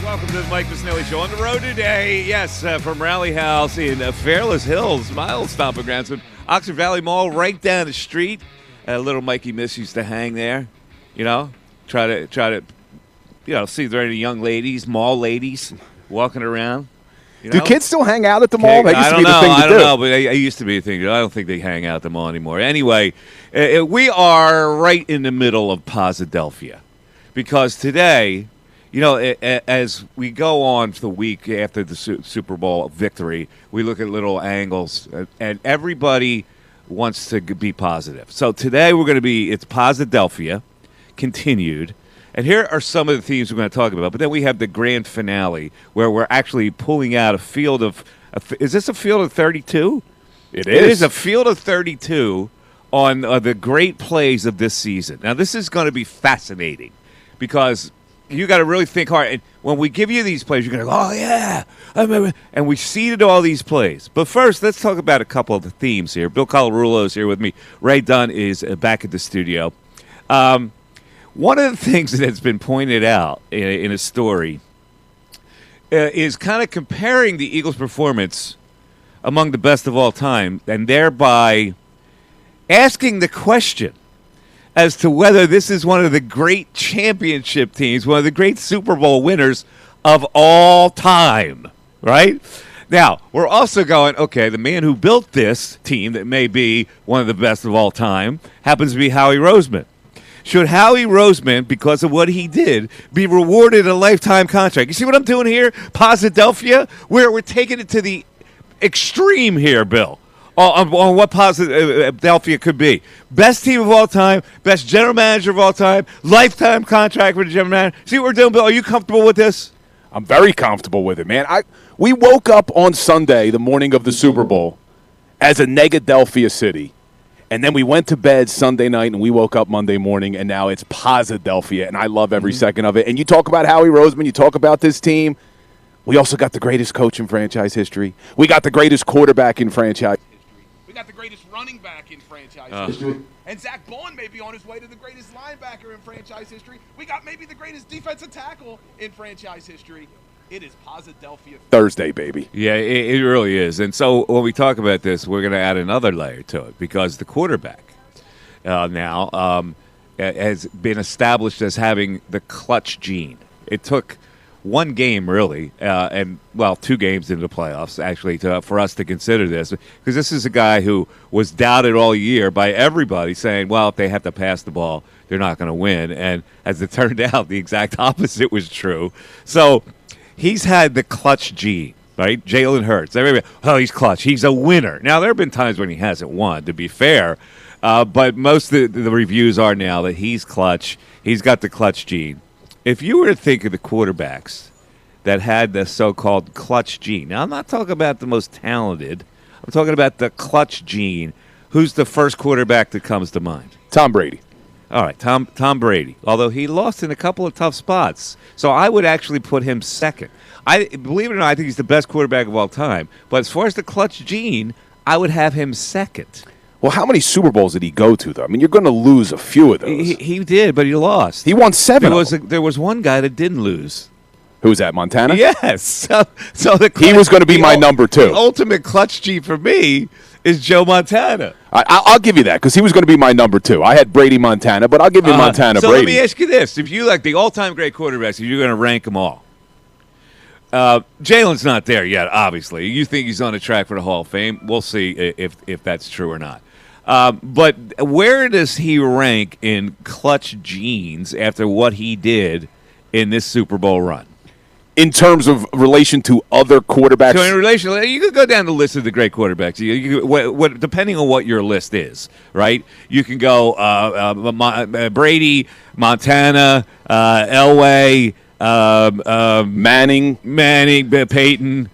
Welcome to the Mike Missanelli Show. On the road today, yes, from Rally House in Fairless Hills, my old stomping grounds, Oxford Valley Mall, right down the street. Little Mikey Miss used to hang there, try to, see if there are any young ladies, mall ladies, walking around. Do kids still hang out at the mall? That used to be the thing to do. I don't know, but it used to be a thing. I don't think they hang out at the mall anymore. Anyway, we are right in the middle of Posidelphia because today, as we go on for the week after the Super Bowl victory, we look at little angles, and everybody wants to be positive. So today it's Posidelphia, continued. And here are some of the themes we're going to talk about. But then we have the grand finale where we're actually pulling out a field of is this a field of 32? It is. It is a field of 32 on the great plays of this season. Now, this is going to be fascinating because you got to really think hard. And when we give you these plays, you're going to go, oh, yeah, I remember. And we seeded all these plays. But first, let's talk about a couple of the themes here. Bill Colarulo is here with me. Ray Dunn is back at the studio. One of the things that has been pointed out in a story is kind of comparing the Eagles' performance among the best of all time and thereby asking the question as to whether this is one of the great championship teams, one of the great Super Bowl winners of all time, right? Now, we're also going, okay, the man who built this team that may be one of the best of all time happens to be Howie Roseman. Should Howie Roseman, because of what he did, be rewarded a lifetime contract? You see what I'm doing here? Posidelphia, where we're taking it to the extreme here, Bill, on what Posidelphia could be. Best team of all time, best general manager of all time, lifetime contract for the general manager. See what we're doing, Bill? Are you comfortable with this? I'm very comfortable with it, man. We woke up on Sunday, the morning of the Super Bowl, as a Negadelphia city. And then we went to bed Sunday night, and we woke up Monday morning, and now it's Posidelphia, and I love every second of it. And you talk about Howie Roseman, you talk about this team. We also got the greatest coach in franchise history. We got the greatest quarterback in franchise history. We got the greatest running back in franchise history. And Zach Bowen may be on his way to the greatest linebacker in franchise history. We got maybe the greatest defensive tackle in franchise history. It is Posidelphia Thursday, baby. Yeah, it really is. And so when we talk about this, we're going to add another layer to it because the quarterback now has been established as having the clutch gene. It took one game, really, two games into the playoffs, actually, for us to consider this. Because this is a guy who was doubted all year by everybody, saying, well, if they have to pass the ball, they're not going to win. And as it turned out, the exact opposite was true. So he's had the clutch gene, right? Jalen Hurts. Everybody, he's clutch. He's a winner. Now, there have been times when he hasn't won, to be fair, but most of the reviews are now that he's clutch. He's got the clutch gene. If you were to think of the quarterbacks that had the so-called clutch gene, now I'm not talking about the most talented. I'm talking about the clutch gene. Who's the first quarterback that comes to mind? Tom Brady. All right, Tom Brady, although he lost in a couple of tough spots. So I would actually put him second. Believe it or not, I think he's the best quarterback of all time. But as far as the clutch gene, I would have him second. Well, how many Super Bowls did he go to, though? I mean, you're going to lose a few of those. He did, but he lost. He won 7 There was one guy that didn't lose. Who was that, Montana? Yes. So he was going to be my number 2. The ultimate clutch gene for me is Joe Montana. I'll give you that because he was going to be my number 2. I had Brady Montana, but I'll give you Montana so Brady. Let me ask you this. If you like the all-time great quarterbacks, if you're going to rank them all, Jalen's not there yet, obviously. You think he's on the track for the Hall of Fame. We'll see if that's true or not. But where does he rank in clutch genes after what he did in this Super Bowl run? In terms of relation to other quarterbacks? So in relation, you could go down the list of the great quarterbacks. Depending on what your list is, right? You can go Brady, Montana, Elway, Manning, Peyton.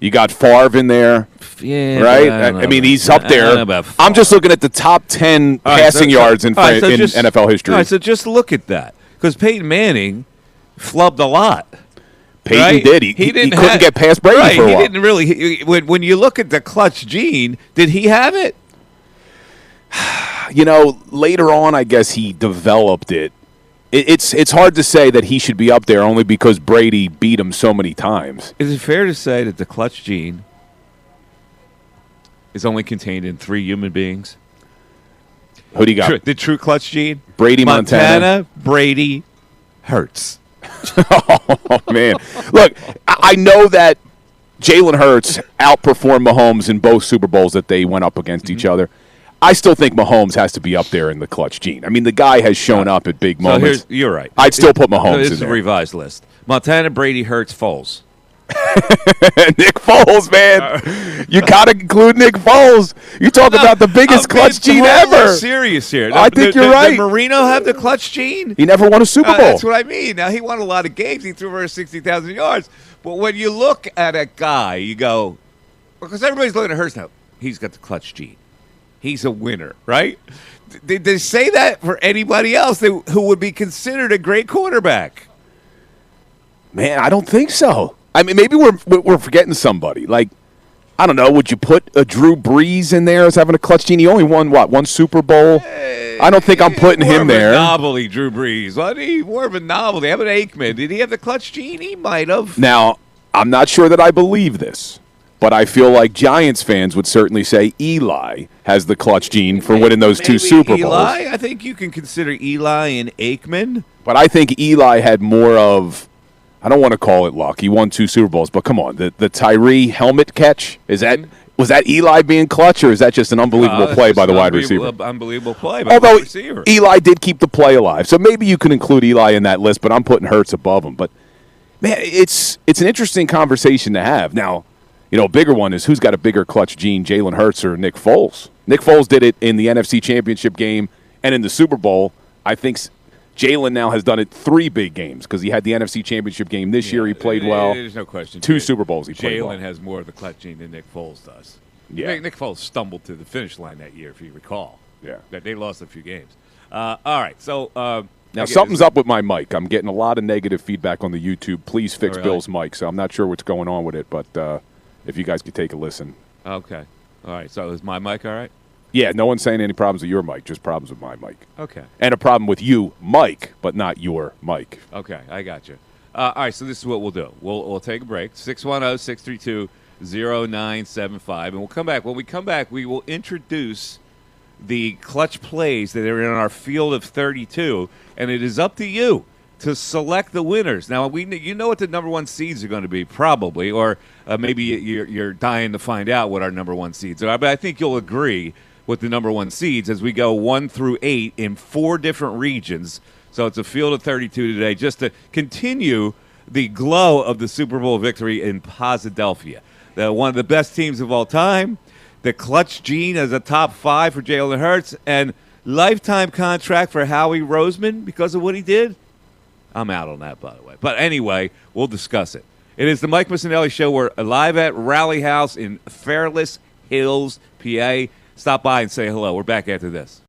You got Favre in there, right? I mean, he's up there. I'm just looking at the top 10 passing yards in NFL history. All right, so just look at that because Peyton Manning flubbed a lot. Peyton right? did. He couldn't get past Brady for a while. He didn't really. When you look at the clutch gene, did he have it? Later on, I guess he developed it it's hard to say that he should be up there only because Brady beat him so many times. Is it fair to say that the clutch gene is only contained in 3 human beings? Who do you got? The true clutch gene? Brady, Montana. Brady, Hurts. Oh, man. Look, I know that Jalen Hurts outperformed Mahomes in both Super Bowls that they went up against each other. I still think Mahomes has to be up there in the clutch gene. I mean, the guy has shown up at big moments. You're right. I'd still put Mahomes in there. This is a revised list. Montana, Brady, Hurts, Foles. Nick Foles, man. You got to include Nick Foles. You talk about the biggest clutch gene ever. Serious here. I think you're right. Did Marino have the clutch gene? He never won a Super Bowl. That's what I mean. Now, he won a lot of games. He threw over 60,000 yards. But when you look at a guy, you go, because everybody's looking at Hurts now, he's got the clutch gene. He's a winner, right? Did they say that for anybody else who would be considered a great quarterback? Man, I don't think so. I mean, maybe we're forgetting somebody. Like, I don't know. Would you put a Drew Brees in there as having a clutch gene? He only won, one Super Bowl? I don't think I'm putting him there. Novelty, Drew Brees. Wasn't he more of a novelty? How about Aikman? Did he have the clutch gene? He might have. Now, I'm not sure that I believe this, but I feel like Giants fans would certainly say Eli has the clutch gene for winning those 2 Super Bowls. Eli? I think you can consider Eli and Aikman. But I think Eli had more of, I don't want to call it luck. He won 2 Super Bowls, but come on, the Tyree helmet catch, was that Eli being clutch, or is that just an unbelievable play by the wide receiver? Unbelievable play by the receiver. Eli did keep the play alive, so maybe you can include Eli in that list, but I'm putting Hurts above him. But, man, it's an interesting conversation to have. Now, a bigger one is who's got a bigger clutch gene, Jalen Hurts or Nick Foles? Nick Foles did it in the NFC Championship game and in the Super Bowl. I think Jalen now has done it 3 big games because he had the NFC Championship game this year. He played well. There's no question. 2 Super Bowls he played well. Jalen has more of the clutch gene than Nick Foles does. Yeah. Nick Foles stumbled to the finish line that year, if you recall. Yeah. That they lost a few games. All right, so now something's up with my mic. I'm getting a lot of negative feedback on the YouTube. Please fix Bill's mic. So I'm not sure what's going on with it, but if you guys could take a listen. Okay. All right. So is my mic all right? Yeah, no one's saying any problems with your mic, just problems with my mic. Okay. And a problem with you, Mike, but not your mic. Okay, I got you. All right, so this is what we'll do. We'll take a break. 610-632-0975, and we'll come back. When we come back, we will introduce the clutch plays that are in our field of 32, and it is up to you to select the winners. Now, you know what the number 1 seeds are going to be, probably, or maybe you're dying to find out what our number 1 seeds are. But I think you'll agree with the number 1 seeds as we go 1 through 8 in 4 different regions. So it's a field of 32 today, just to continue the glow of the Super Bowl victory in Posidelphia. One of the best teams of all time, the clutch gene as a top 5 for Jalen Hurts, and lifetime contract for Howie Roseman because of what he did. I'm out on that, by the way. But anyway, we'll discuss it. It is the Mike Missanelli Show. We're live at Rally House in Fairless Hills, PA. Stop by and say hello. We're back after this.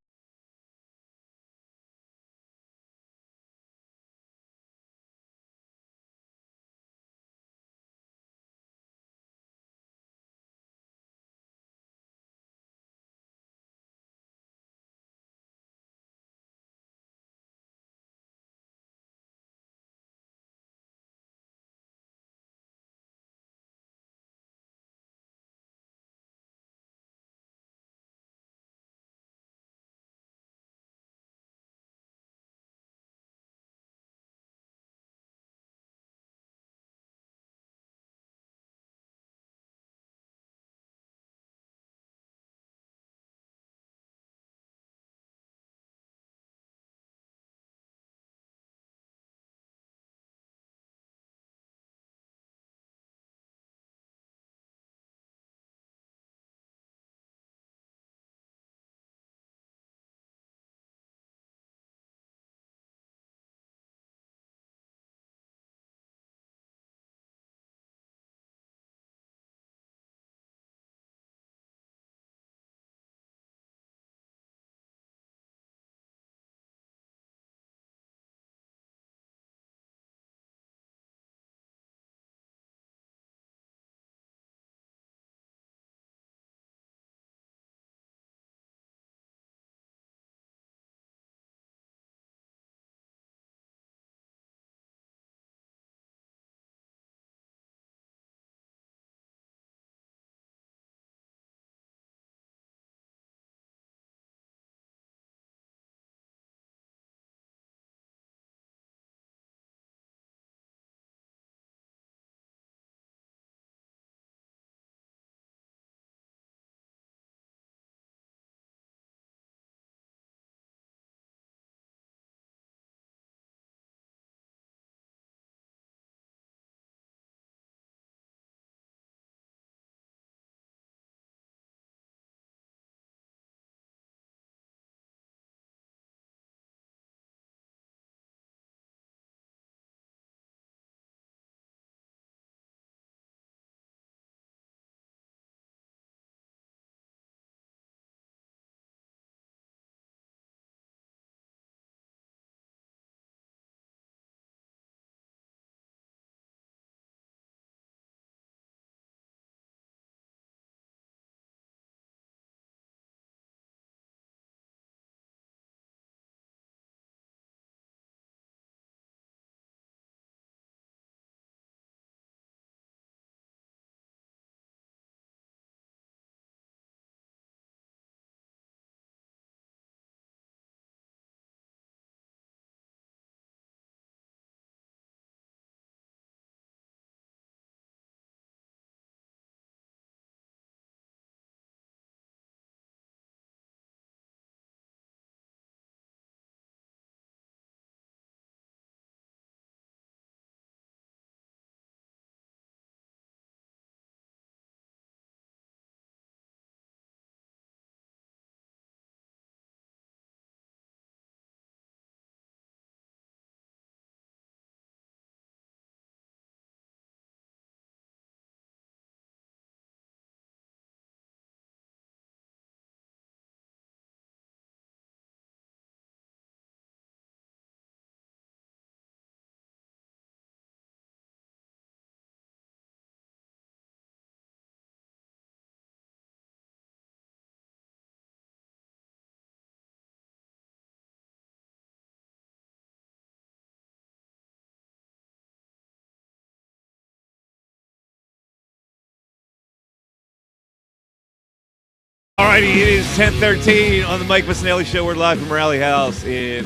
righty, it is 10:13 on the Mike Missanelli Show. We're live from Rally House in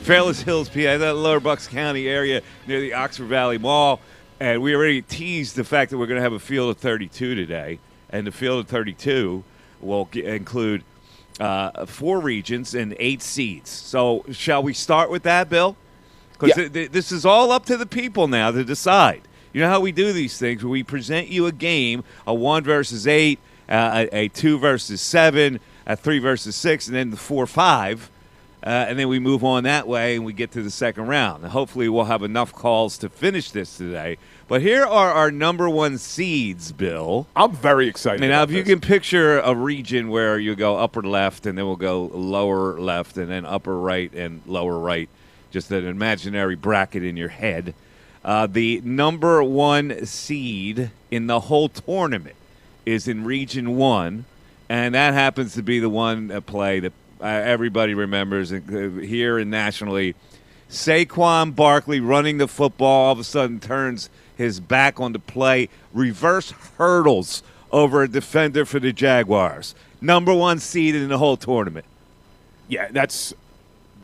Fairless Hills, PA, that Lower Bucks County area near the Oxford Valley Mall. And we already teased the fact that we're going to have a field of 32 today. And the field of 32 will include 4 regions and 8 seeds. So shall we start with that, Bill? Because this is all up to the people now to decide. You know how we do these things? We present you a game, a 1 versus 8, a 2 versus 7, a 3 versus 6, and then the 4-5. And then we move on that way, and we get to the second round. And hopefully we'll have enough calls to finish this today. But here are our number 1 seeds, Bill. I'm very excited. And now if you can picture a region where you go upper left, and then we'll go lower left, and then upper right and lower right, just an imaginary bracket in your head. The number 1 seed in the whole tournament is in Region 1, and that happens to be the one play that everybody remembers here and nationally. Saquon Barkley running the football, all of a sudden turns his back on the play, reverse hurdles over a defender for the Jaguars. Number 1 seed in the whole tournament. Yeah, that's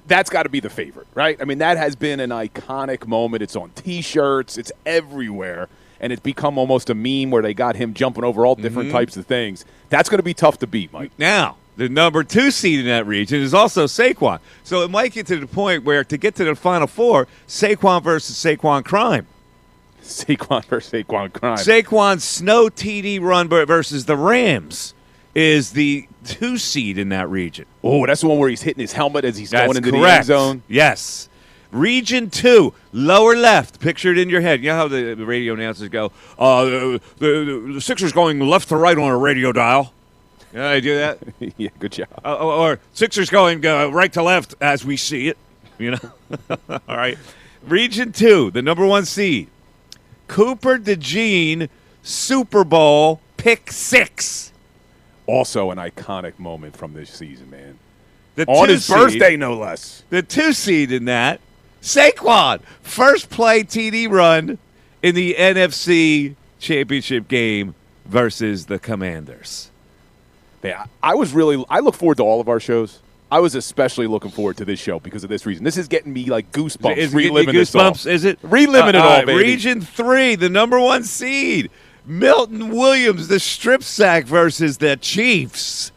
got to be the favorite, right? I mean, that has been an iconic moment. It's on T-shirts. It's everywhere. And it's become almost a meme where they got him jumping over all different types of things. That's going to be tough to beat, Mike. Now, the number 2 seed in that region is also Saquon. So it might get to the point where to get to the Final Four, Saquon versus Saquon crime. Saquon versus Saquon crime. Saquon's snow TD run versus the Rams is the 2 seed in that region. Oh, that's the one where he's hitting his helmet as he's going into correct. The end zone. Yes. Region 2, lower left, pictured in your head. You know how the radio announcers go, the Sixers going left to right on a radio dial. You know how they do that? Yeah, good job. Or Sixers going right to left as we see it. You know? All right. Region 2, the number 1 seed. Cooper DeJean, Super Bowl, pick 6. Also an iconic moment from this season, man. On his birthday, no less. The 2 seed in that, Saquon, first play TD run in the NFC Championship game versus the Commanders. Yeah, I look forward to all of our shows. I was especially looking forward to this show because of this reason. This is getting me like goosebumps. Is reliving goosebumps, this all. Is it? Reliving it all, baby. Region 3, the number 1 seed, Milton Williams, the strip sack versus the Chiefs.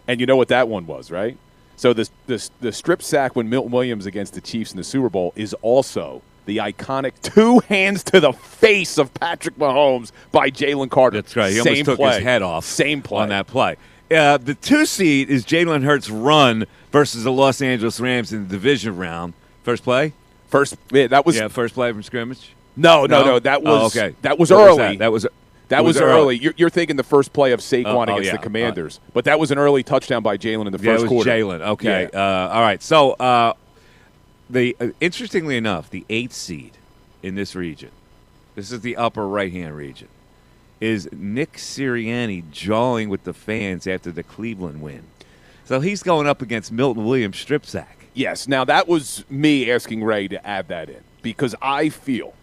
And you know what that one was, right? So the strip sack when Milton Williams against the Chiefs in the Super Bowl is also the iconic 2 hands to the face of Patrick Mahomes by Jalen Carter. That's right. He almost took his head off. Same play. On that play. The 2 seed is Jalen Hurts' run versus the Los Angeles Rams in the division round. First play? First play from scrimmage? No. That was okay. That was early. That was early. You're thinking the first play of Saquon against the Commanders. But that was an early touchdown by Jalen in the first quarter. Jalen. Okay. Yeah. All right. So, interestingly enough, the 8th seed in this region, this is the upper right-hand region, is Nick Sirianni jawing with the fans after the Cleveland win. So he's going up against Milton Williams strip sack. Yes. Now, that was me asking Ray to add that in because I feel,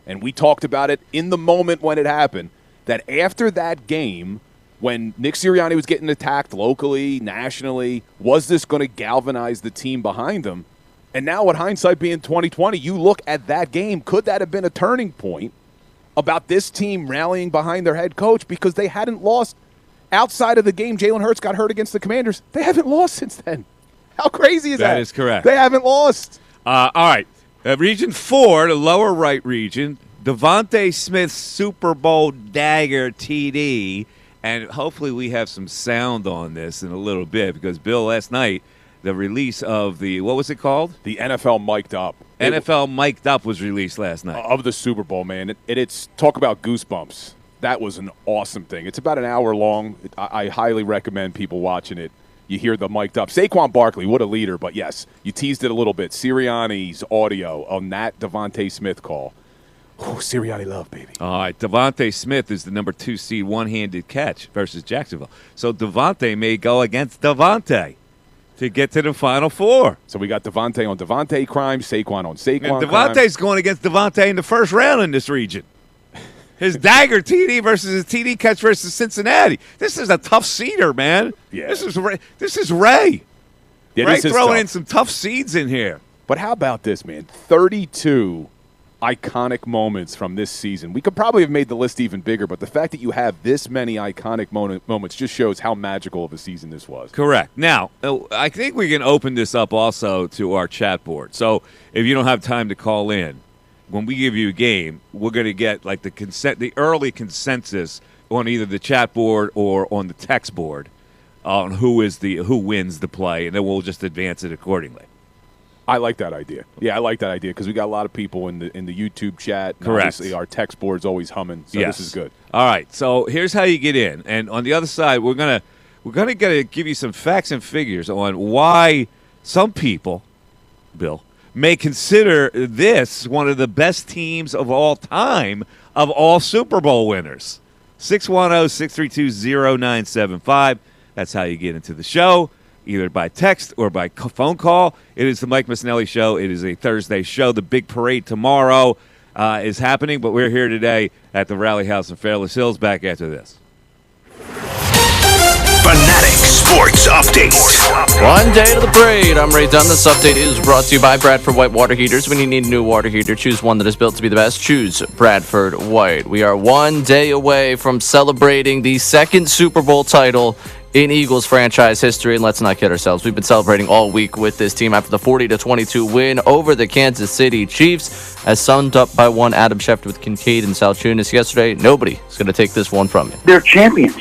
and we talked about it in the moment when it happened, that after that game, when Nick Sirianni was getting attacked locally, nationally, was this going to galvanize the team behind him? And now, with hindsight being 2020, you look at that game, could that have been a turning point about this team rallying behind their head coach because they hadn't lost outside of the game Jalen Hurts got hurt against the Commanders? They haven't lost since then. How crazy is that? That is correct. They haven't lost. All right. Region 4, the lower right region, Devontae Smith's Super Bowl dagger TD, and hopefully we have some sound on this in a little bit because, Bill, last night, the release of the, what was it called? The NFL Mic'd Up. NFL Mic'd Up was released last night. Of the Super Bowl, man. It's talk about goosebumps. That was an awesome thing. It's about an hour long. I highly recommend people watching it. You hear the mic'd up. Saquon Barkley, what a leader. But, yes, you teased it a little bit. Sirianni's audio on that Devontae Smith call. Oh, Sirianni love, baby. All right, Devontae Smith is the number 2 seed one-handed catch versus Jacksonville. So Devontae may go against Devontae to get to the Final Four. So we got Devontae on Devontae crime, Saquon on Saquon and Devontae's going against Devontae in the first round in this region. His dagger TD versus his TD catch versus Cincinnati. This is a tough seeder, man. Yeah. This is Ray. This is Ray. Yeah, Ray this is throwing tough. in some tough seeds in here. But how about this, man? 32 iconic moments from this season. We could probably have made the list even bigger, but the fact that you have this many iconic moments just shows how magical of a season this was. Correct. Now, I think we can open this up also to our chat board. So if you don't have time to call in, when we give you a game, we're going to get like the early consensus on either the chat board or on the text board on who wins the play, and then we'll just advance it accordingly. I like that idea. Yeah, I like that idea because we got a lot of people in the YouTube chat. Correct. Obviously, our text board's always humming, so Yes. this is good. All right. So here's how you get in, and on the other side, we're gonna give you some facts and figures on why some people, Bill, may consider this one of the best teams of all time of all Super Bowl winners. 610-632-0975. That's how you get into the show, either by text or by phone call. It is the Mike Missanelli Show. It is a Thursday show. The big parade tomorrow is happening, but we're here today at the Rally House in Fairless Hills. Back after this. Fanatic Sports Update. One day to the parade. I'm Ray Dunn. This update is brought to you by Bradford White Water Heaters. When you need a new water heater, choose one that is built to be the best. Choose Bradford White. We are 1 day away from celebrating the second Super Bowl title in Eagles franchise history, and let's not kid ourselves. We've been celebrating all week with this team after the 40-22 win over the Kansas City Chiefs, as summed up by one Adam Schefter with Kincade and Salciunas yesterday. Nobody is going to take this one from you. They're champions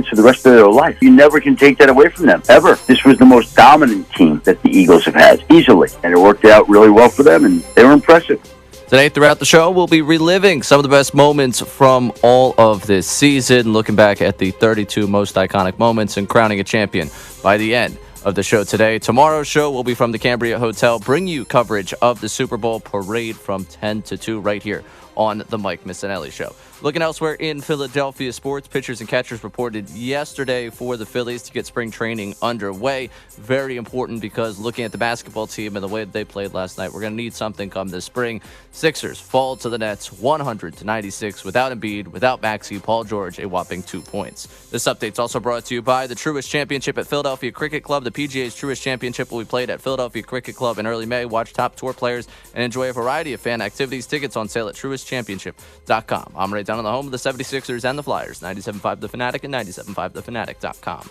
for the rest of their life. You never can take that away from them, ever. This was the most dominant team that the Eagles have had, easily, and it worked out really well for them, and they were impressive. Today, throughout the show, we'll be reliving some of the best moments from all of this season, looking back at the 32 most iconic moments and crowning a champion by the end of the show today. Tomorrow's show will be from the Cambria Hotel, bring you coverage of the Super Bowl parade from 10 to 2 right here on the Mike Missanelli Show. Looking elsewhere in Philadelphia sports, pitchers and catchers reported yesterday for the Phillies to get spring training underway. Very important because looking at the basketball team and the way that they played last night, we're going to need something come this spring. Sixers fall to the Nets 100-96 without Embiid, without Maxey, Paul George, a whopping 2 points. This update's also brought to you by the Truist Championship at Philadelphia Cricket Club. The PGA's Truist Championship will be played at Philadelphia Cricket Club in early May. Watch top tour players and enjoy a variety of fan activities. Tickets on sale at truistchampionship.com. I'm Ray Dunn on the home of the 76ers and the Flyers, 97.5 The Fanatic and 97.5thefanatic.com.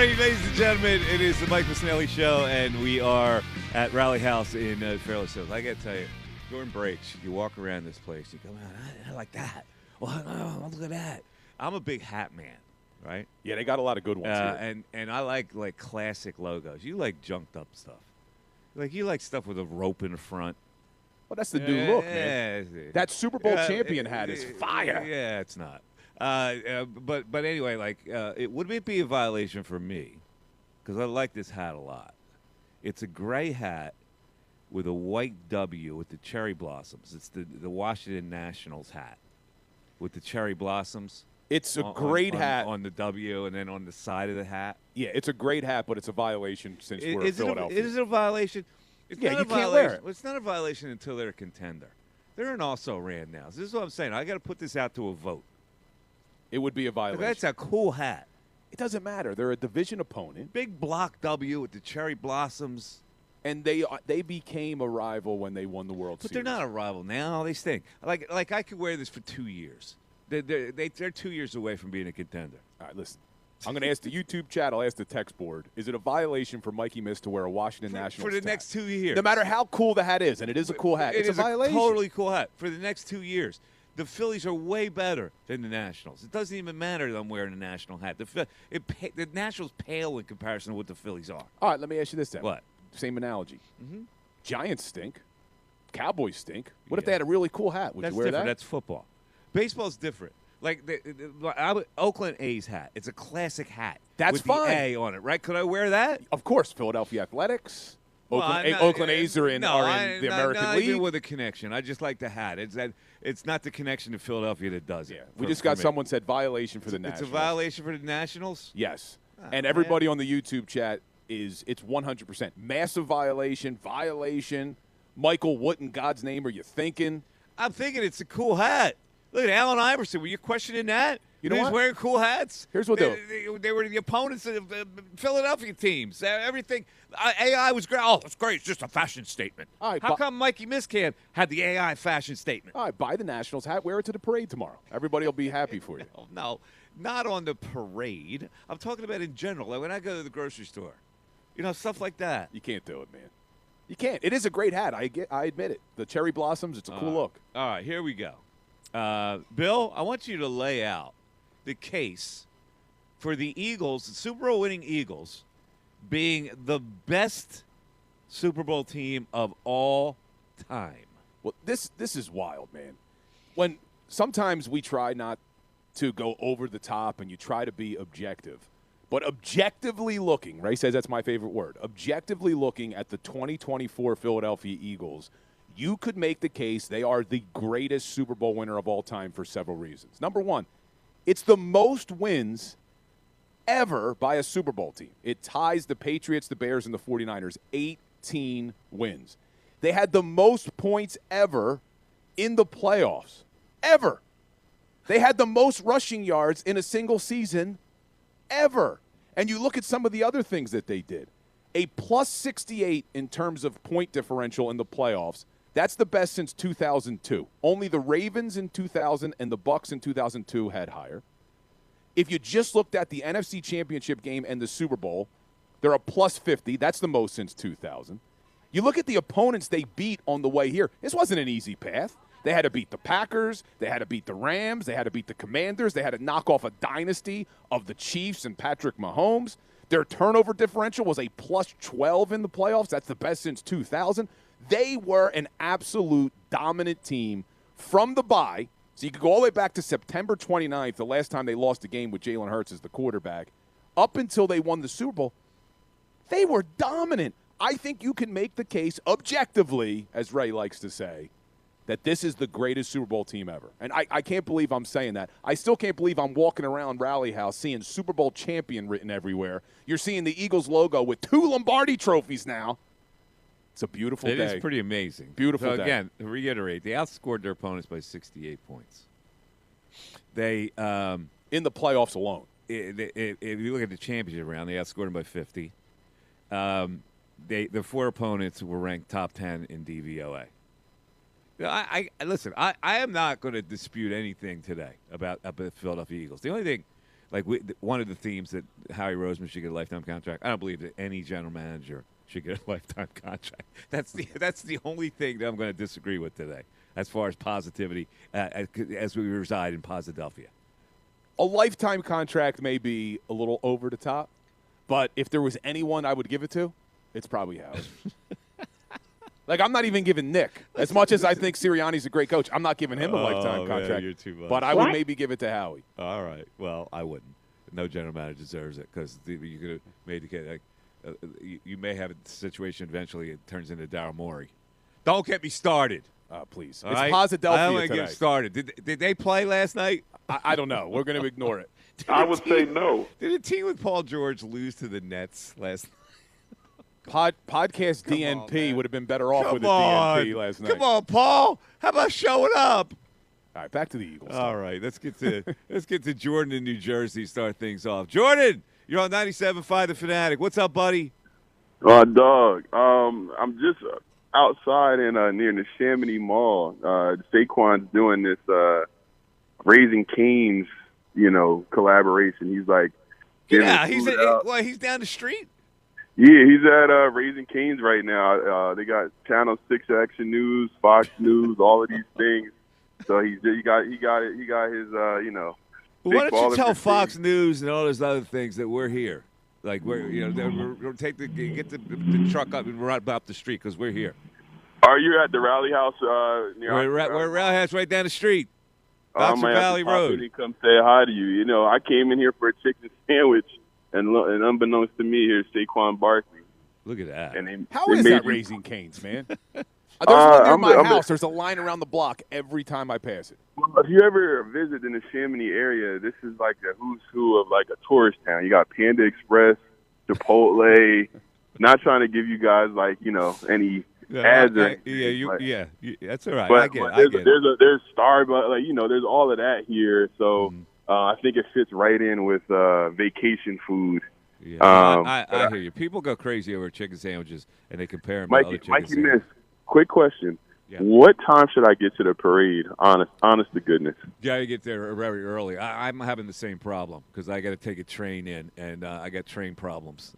morning, ladies and gentlemen. It is the Mike Missanelli Show, and we are at Rally House in Fairless Hills. I got to tell you, during breaks, you walk around this place, you go, man, I like that. Well, look at that. I'm a big hat man, right? Yeah, they got a lot of good ones here. And I like classic logos. You like junked up stuff. You like stuff with a rope in the front. Well, that's the new look, man. That Super Bowl champion hat is fire. Yeah, it's not. But anyway, would it be a violation for me? Because I like this hat a lot. It's a gray hat with a white W with the cherry blossoms. It's the Washington Nationals hat with the cherry blossoms. It's a great hat on the W and then on the side of the hat. Yeah, it's a great hat, but it's a violation since we're in Philadelphia. Is it a violation? It's yeah, not you a can't violation. wear it. Well, it's not a violation until they're a contender. They're an also-ran now. So this is what I'm saying. I got to put this out to a vote. It would be a violation. That's a cool hat. It doesn't matter. They're a division opponent. Big block W with the cherry blossoms. And they became a rival when they won the World Series. But they're not a rival now. They stink. Like I could wear this for 2 years. They're 2 years away from being a contender. All right, listen. I'm going to ask the YouTube chat. I'll ask the text board. Is it a violation for Mikey Miss to wear a Washington Nationals for the hat? next 2 years? No matter how cool the hat is, and it is a cool hat, it's a violation. It is a totally cool hat for the next 2 years. The Phillies are way better than the Nationals. It doesn't even matter that I'm wearing a National hat. The Nationals pale in comparison to what the Phillies are. All right, let me ask you this then. What? Same analogy. Mm-hmm. Giants stink. Cowboys stink. What if they had a really cool hat? Would That's you wear different. that? That's football. Baseball's different. Like the Oakland A's hat. It's a classic hat. That's with fine. The A on it, right? Could I wear that? Of course. Philadelphia Athletics. Oakland A's are in the American League. Even with a connection. I just like the hat. It's not the connection to Philadelphia that does it. Yeah. We just got someone said violation for the Nationals. It's a violation for the Nationals? Yes. And everybody on the YouTube chat it's 100%. Massive violation. Michael, what in God's name are you thinking? I'm thinking it's a cool hat. Look at Allen Iverson. Were you questioning that? You know He's what? wearing cool hats. Here's what they were the opponents of Philadelphia teams. Everything. AI was great. Oh, it's great. It's just a fashion statement. All right, how come Mikey Miscamp had the AI fashion statement? All right, buy the Nationals hat. Wear it to the parade tomorrow. Everybody will be happy for you. No, not on the parade. I'm talking about in general. Like when I go to the grocery store. Stuff like that. You can't do it, man. You can't. It is a great hat. I admit it. The cherry blossoms, it's a cool look. All right, here we go. Bill, I want you to lay out the case for the Eagles, the Super Bowl winning Eagles, being the best Super Bowl team of all time. Well, this is wild, man. When sometimes we try not to go over the top and you try to be objective. But objectively looking, Ray says that's my favorite word, objectively looking at the 2024 Philadelphia Eagles, you could make the case they are the greatest Super Bowl winner of all time for several reasons. Number one, it's the most wins ever by a Super Bowl team. It ties the Patriots, the Bears, and the 49ers, 18 wins. They had the most points ever in the playoffs, ever. They had the most rushing yards in a single season ever. And you look at some of the other things that they did. A plus 68 in terms of point differential in the playoffs. That's the best since 2002. Only the Ravens in 2000 and the Bucs in 2002 had higher. If you just looked at the NFC Championship game and the Super Bowl, they're a plus 50. That's the most since 2000. You look at the opponents they beat on the way here. This wasn't an easy path. They had to beat the Packers. They had to beat the Rams. They had to beat the Commanders. They had to knock off a dynasty of the Chiefs and Patrick Mahomes. Their turnover differential was a plus 12 in the playoffs. That's the best since 2000. They were an absolute dominant team from the bye. So you could go all the way back to September 29th, the last time they lost a game with Jalen Hurts as the quarterback, up until they won the Super Bowl. They were dominant. I think you can make the case objectively, as Ray likes to say, that this is the greatest Super Bowl team ever. And I can't believe I'm saying that. I still can't believe I'm walking around Rally House seeing Super Bowl champion written everywhere. You're seeing the Eagles logo with 2 Lombardi trophies now. It's a beautiful day. It is pretty amazing. Beautiful day. Again, to reiterate, they outscored their opponents by 68 points. They in the playoffs alone. If you look at the championship round, they outscored them by 50. The 4 opponents were ranked top 10 in DVOA. I listen. I am not going to dispute anything today about the Philadelphia Eagles. The only thing, like one of the themes that Howie Roseman should get a lifetime contract. I don't believe that any general manager should get a lifetime contract. That's the only thing that I'm going to disagree with today, as far as positivity, as we reside in Posidelphia. A lifetime contract may be a little over the top, but if there was anyone I would give it to, it's probably Howie. Like, I'm not even giving Nick. As much as I think Sirianni's a great coach, I'm not giving him a lifetime contract. Man, you're too much. But I would maybe give it to Howie. All right. Well, I wouldn't. No general manager deserves it because you could have made the kid. You may have a situation eventually it turns into Daryl Morey. Don't get me started. Please. All it's right? Posidelphia I don't want to today. get started. Did they play last night? I don't know. We're going to ignore it. I would say no. Did a team with Paul George lose to the Nets last night? Podcast Come DNP on, would have been better off Come with a on. DNP last night. Come on, Paul. How about showing up? All right, back to the Eagles. All right, let's get to Jordan in New Jersey. Start things off. Jordan, you're on 97.5 The Fanatic. What's up, buddy? Dog. I'm just outside in near the Chamonix Mall. Saquon's doing this Raising Cane's, collaboration. He's like, Yeah, he's down the street. Yeah, he's at Raising Cane's right now. They got Channel 6 Action News, Fox News, all of these things. So he got his Well, why don't you tell Fox News and all those other things that we're here? Like we're we'll get the truck up and run up the street because we're here. Are you at the Rally House? We're at Rally House right down the street, I Boxer might have Valley to pop Road. in and come say hi to you. I came in here for a chicken sandwich, and unbeknownst to me, here's Saquon Barkley. Look at that. And How is that Raising Cane's, man? There's one near my house. There's a line around the block every time I pass it. Well, if you ever visit in the Chamonix area, this is like the who's who of like a tourist town. You got Panda Express, Chipotle. Not trying to give you guys any ads or anything, that's all right. But, I get it. There's Starbucks, there's all of that here. So I think it fits right in with vacation food. Yeah, I hear you. People go crazy over chicken sandwiches, and they compare them to other chicken sandwiches. Quick question. Yeah. What time should I get to the parade? Honest to goodness. Yeah, you get there very early. I'm having the same problem because I got to take a train in, and I got train problems.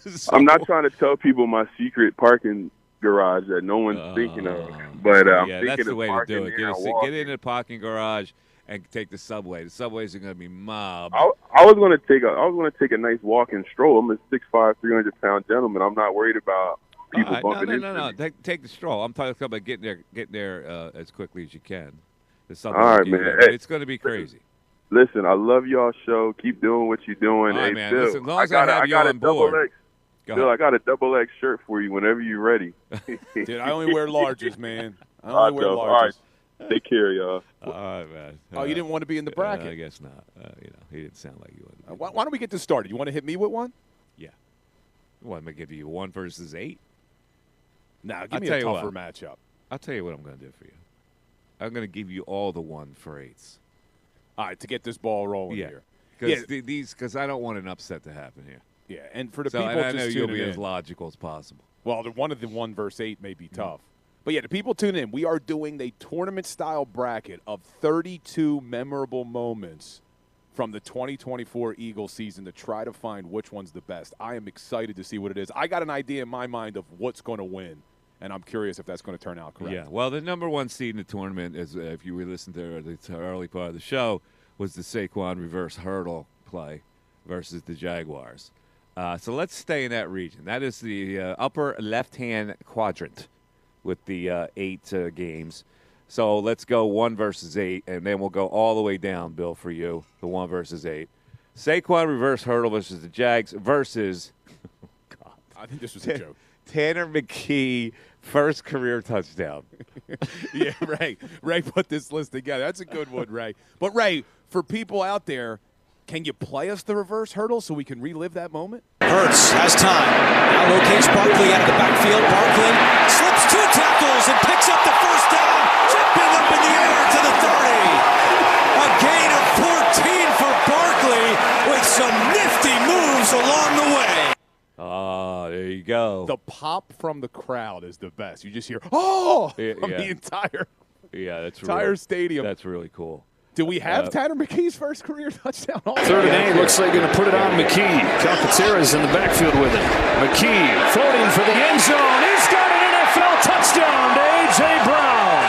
So, I'm not trying to tell people my secret parking garage that no one's thinking of, but I'm thinking that's the way to do it. Get in the parking garage and take the subway. The subways are going to be mobbed. I was going to take a nice walk and stroll. I'm a 6'5", 300-pound gentleman. I'm not worried about people bumping into No. me. Take the stroll. I'm talking about getting there as quickly as you can. The subway All right, man. But it's going to be crazy. Listen, I love y'all's show. Keep doing what you're doing. All right, hey, man. Bill, Listen, as long as I have you on board. Bill, I got a double X shirt for you whenever you're ready. Dude, I only wear larges, man. I All only wear larges. right. Take care, y'all. All right, man. Oh, you didn't want to be in the bracket? I guess not. He didn't sound like you would. Why don't we get this started? You want to hit me with one? Yeah. What, am I give you 1 versus 8? No, give I'll me tell a you tougher what. matchup. I'll tell you what I'm going to do for you. I'm going to give you all the 1 for 8s. All right, to get this ball rolling Yeah. here. Because I don't want an upset to happen here. Yeah, and for the So, people and I just know you'll tuning be in, as logical as possible. well, one of the 1 versus 8 may be tough. But yeah, the people tuning in, we are doing a tournament-style bracket of 32 memorable moments from the 2024 Eagles season to try to find which one's the best. I am excited to see what it is. I got an idea in my mind of what's going to win, and I'm curious if that's going to turn out correct. Yeah, well, the number 1 seed in the tournament, is if you listened to the early part of the show, was the Saquon reverse hurdle play versus the Jaguars. So let's stay in that region. That is the upper left-hand quadrant with the 8 games. So let's go 1 versus 8, and then we'll go all the way down, Bill, for you, the 1 versus 8. Saquon reverse hurdle versus the Jags versus God. I think this was a joke. Tanner McKee, first career touchdown. Yeah, Ray put this list together. That's a good one, Ray. But, Ray, for people out there, can you play us the reverse hurdle so we can relive that moment? Hurts has time. Now locates Barkley out of the backfield. Barkley slips 2 tackles and picks up the first down. Jumping up in the air to the 30. A gain of 14 for Barkley with some nifty moves along the way. Oh, there you go. The pop from the crowd is the best. You just hear, oh, from Yeah. the entire Yeah, that's entire stadium. That's really cool. Do we have Tanner McKee's first career touchdown? Third and 8. Looks like going to put it on McKee. Calcaterra's in the backfield with it. McKee floating for the end zone. He's got an NFL touchdown to A.J. Brown.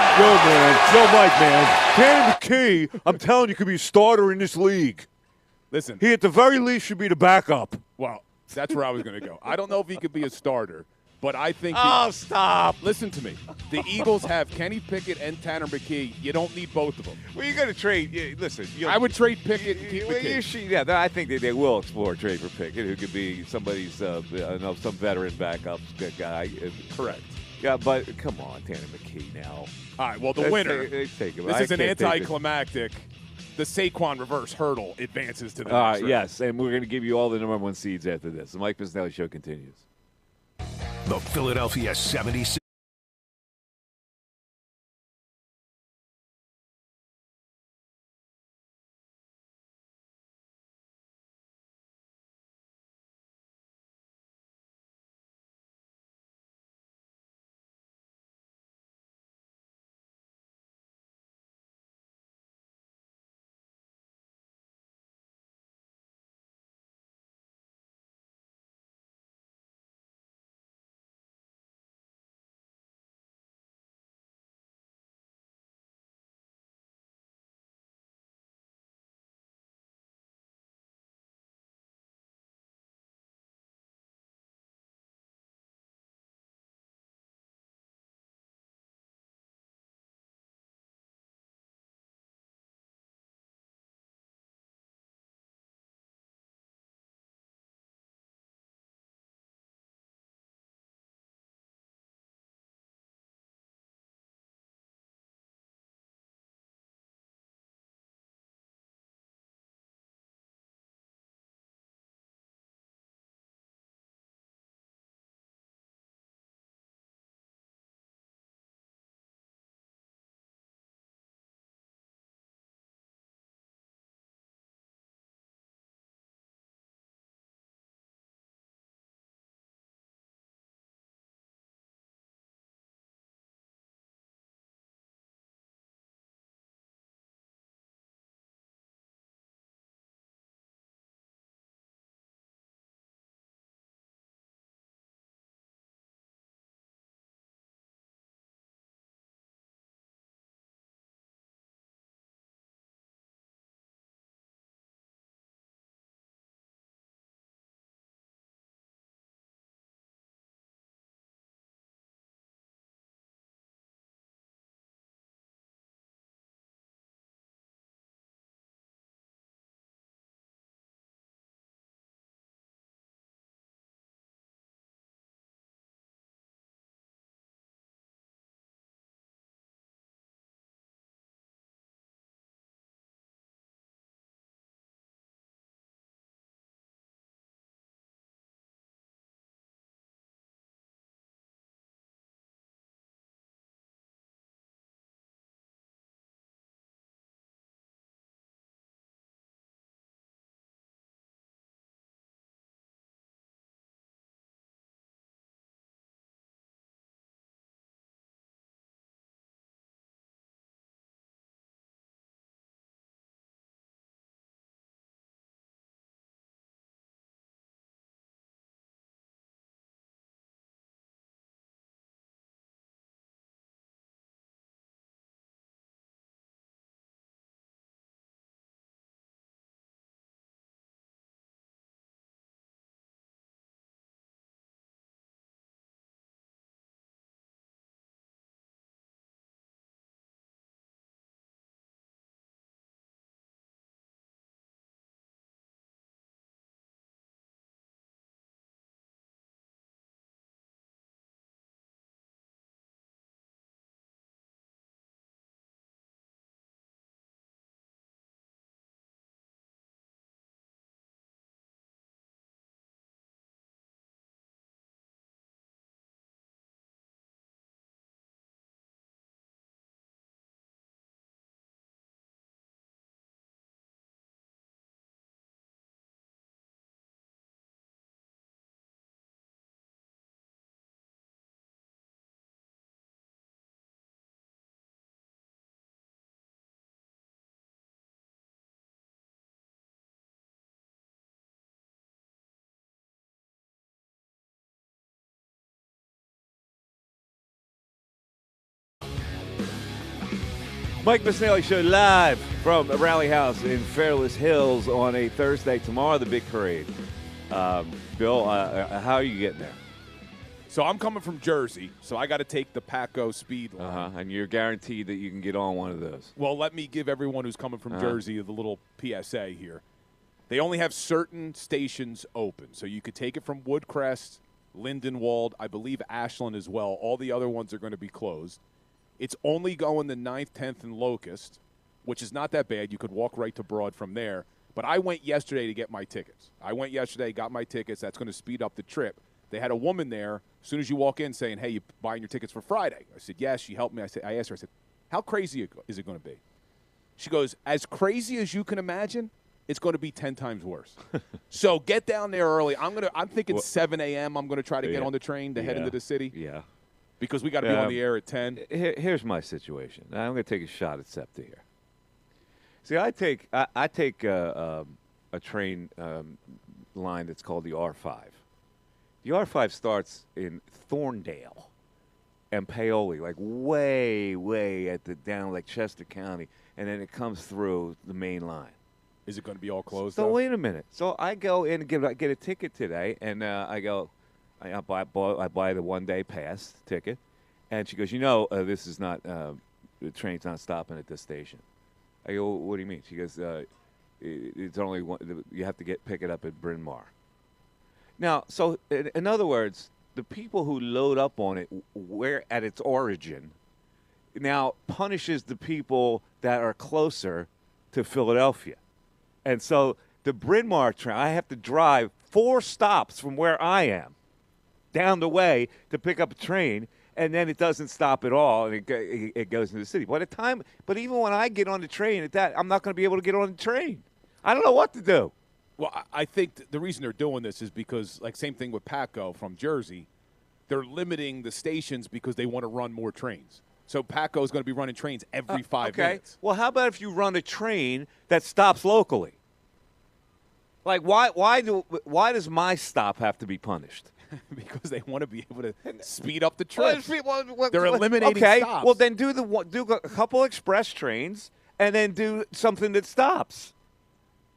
Yo, Mike, man. Tanner McKee, I'm telling you, could be a starter in this league. Listen. He, at the very least, should be the backup. Well, that's where I was going to go. I don't know if he could be a starter, but I think stop. Listen to me. The Eagles have Kenny Pickett and Tanner McKee. You don't need both of them. Well, you're going to trade. Listen. I would trade Pickett and keep McKee. I think they will explore a trade for Pickett, who could be somebody's, some veteran backup guy. Correct. Yeah, but come on, Tanner McKee now. All right, well, the winner. Take him. This is an anticlimactic. The Saquon reverse hurdle advances to the next round. Yes, and we're going to give you all the number 1 seeds after this. The Mike Missanelli Show continues. The Philadelphia 76. Mike Missanelli Show live from Rally House in Fairless Hills on a Thursday. Tomorrow, the big parade. Bill, how are you getting there? So I'm coming from Jersey, so I got to take the Paco speed line. And you're guaranteed that you can get on one of those. Well, let me give everyone who's coming from Jersey the little PSA here. They only have certain stations open, so you could take it from Woodcrest, Lindenwold, I believe Ashland as well. All the other ones are going to be closed. It's only going the 9th, 10th, and Locust, which is not that bad. You could walk right to Broad from there. But I went yesterday to get my tickets. Got my tickets. That's going to speed up the trip. They had a woman there as soon as you walk in saying, hey, you buying your tickets for Friday? I said, yes. She helped me. I asked her, how crazy is it going to be? She goes, as crazy as you can imagine, it's going to be 10 times worse. So get down there early. I'm thinking 7 a.m. I'm going to try to get on the train to head into the city. Yeah. Because we got to be on the air at 10. Here's my situation. I'm going to take a shot at SEPTA here. See, I take a train line that's called the R5. The R5 starts in Thorndale and Paoli, like way at the down like Chester County, and then it comes through the main line. Is it going to be all closed? So wait a minute. So I go in and get a ticket today, and I buy the 1-day pass ticket, and she goes, this is not the train's not stopping at this station. I go, what do you mean? She goes, it's only one. You have to pick it up at Bryn Mawr. Now, so in other words, the people who load up on it, where at its origin, now punishes the people that are closer to Philadelphia, and so the Bryn Mawr train, I have to drive 4 stops from where I am down the way to pick up a train, and then it doesn't stop at all, and it goes into the city. But even when I get on the train at that, I'm not going to be able to get on the train. I don't know what to do. Well, I think the reason they're doing this is because, like, same thing with Paco from Jersey, they're limiting the stations because they want to run more trains. So Paco is going to be running trains every 5 minutes. Well, how about if you run a train that stops locally? Like, why does my stop have to be punished? Because they want to be able to speed up the trip. They're eliminating stops. Well, then do a couple express trains and then do something that stops.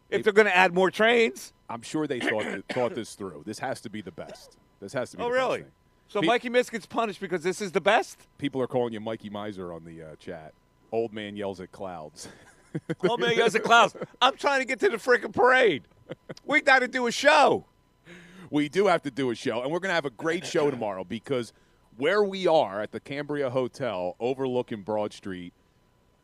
If they're going to add more trains, I'm sure they thought this through. This has to be the best. This has to be. Oh, the really? Best thing. So Mikey Miss gets punished because this is the best? People are calling you Mikey Miser on the chat. Old man yells at clouds. Old man yells at clouds. I'm trying to get to the freaking parade. We got to do a show. We do have to do a show, and we're going to have a great show tomorrow because where we are at the Cambria Hotel overlooking Broad Street,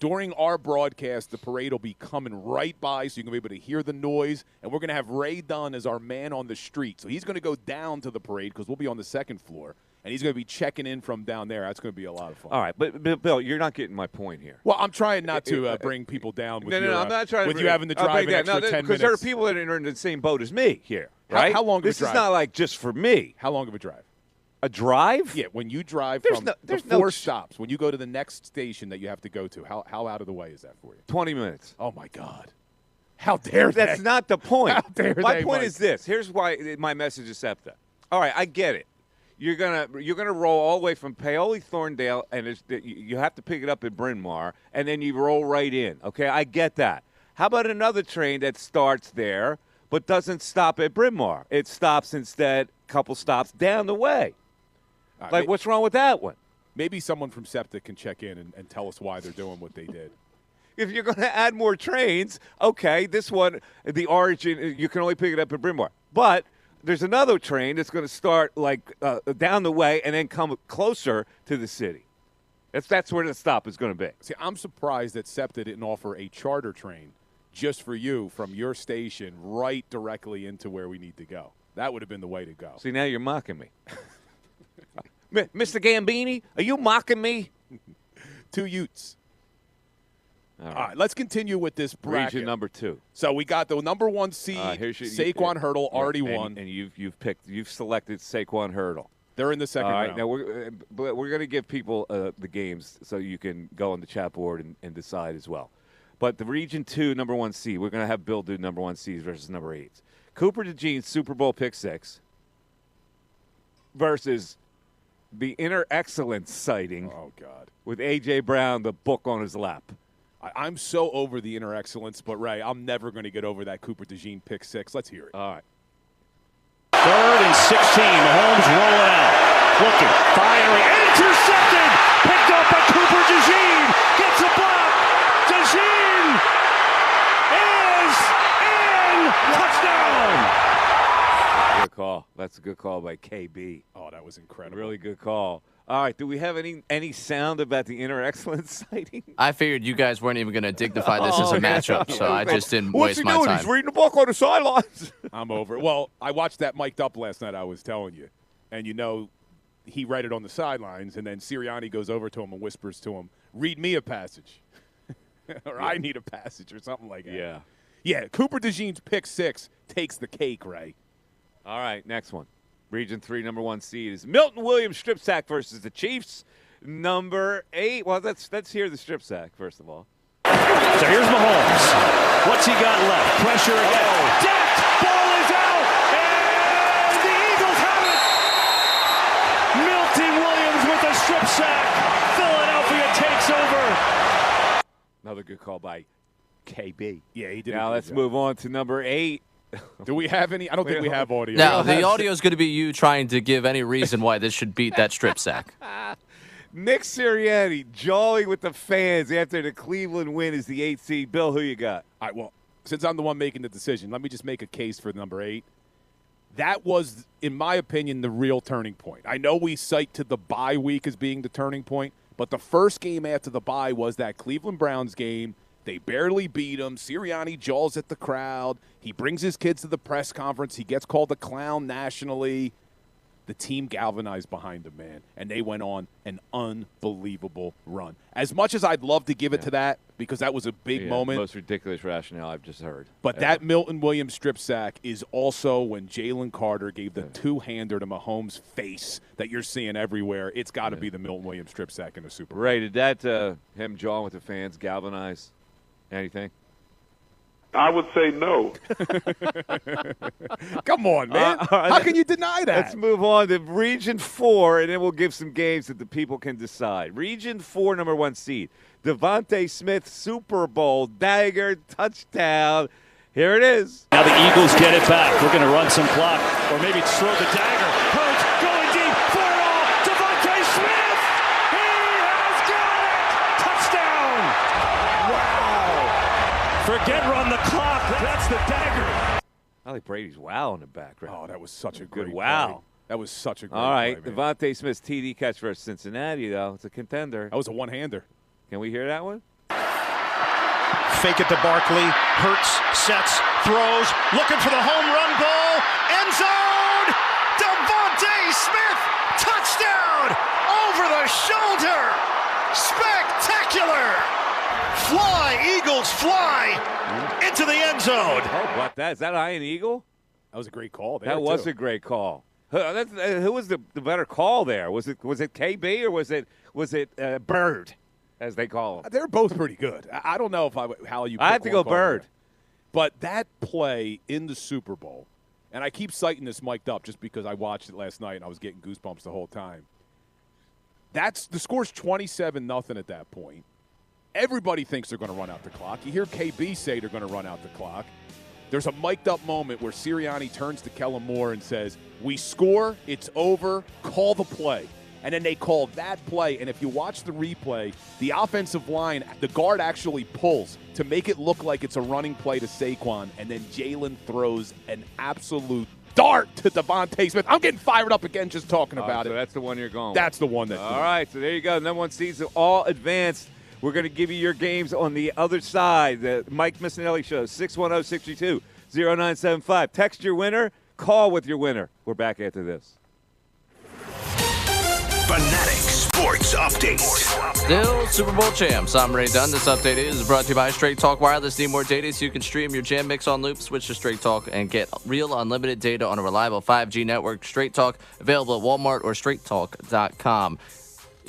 during our broadcast, the parade will be coming right by, so you're going to be able to hear the noise. And we're going to have Ray Dunn as our man on the street. So he's going to go down to the parade because we'll be on the 2nd floor. And he's going to be checking in from down there. That's going to be a lot of fun. All right, but Bill, you're not getting my point here. Well, I'm trying not to bring people down with No, I'm not trying with to you having to drive an extra 10 minutes. Because there are people that are in the same boat as me here, right? How long of a drive? This is not like just for me. How long of a drive? A drive? Yeah, when you drive there's from the 4 stops, when you go to the next station that you have to go to, how out of the way is that for you? 20 minutes. Oh, my God. How dare they? That's not the point. How dare my they, point Mike? is this. Here's why my message is SEPTA. All right, I get it. You're gonna roll all the way from Paoli Thorndale, and you have to pick it up at Bryn Mawr, and then you roll right in. Okay, I get that. How about another train that starts there but doesn't stop at Bryn Mawr? It stops instead a couple stops down the way. Like, what's wrong with that one? Maybe someone from SEPTA can check in and tell us why they're doing what they did. If you're going to add more trains, okay, this one, the origin, you can only pick it up at Bryn Mawr. But there's another train that's going to start, like, down the way and then come closer to the city. That's where the stop is going to be. See, I'm surprised that SEPTA didn't offer a charter train just for you from your station right directly into where we need to go. That would have been the way to go. See, now you're mocking me. Mr. Gambini, are you mocking me? 2 Utes. All right, let's continue with this bracket. Region number 2. So we got the number 1 seed, Saquon Hurdle, already won. And you've selected Saquon Hurdle. They're in the second round. Now we're going to give people the games so you can go on the chat board and decide as well. But the Region 2 number 1 seed, we're going to have Bill do number 1 seeds versus number 8s. Cooper DeJean, Super Bowl pick 6 versus the Inner Excellence sighting. Oh, God. With A.J. Brown, the book on his lap. I'm so over the inner excellence, but Ray, I'm never going to get over that Cooper DeJean pick six. Let's hear it. All right. 3rd and 16. Mahomes rolling out. Looking. Firing. Intercepted. Picked up by Cooper DeJean. Gets a block. DeJean is in. Touchdown. Good call. That's a good call by KB. Oh, that was incredible. Really good call. All right. Do we have any sound about the inner excellence sighting? I figured you guys weren't even going to dignify this as a matchup, so I just didn't waste my time. He's reading the book on the sidelines. I'm over it. Well, I watched that mic'd up last night, I was telling you. And he read it on the sidelines, and then Sirianni goes over to him and whispers to him, read me a passage. Or I need a passage or something like that. Yeah. Yeah, Cooper DeJean's pick six takes the cake, Ray. All right, next one. Region 3, number 1 seed is Milton Williams strip sack versus the Chiefs. Number 8. Well, let's hear the strip sack, first of all. So here's Mahomes. What's he got left? Pressure again. Decked. Ball is out. And the Eagles have it. Milton Williams with a strip sack. Philadelphia takes over. Another good call by KB. Yeah, he did. Now let's move on to number 8. Do we have any? I don't think we have audio. No, the audio is going to be you trying to give any reason why this should beat that strip sack. Nick Sirianni jolly with the fans after the Cleveland win is the 8th seed. Bill, who you got? All right, well, since I'm the one making the decision, let me just make a case for number 8. That was, in my opinion, the real turning point. I know we cite to the bye week as being the turning point, but the first game after the bye was that Cleveland Browns game. They barely beat him. Sirianni jaws at the crowd. He brings his kids to the press conference. He gets called the clown nationally. The team galvanized behind him, man, and they went on an unbelievable run. As much as I'd love to give it to that, because that was a big moment. Most ridiculous rationale I've just heard. But that Milton Williams strip sack is also when Jalen Carter gave the two-hander to Mahomes' face that you're seeing everywhere. It's got to be the Milton Williams strip sack in the Super Bowl. Ray, did that him jawing with the fans galvanize anything? I would say no. Come on, man. How can you deny that? Let's move on to Region 4, and then we'll give some games that the people can decide. Region 4, number 1 seed. Devontae Smith, Super Bowl, dagger, touchdown. Here it is. Now the Eagles get it back. We're going to run some clock, or maybe throw the dagger. Hurts going deep for it all. Devontae Smith. He has got it. Touchdown. Wow. Forget run the clock. That's the dagger. I like Brady's wow in the background. Oh, that was such a great wow. play. That was such a great All right, play, man. Devontae Smith's TD catch versus Cincinnati, though. It's a contender. That was a one-hander. Can we hear that one? Fake it to Barkley. Hurts, sets, throws, looking for the home run ball. End zone! Devontae Smith! Touchdown! Over the shoulder! Spectacular! Fly, Eagles, fly! Into the end zone! Oh, what that? Is that Iron Eagle? That was a great call there, That was too. a great call. Who was the better call there? Was it KB or was it Bird, as they call him? They're both pretty good. I don't know how you. I have to go Bird. There. But that play in the Super Bowl, and I keep citing this mic'd up just because I watched it last night and I was getting goosebumps the whole time. The score's 27-0 at that point. Everybody thinks they're going to run out the clock. You hear KB say they're going to run out the clock. There's a mic'd up moment where Sirianni turns to Kellen Moore and says, "We score, it's over, call the play." And then they call that play, and if you watch the replay, the offensive line, the guard actually pulls to make it look like it's a running play to Saquon, and then Jalen throws an absolute dart to Devontae Smith. I'm getting fired up again just talking about so it. that's the one you're going with. That's the one that. All right, so there you go. Number 1 seeds are all advanced. We're going to give you your games on the other side. The Mike Missanelli Show, 610-632-0975. Text your winner. Call with your winner. We're back after this. Fanatic Sports Update. Still Super Bowl champs. I'm Ray Dunn. This update is brought to you by Straight Talk Wireless. Need more data so you can stream your jam mix on loop? Switch to Straight Talk and get real unlimited data on a reliable 5G network. Straight Talk, available at Walmart or straighttalk.com.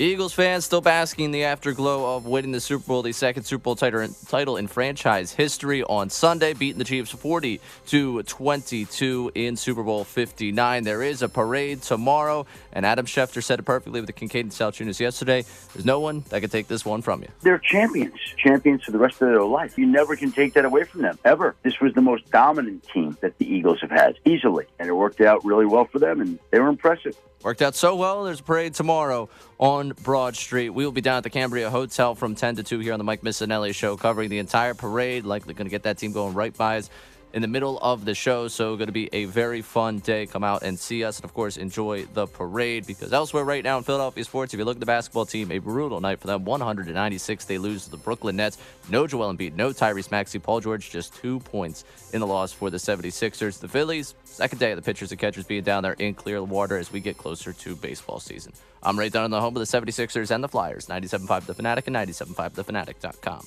Eagles fans still basking in the afterglow of winning the Super Bowl, the second Super Bowl title in franchise history on Sunday, beating the Chiefs 40-22 in Super Bowl 59. There is a parade tomorrow, and Adam Schefter said it perfectly with the Kincade and Salciunas yesterday. There's no one that can take this one from you. They're champions for the rest of their life. You never can take that away from them, ever. This was the most dominant team that the Eagles have had, easily, and it worked out really well for them, and they were impressive. Worked out so well. There's a parade tomorrow on Broad Street. We will be down at the Cambria Hotel from 10 to 2 here on the Mike Missanelli Show, covering the entire parade. Likely going to get that team going right by us in the middle of the show. So going to be a very fun day. Come out and see us, and of course enjoy the parade, because elsewhere right now in Philadelphia sports, if you look at the basketball team, a brutal night for them. 100-96 they lose to the Brooklyn Nets. No Joel Embiid, no Tyrese Maxey. Paul George just 2 points in the loss for the 76ers. The Phillies, second day of the pitchers and catchers being down there in Clearwater as we get closer to baseball season. I'm Ray Dunn on the home of the 76ers and the Flyers. 97.5 The Fanatic and 97.5thefanatic.com.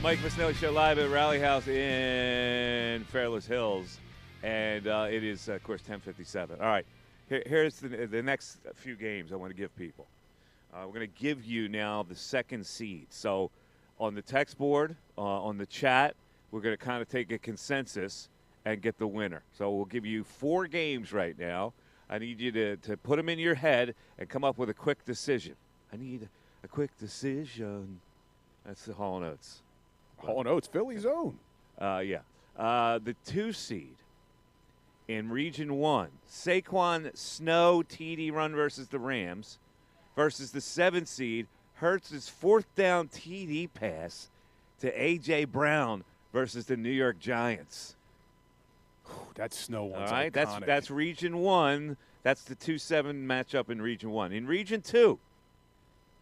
Mike Missanelli Show live at Rally House in Fairless Hills, and it is, of course, 10:57. All right, here's the next few games I want to give people. We're going to give you now the second seed. So on the text board, on the chat, we're going to kind of take a consensus and get the winner. So we'll give you 4 games right now. I need you to put them in your head and come up with a quick decision. I need a quick decision. That's the Hall & Oates. Hall & Oates, Philly's own. Yeah. The 2 seed in Region 1, Saquon Snow TD run versus the Rams versus the 7 seed, Hurts' 4th down TD pass to A.J. Brown versus the New York Giants. That Snow one's all right, iconic. that's Region 1. That's the 2-7 matchup in Region 1. In Region 2,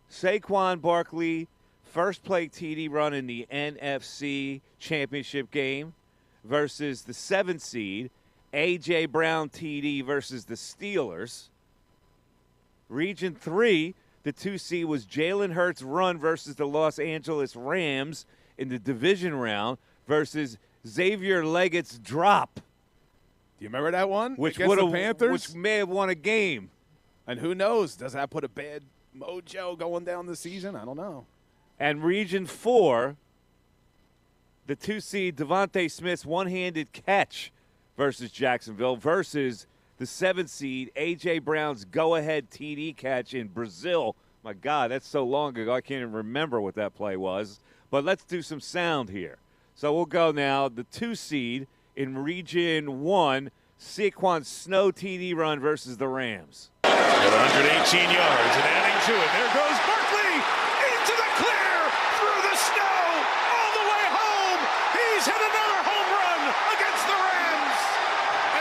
Saquon Barkley, first play TD run in the NFC Championship game versus the 7 seed, A.J. Brown TD versus the Steelers. Region 3, the 2 seed was Jalen Hurts run versus the Los Angeles Rams in the division round versus Xavier Leggett's drop. Do you remember that one? Which against the Panthers? Which may have won a game. And who knows? Does that put a bad mojo going down the season? I don't know. And Region 4, the 2 seed Devontae Smith's one-handed catch versus Jacksonville versus the 7 seed A.J. Brown's go-ahead TD catch in Brazil. My God, that's so long ago I can't even remember what that play was. But let's do some sound here. So we'll go now. The 2 seed in Region 1, Saquon Snow TD run versus the Rams. At 118 yards and adding to it. There goes Barkley into the clear through the snow all the way home. He's hit another home run against the Rams.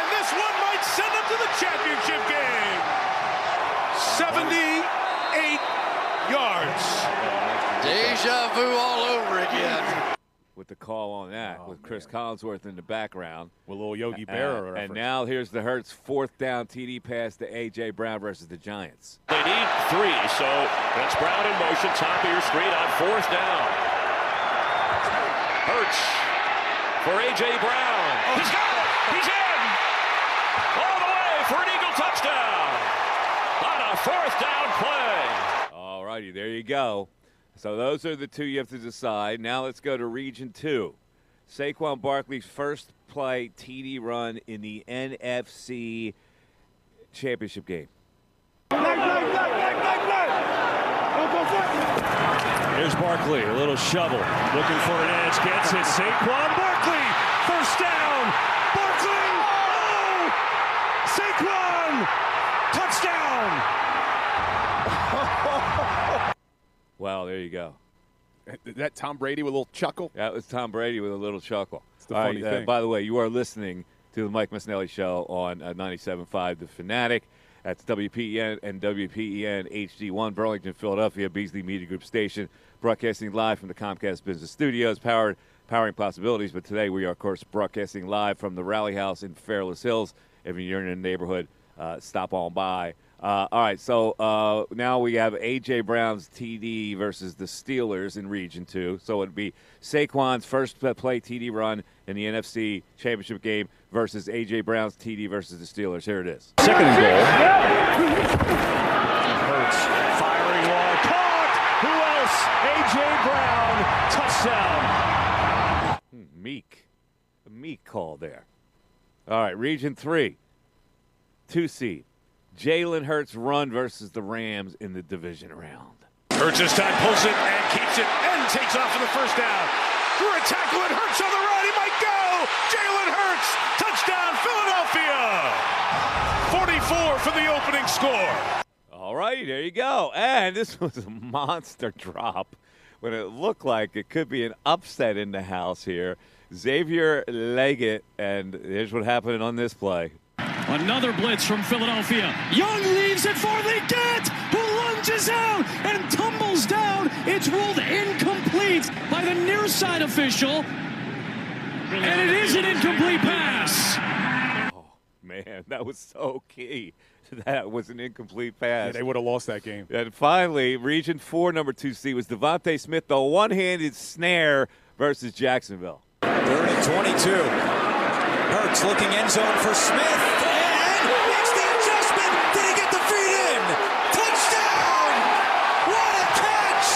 And this one might send him to the championship game. 78 yards. Deja vu all over again. With the call on that, with Chris Collinsworth in the background. With a little Yogi Berra reference. And now here's the Hurts 4th down TD pass to A.J. Brown versus the Giants. They need 3, so that's Brown in motion, top of your screen on 4th down. Hurts for A.J. Brown. He's got it! He's in! All the way for an Eagle touchdown on a 4th down play. All righty, there you go. So those are the 2 you have to decide. Now let's go to Region 2. Saquon Barkley's first play TD run in the NFC Championship game. Here's Barkley, a little shovel, looking for an edge, gets it. Saquon Barkley, first down. Barkley, oh! Saquon, touchdown. Well, there you go. That Tom Brady with a little chuckle? That was Tom Brady with a little chuckle. It's the funny thing. By the way, you are listening to the Mike Missanelli Show on 97.5 The Fanatic. That's WPEN and WPEN HD1, Burlington, Philadelphia, Beasley Media Group station, broadcasting live from the Comcast Business Studios, powering possibilities. But today we are, of course, broadcasting live from the Rally House in Fairless Hills. If you're in the neighborhood, stop on by. All right, so now we have A.J. Brown's TD versus the Steelers in Region 2. So it would be Saquon's first play TD run in the NFC Championship game versus A.J. Brown's TD versus the Steelers. Here it is. Second and goal. Hurts firing long. Caught! Who else? A.J. Brown. Touchdown. A meek call there. All right, Region 3, 2 seed. Jalen Hurts run versus the Rams in the division round. Hurts this time pulls it and keeps it and takes off for the first down. Through a tackle and Hurts on the run. He might go. Jalen Hurts. Touchdown, Philadelphia. 44 for the opening score. All right, there you go. And this was a monster drop when it looked like it could be an upset in the house here. Xavier Leggett, and here's what happened on this play. Another blitz from Philadelphia. Young leaves it for Leggett, who lunges out and tumbles down. It's ruled incomplete by the near side official. And it is an incomplete pass. Oh, man, that was so key. That was an incomplete pass. Yeah, they would have lost that game. And finally, Region 4, number 2 seed was Devontae Smith, the one-handed snare versus Jacksonville. 3rd and 22. Hurts looking end zone for Smith, and makes the adjustment. Did he get the feet in? Touchdown! What a catch!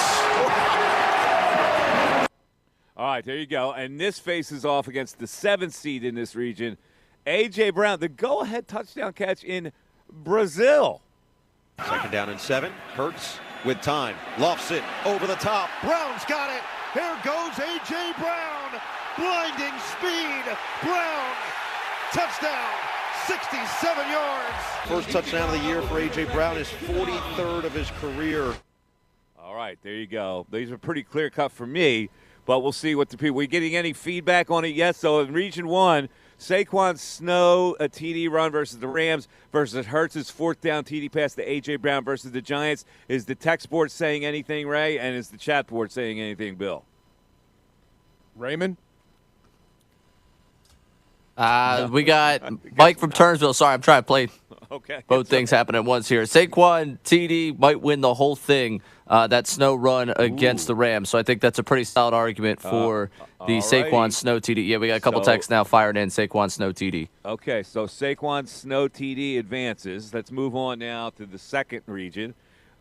All right, there you go. And this faces off against the 7th seed in this region, A.J. Brown, the go-ahead touchdown catch in Brazil. 2nd down and 7. Hurts with time. Lofts it over the top. Brown's got it. Here goes A.J. Brown. Blinding speed. Brown. Touchdown. 67 yards. First touchdown of the year for A.J. Brown, his 43rd of his career. All right, there you go. These are pretty clear-cut for me, but we'll see what the people. We getting any feedback on it yet? So in Region 1, Saquon Snow, a TD run versus the Rams versus Hurts' 4th down TD pass to A.J. Brown versus the Giants. Is the text board saying anything, Ray? And is the chat board saying anything, Bill? Raymond? We got Mike from Turnsville. Sorry, I'm trying to play both things happen at once here. Saquon TD might win the whole thing, that Snow run against the Rams. So I think that's a pretty solid argument for the Saquon Snow TD. Yeah, we got a couple texts now fired in, Saquon Snow TD. Okay, so Saquon Snow TD advances. Let's move on now to the 2nd region.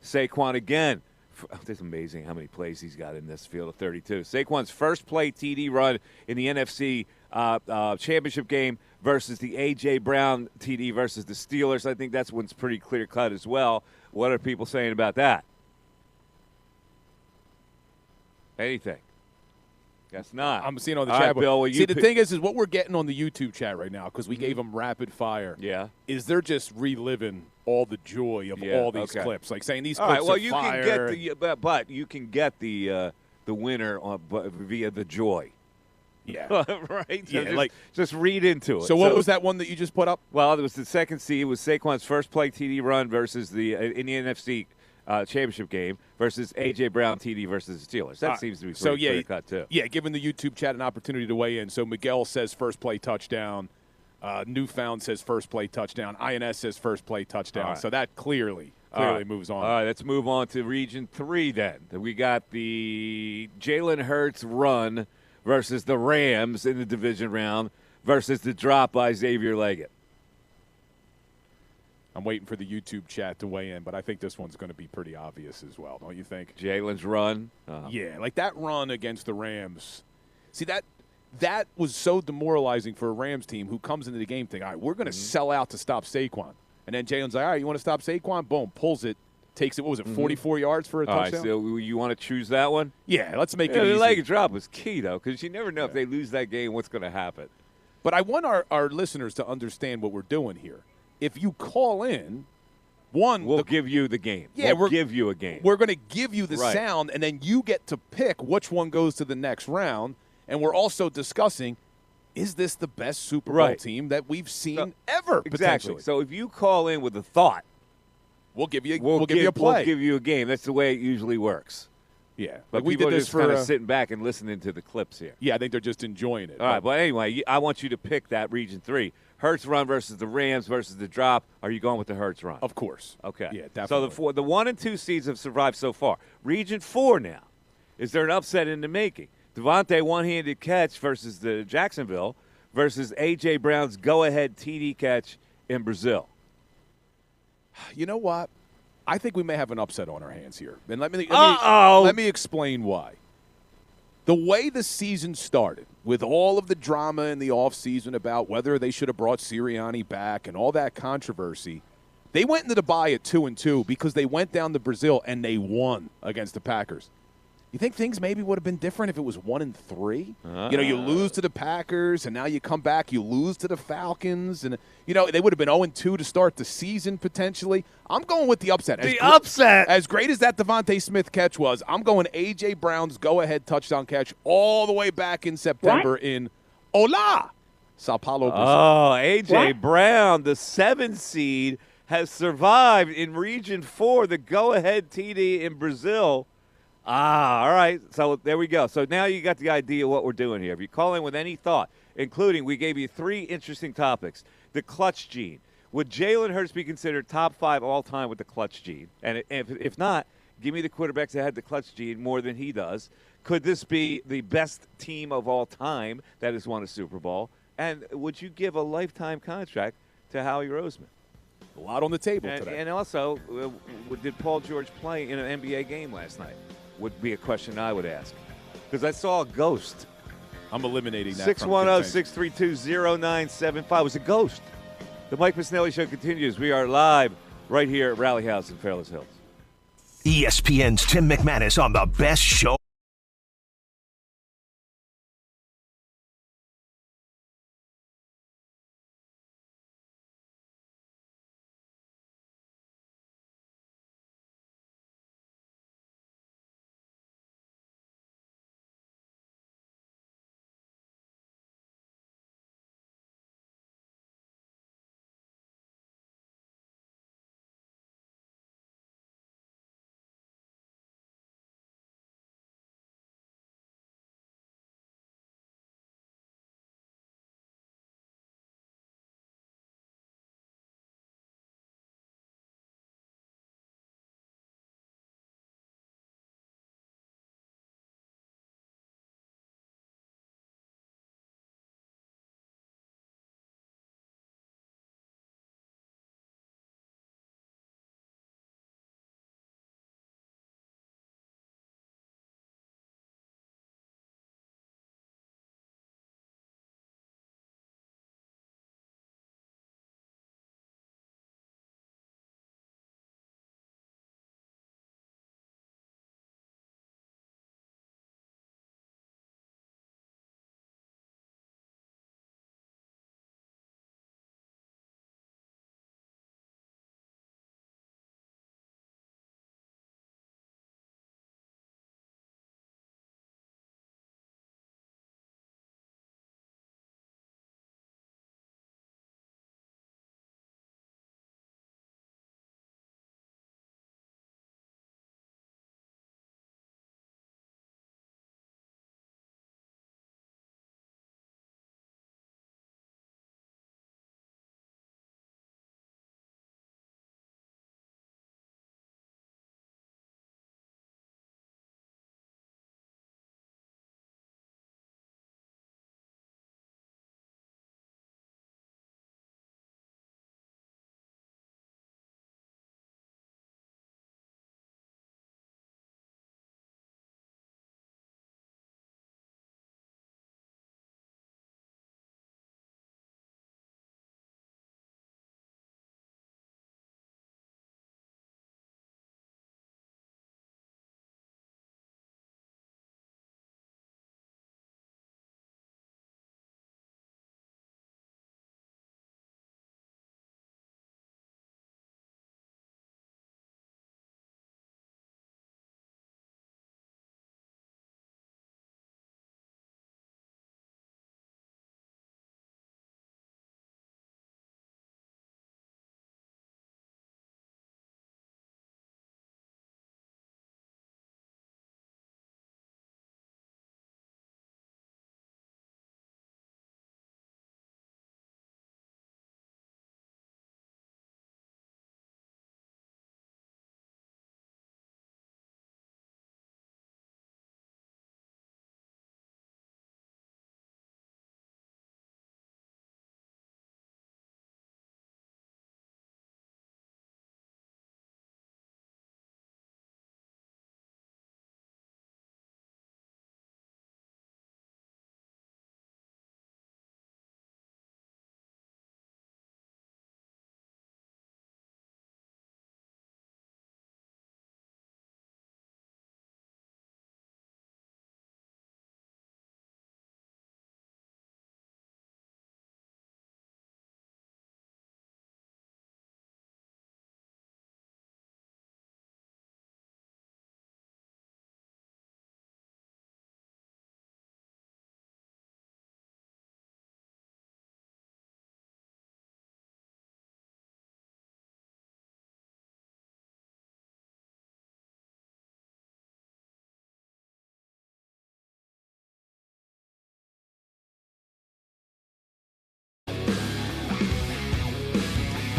Saquon again. It's amazing how many plays he's got in this field of 32. Saquon's first play TD run in the NFC championship game versus the A.J. Brown TD versus the Steelers. I think that's one's pretty clear-cut as well. What are people saying about that? Anything? Guess not. I'm seeing on the All chat right, board. Bill, See, the thing is what we're getting on the YouTube chat right now, because we gave them rapid fire. Yeah. Is they're just reliving all the joy of all these clips, like saying these clips all right, well, are you fire. can get but you can get the winner via the joy. Yeah. Right? So Yeah, just read into it. So what was that one that you just put up? Well, it was the 2nd seed. It was Saquon's first play TD run versus the in the NFC championship game versus A.J. Brown TD versus the Steelers. That seems to be pretty clear cut, too. Yeah, giving the YouTube chat an opportunity to weigh in. So Miguel says first play touchdown. Newfound says first play touchdown. INS says first play touchdown. Right. So that clearly moves on. All right, let's move on to Region 3 then. We got the Jalen Hurts run versus the Rams in the division round versus the drop by Xavier Leggett. I'm waiting for the YouTube chat to weigh in, but I think this one's going to be pretty obvious as well, don't you think? Jalen's run? Yeah, like that run against the Rams. See, that was so demoralizing for a Rams team who comes into the game thinking, all right, we're going to sell out to stop Saquon. And then Jalen's like, all right, you want to stop Saquon? Boom, pulls it, takes it, 44 yards for a touchdown? All right, so you want to choose that one? Yeah, let's make it easy. easy. The Leggett drop was key, though, because you never know if they lose that game, what's going to happen. But I want our listeners to understand what we're doing here. If you call in, we'll give you the game. Yeah, we'll give you a game. We're going to give you the sound, and then you get to pick which one goes to the next round. And we're also discussing, is this the best Super Bowl team that we've seen ever? Exactly. Potentially? So if you call in with a thought, we'll give you we'll give you a play. We'll give you a game. That's the way it usually works. Yeah, but we did this just kind of sitting back and listening to the clips here. Yeah, I think they're just enjoying it. All right, but anyway, I want you to pick that Region 3. Hurts run versus the Rams versus the drop. Are you going with the Hurts run? Of course. Okay. Yeah, definitely. So the 1 and 2 seeds have survived so far. Region 4 now. Is there an upset in the making? Devontae one-handed catch versus the Jacksonville versus A.J. Brown's go-ahead TD catch in Brazil. You know what? I think we may have an upset on our hands here. And let me explain why. The way the season started, with all of the drama in the offseason about whether they should have brought Sirianni back and all that controversy, they went into the bye at 2-2 because they went down to Brazil and they won against the Packers. You think things maybe would have been different if it was 1-3? You lose to the Packers, and now you come back, you lose to the Falcons, and they would have been 0-2 to start the season potentially. I'm going with the upset. Upset. As great as that Devontae Smith catch was, I'm going A.J. Brown's go-ahead touchdown catch all the way back in September in Sao Paulo, Brazil. Oh, A.J. Brown, the 7th seed, has survived in Region 4, the go-ahead TD in Brazil. All right. So there we go. So now you got the idea of what we're doing here. If you call in with any thought, including we gave you 3 interesting topics. The clutch gene. Would Jalen Hurts be considered top 5 all-time with the clutch gene? And if not, give me the quarterbacks that had the clutch gene more than he does. Could this be the best team of all time that has won a Super Bowl? And would you give a lifetime contract to Howie Roseman? A lot on the table today. And also, did Paul George play in an NBA game last night? Would be a question I would ask. Because I saw a ghost. I'm eliminating that. 610-632-0975. It was a ghost. The Mike Missanelli Show continues. We are live right here at Rally House in Fairless Hills. ESPN's Tim McManus on the best show.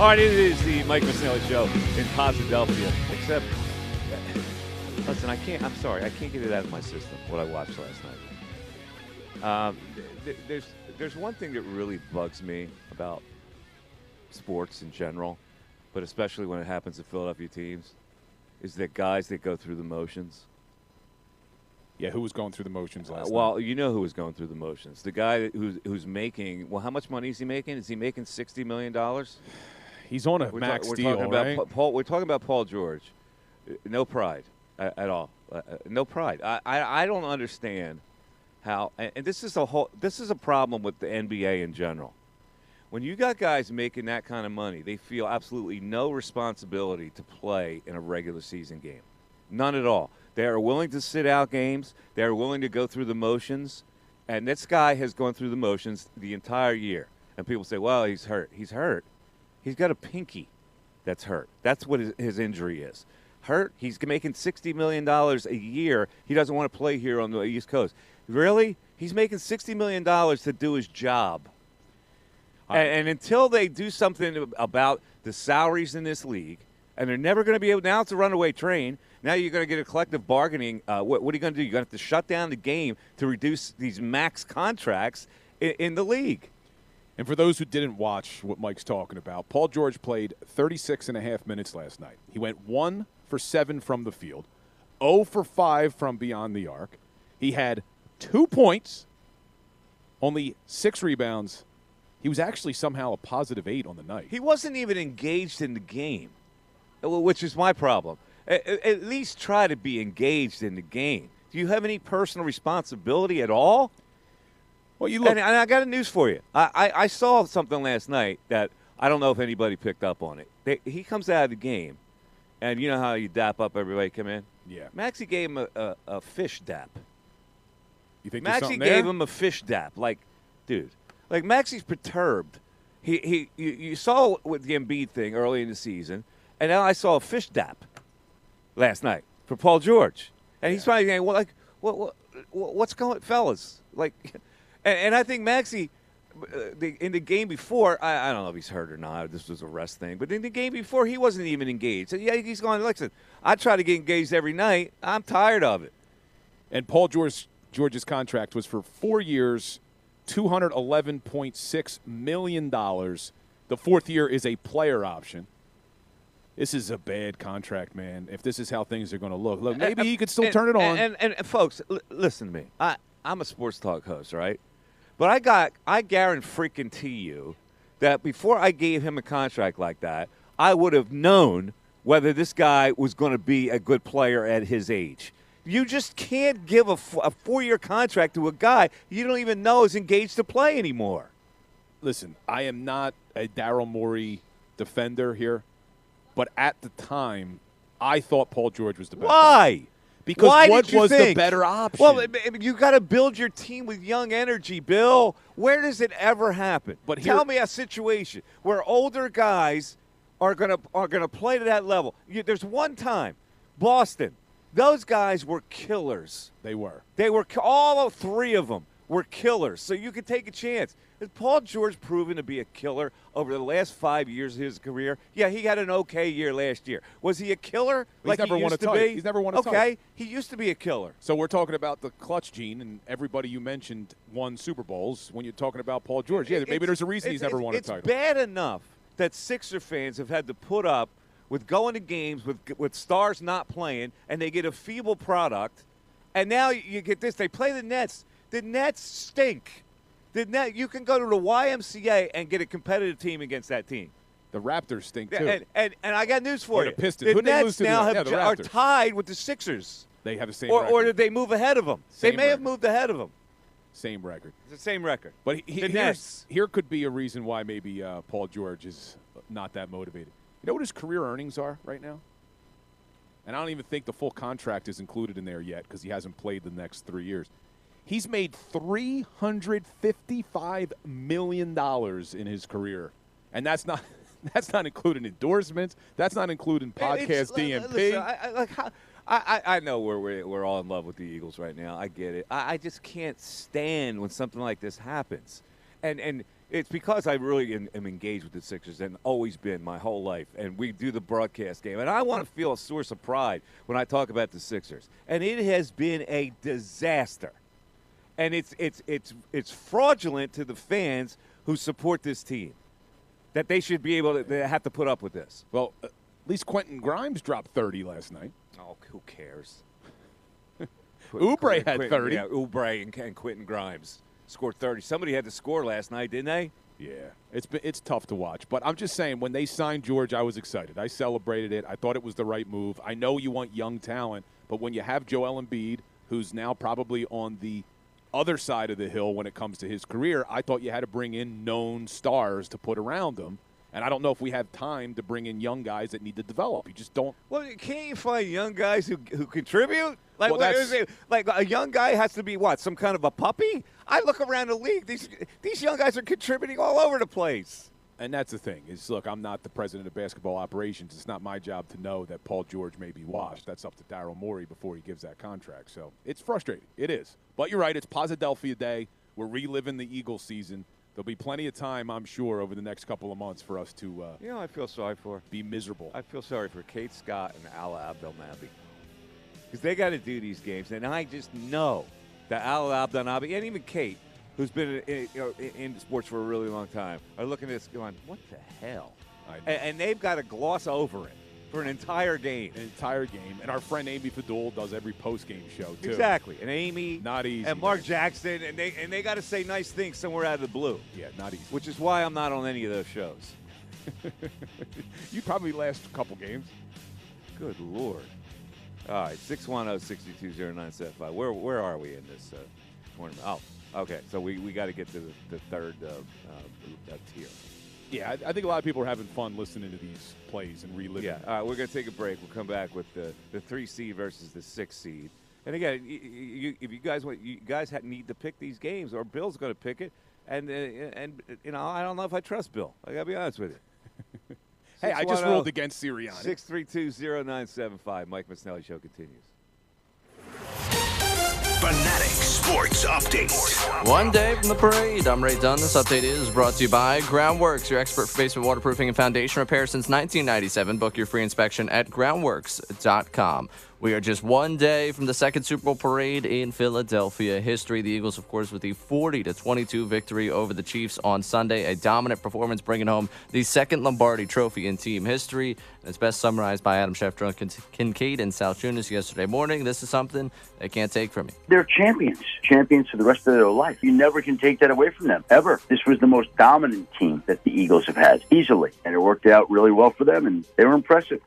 All right, it is the Mike Missanelli Show in Posidelphia, except Listen, I'm sorry. I can't get it out of my system, what I watched last night. There's one thing that really bugs me about sports in general, but especially when it happens to Philadelphia teams, is that guys that go through the motions. Yeah, who was going through the motions last night? Well, you know who was going through the motions. The guy who's making, well, how much money is he making? Is he making $60 million? He's on a max deal, right? We're talking about Paul George. No pride at all. No pride. I don't understand how, and this is a problem with the NBA in general. When you got guys making that kind of money, they feel absolutely no responsibility to play in a regular season game. None at all. They are willing to sit out games. They are willing to go through the motions. And this guy has gone through the motions the entire year. And people say, well, he's hurt. He's hurt. He's got a pinky that's hurt. That's what his injury is. Hurt. He's making $60 million a year. He doesn't want to play here on the East Coast. Really? He's making $60 million to do his job. And until they do something about the salaries in this league, and they're never going to be able – now it's a runaway train. Now you're going to get a collective bargaining. What are you going to do? You're going to have to shut down the game to reduce these max contracts in the league. And for those who didn't watch what Mike's talking about, Paul George played 36 and a half minutes last night. He went 1 for 7 from the field, 0 for 5 from beyond the arc. He had 2 points, only 6 rebounds. He was actually somehow a positive 8 on the night. He wasn't even engaged in the game, which is my problem. At least try to be engaged in the game. Do you have any personal responsibility at all? Well, you look. And I got a news for you. I saw something last night that I don't know if anybody picked up on it. He comes out of the game, and you know how you dap up everybody come in? Yeah. Maxey gave him a fish dap. You think Maxey gave him a fish dap. Like, dude, like Maxey's perturbed. You saw with the Embiid thing early in the season, and now I saw a fish dap last night for Paul George, and he's probably saying, "Well, like, what's going, fellas?" Like, and I think Maxey, in the game before, I don't know if he's hurt or not. This was a rest thing, but in the game before, he wasn't even engaged. So, yeah, he's going. Listen, I try to get engaged every night. I'm tired of it. And Paul George's contract was for 4 years, $211.6 million. The fourth year is a player option. This is a bad contract, man. If this is how things are going to look, maybe he could still turn it on. And folks, listen to me. I'm a sports talk host, right? But I guarantee you that before I gave him a contract like that, I would have known whether this guy was going to be a good player at his age. You just can't give a 4-year contract to a guy you don't even know is engaged to play anymore. Listen, I am not a Daryl Morey defender here. But at the time, I thought Paul George was the best. Why? Because what was the better option? Well, you got to build your team with young energy, Bill. Where does it ever happen? But tell me a situation where older guys are gonna play to that level. There's one time, Boston. Those guys were killers. They were. All 3 of them were killers. So you could take a chance. Has Paul George proven to be a killer over the last 5 years of his career? Yeah, he had an okay year last year. Was he a killer like he used to be? He's never won a title. Okay, he used to be a killer. So we're talking about the clutch gene, and everybody you mentioned won Super Bowls when you're talking about Paul George. Yeah, maybe there's a reason he's never won a title. It's bad enough that Sixer fans have had to put up with going to games with stars not playing, and they get a feeble product, and now you get this. They play the Nets. The Nets stink. You can go to the YMCA and get a competitive team against that team. The Raptors stink, too. And I got news for you. The Pistons. The Nets now are tied with the Sixers. They have the same record. Or did they move ahead of them? They may have moved ahead of them. Same record. It's the same record. But here could be a reason why maybe Paul George is not that motivated. You know what his career earnings are right now? And I don't even think the full contract is included in there yet because he hasn't played the next 3 years. He's made $355 million in his career, and that's not including endorsements. That's not including podcast DMP. Listen, I know we're all in love with the Eagles right now. I get it. I just can't stand when something like this happens. And It's because I really am engaged with the Sixers and always been my whole life. And we do the broadcast game. And I want to feel a source of pride when I talk about the Sixers. And it has been a disaster. And it's fraudulent to the fans who support this team that they should be able to they have to put up with this. Well, at least Quentin Grimes dropped 30 last night. Oh, who cares? Oubre had 30. Yeah, Oubre and Quentin Grimes scored 30. Somebody had to score last night, didn't they? Yeah, it's tough to watch. But I'm just saying, when they signed George, I was excited. I celebrated it. I thought it was the right move. I know you want young talent, but when you have Joel Embiid, who's now probably on the other side of the hill when it comes to his career, I thought you had to bring in known stars to put around him. And I don't know if we have time to bring in young guys that need to develop. You just don't. Well, can't you find young guys who contribute? Like, Well, what is it? Like a young guy has to be what? Some kind of a puppy? I look around the league. These young guys are contributing all over the place. And that's the thing is, look, I'm not the president of basketball operations. It's not my job to know that Paul George may be washed. That's up to Daryl Morey before he gives that contract. So it's frustrating. It is. But you're right. It's Posidelphia Day. We're reliving the Eagles season. There'll be plenty of time, I'm sure, over the next couple of months for us to I feel sorry for. Be miserable. I feel sorry for Kate Scott and Ala Abdelnaby. Because they got to do these games. And I just know that Ala Abdelnaby and even Kate, who's been in sports for a really long time, are looking at this going, what the hell? And they've got to gloss over it for an entire game. An entire game. And our friend Amy Fadul does every post-game show, too. Exactly. And Amy. Not easy. And Mark Jackson. And they got to say nice things somewhere out of the blue. Yeah, not easy. Which is why I'm not on any of those shows. You'd probably last a couple games. Good Lord. All right, 610-622-0975. Where are we in this tournament? Oh, okay. So we got to get to the third tier. Yeah, I think a lot of people are having fun listening to these plays and reliving. Yeah, all right, we're going to take a break. We'll come back with the 3 seed versus the 6 seed. And again, if you guys need to pick these games, or Bill's going to pick it. And I don't know if I trust Bill. I got to be honest with you. Hey, I just ruled against Sirianni. 632-0975. Mike Missanelli Show continues. Fanatic Sports Update. One day from the parade. I'm Ray Dunn. This update is brought to you by Groundworks, your expert for basement waterproofing and foundation repair since 1997. Book your free inspection at groundworks.com. We are just one day from the second Super Bowl parade in Philadelphia history. The Eagles, of course, with the 40-22 victory over the Chiefs on Sunday. A dominant performance, bringing home the second Lombardi Trophy in team history. And it's best summarized by Adam Schefter on Kincade and Salciunas yesterday morning. This is something they can't take from me. They're champions for the rest of their life. You never can take that away from them, ever. This was the most dominant team that the Eagles have had, easily. And it worked out really well for them, and they were impressive.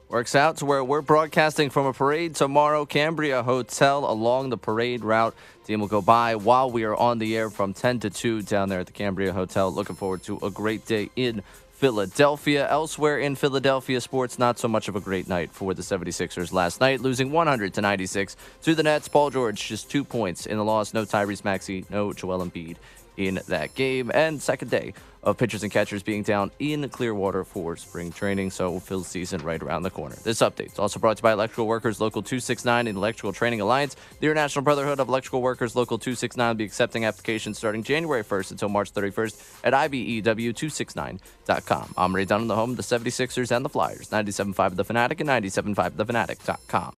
Works out to where we're broadcasting from a parade tomorrow. Cambria Hotel along the parade route. Team will go by while we are on the air from 10 to 2 down there at the Cambria Hotel. Looking forward to a great day in Philadelphia. Elsewhere in Philadelphia sports, not so much of a great night for the 76ers last night, losing 100-96 to the Nets. Paul George just 2 points in the loss. No Tyrese Maxey, no Joel Embiid in that game. And second day of pitchers and catchers being down in Clearwater for spring training, so Phil's season right around the corner. This update is also brought to you by Electrical Workers Local 269 and Electrical Training Alliance. The International Brotherhood of Electrical Workers Local 269 will be accepting applications starting January 1st until March 31st at IBEW269.com. I'm Ray Dunn, the home of the 76ers and the Flyers, 97.5 of the Fanatic and 97.5 of thefanatic.com.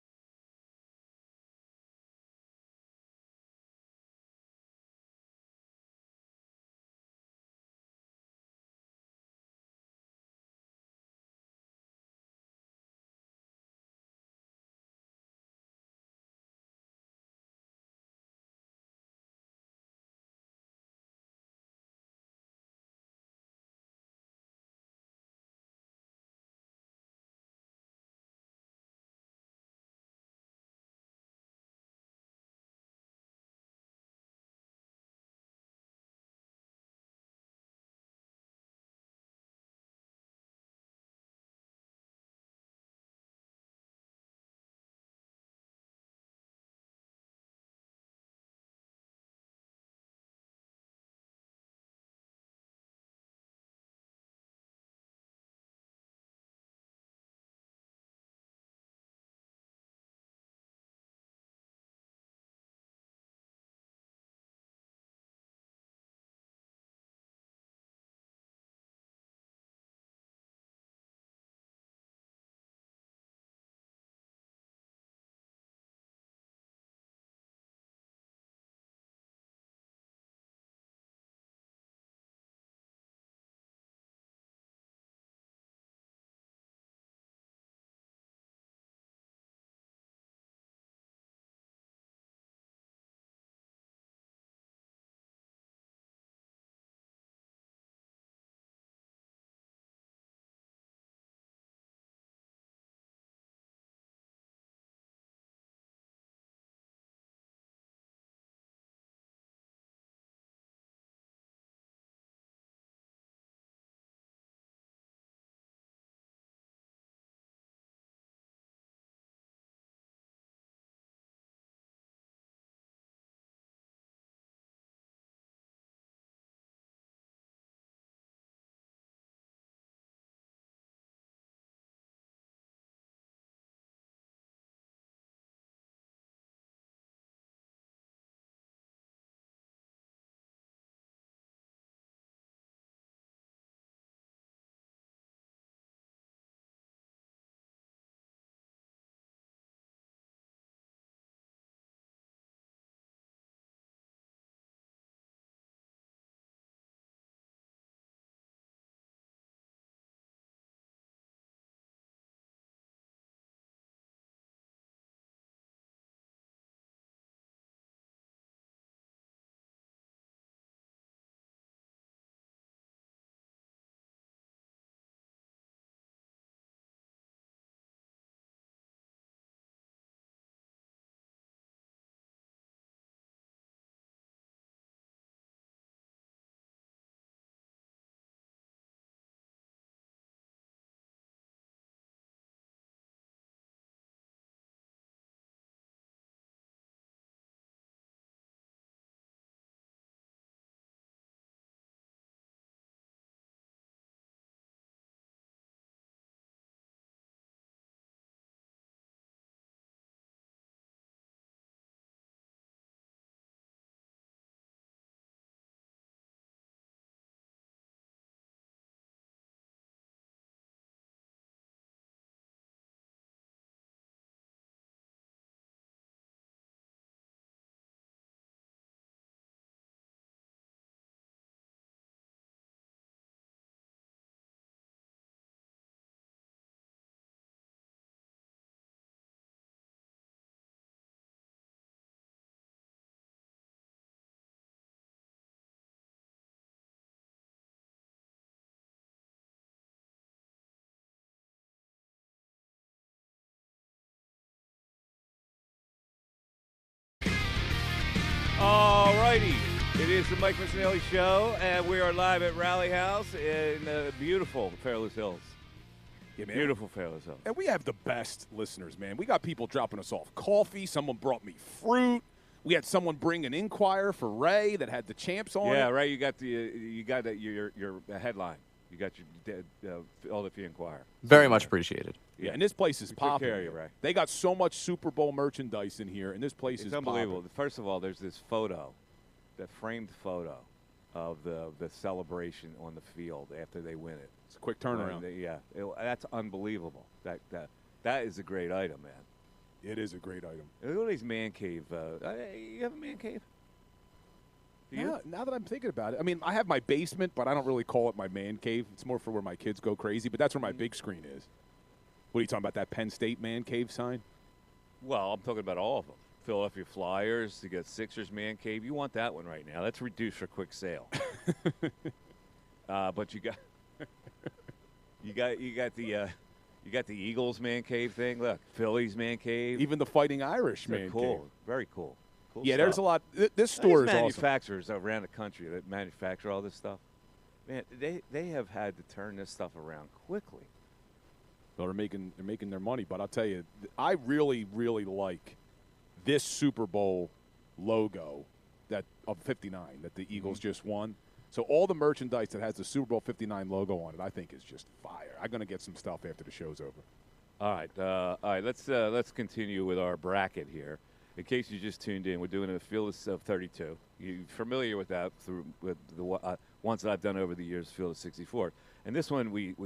righty. It is the Mike Missanelli Show, and we are live at Rally House in beautiful Fairless Hills. Yeah, man. Beautiful Fairless Hills. And we have the best listeners, man. We got people dropping us off coffee. Someone brought me fruit. We had someone bring an Inquirer for Ray that had the champs on. Yeah, it. Ray, you got your headline. You got your Philadelphia Inquirer. Very much appreciated. Yeah, and this place is popping. Care of you, Ray. They got so much Super Bowl merchandise in here, and this place is unbelievable. popping. First of all, there's this photo, that framed photo of the celebration on the field after they win it. It's a quick turnaround. That's unbelievable. That is a great item, man. It is a great item. Look at these man cave. You have a man cave? Yeah, now that I'm thinking about it, I mean, I have my basement, but I don't really call it my man cave. It's more for where my kids go crazy, but that's where my big screen is. What are you talking about, that Penn State man cave sign? Well, I'm talking about all of them. Philadelphia Flyers, you got Sixers man cave. You want that one right now. That's reduced for quick sale. But you got the Eagles man cave thing. Look, Phillies man cave. Even the Fighting Irish man cool. cave. Very cool. Yeah, stuff. there's a lot. This store is awesome. Manufacturers around the country that manufacture all this stuff, man, they have had to turn this stuff around quickly. Well, they're making their money, but I'll tell you, I really, really like this Super Bowl logo of 59 that the Eagles just won. So all the merchandise that has the Super Bowl 59 logo on it, I think is just fire. I'm gonna get some stuff after the show's over. All right. Let's continue with our bracket here. In case you just tuned in, we're doing a field of 32. You're familiar with that with the ones that I've done over the years, field of 64. And this one we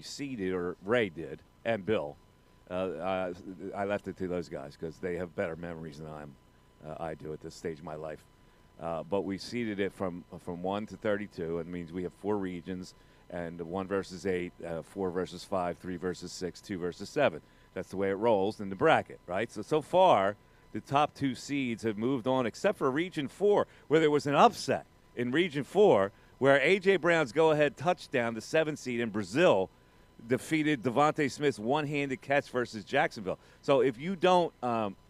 seeded, or Ray did, and Bill. I left it to those guys because they have better memories than I do at this stage of my life. But we seeded it from 1 to 32. It means we have 4 regions, and 1 versus 8, 4 versus 5, 3 versus 6, 2 versus 7. That's the way it rolls in the bracket, right? So far, the top 2 seeds have moved on, except for Region 4, where there was an upset in Region 4, where A.J. Brown's go-ahead touchdown, the 7th seed in Brazil, defeated Devontae Smith's one-handed catch versus Jacksonville. So if you don't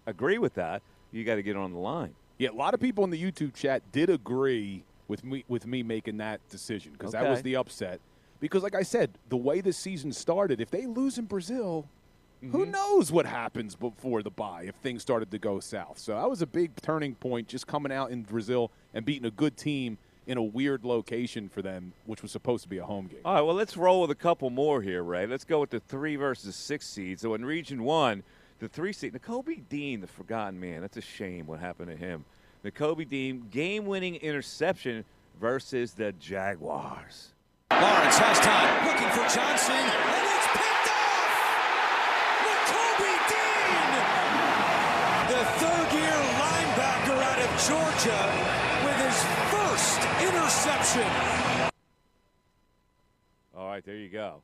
agree with that, you got to get on the line. Yeah, a lot of people in the YouTube chat did agree with me making that decision because that was the upset. Because, like I said, the way the season started, if they lose in Brazil – who knows what happens before the bye if things started to go south? So that was a big turning point, just coming out in Brazil and beating a good team in a weird location for them, which was supposed to be a home game. All right, well, let's roll with a couple more here, Ray. Let's go with the 3 versus 6 seeds. So in Region 1, the 3 seed, Nakobe Dean, the forgotten man. That's a shame what happened to him. Nakobe Dean, game-winning interception versus the Jaguars. Lawrence has time, looking for Johnson, and it's picked off! Nakobe Dean! The third-year linebacker out of Georgia with his first interception. All right, there you go.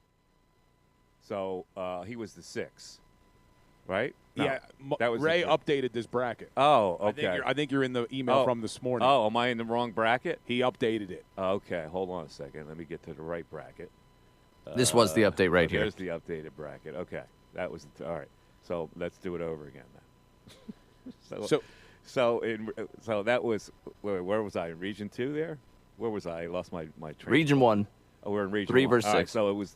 So he was the 6, right? No, yeah, that was Ray updated this bracket. Oh, okay. I think you're in the email from this morning. Oh, am I in the wrong bracket? He updated it. Okay, hold on a second. Let me get to the right bracket. This was the update right here. There's the updated bracket. Okay, that was all right. So let's do it over again then. So that was where was I in Region 2 there? Where was I? I lost my train. Region 1. Oh, we're in Region 3 1. versus 6. Right, so it was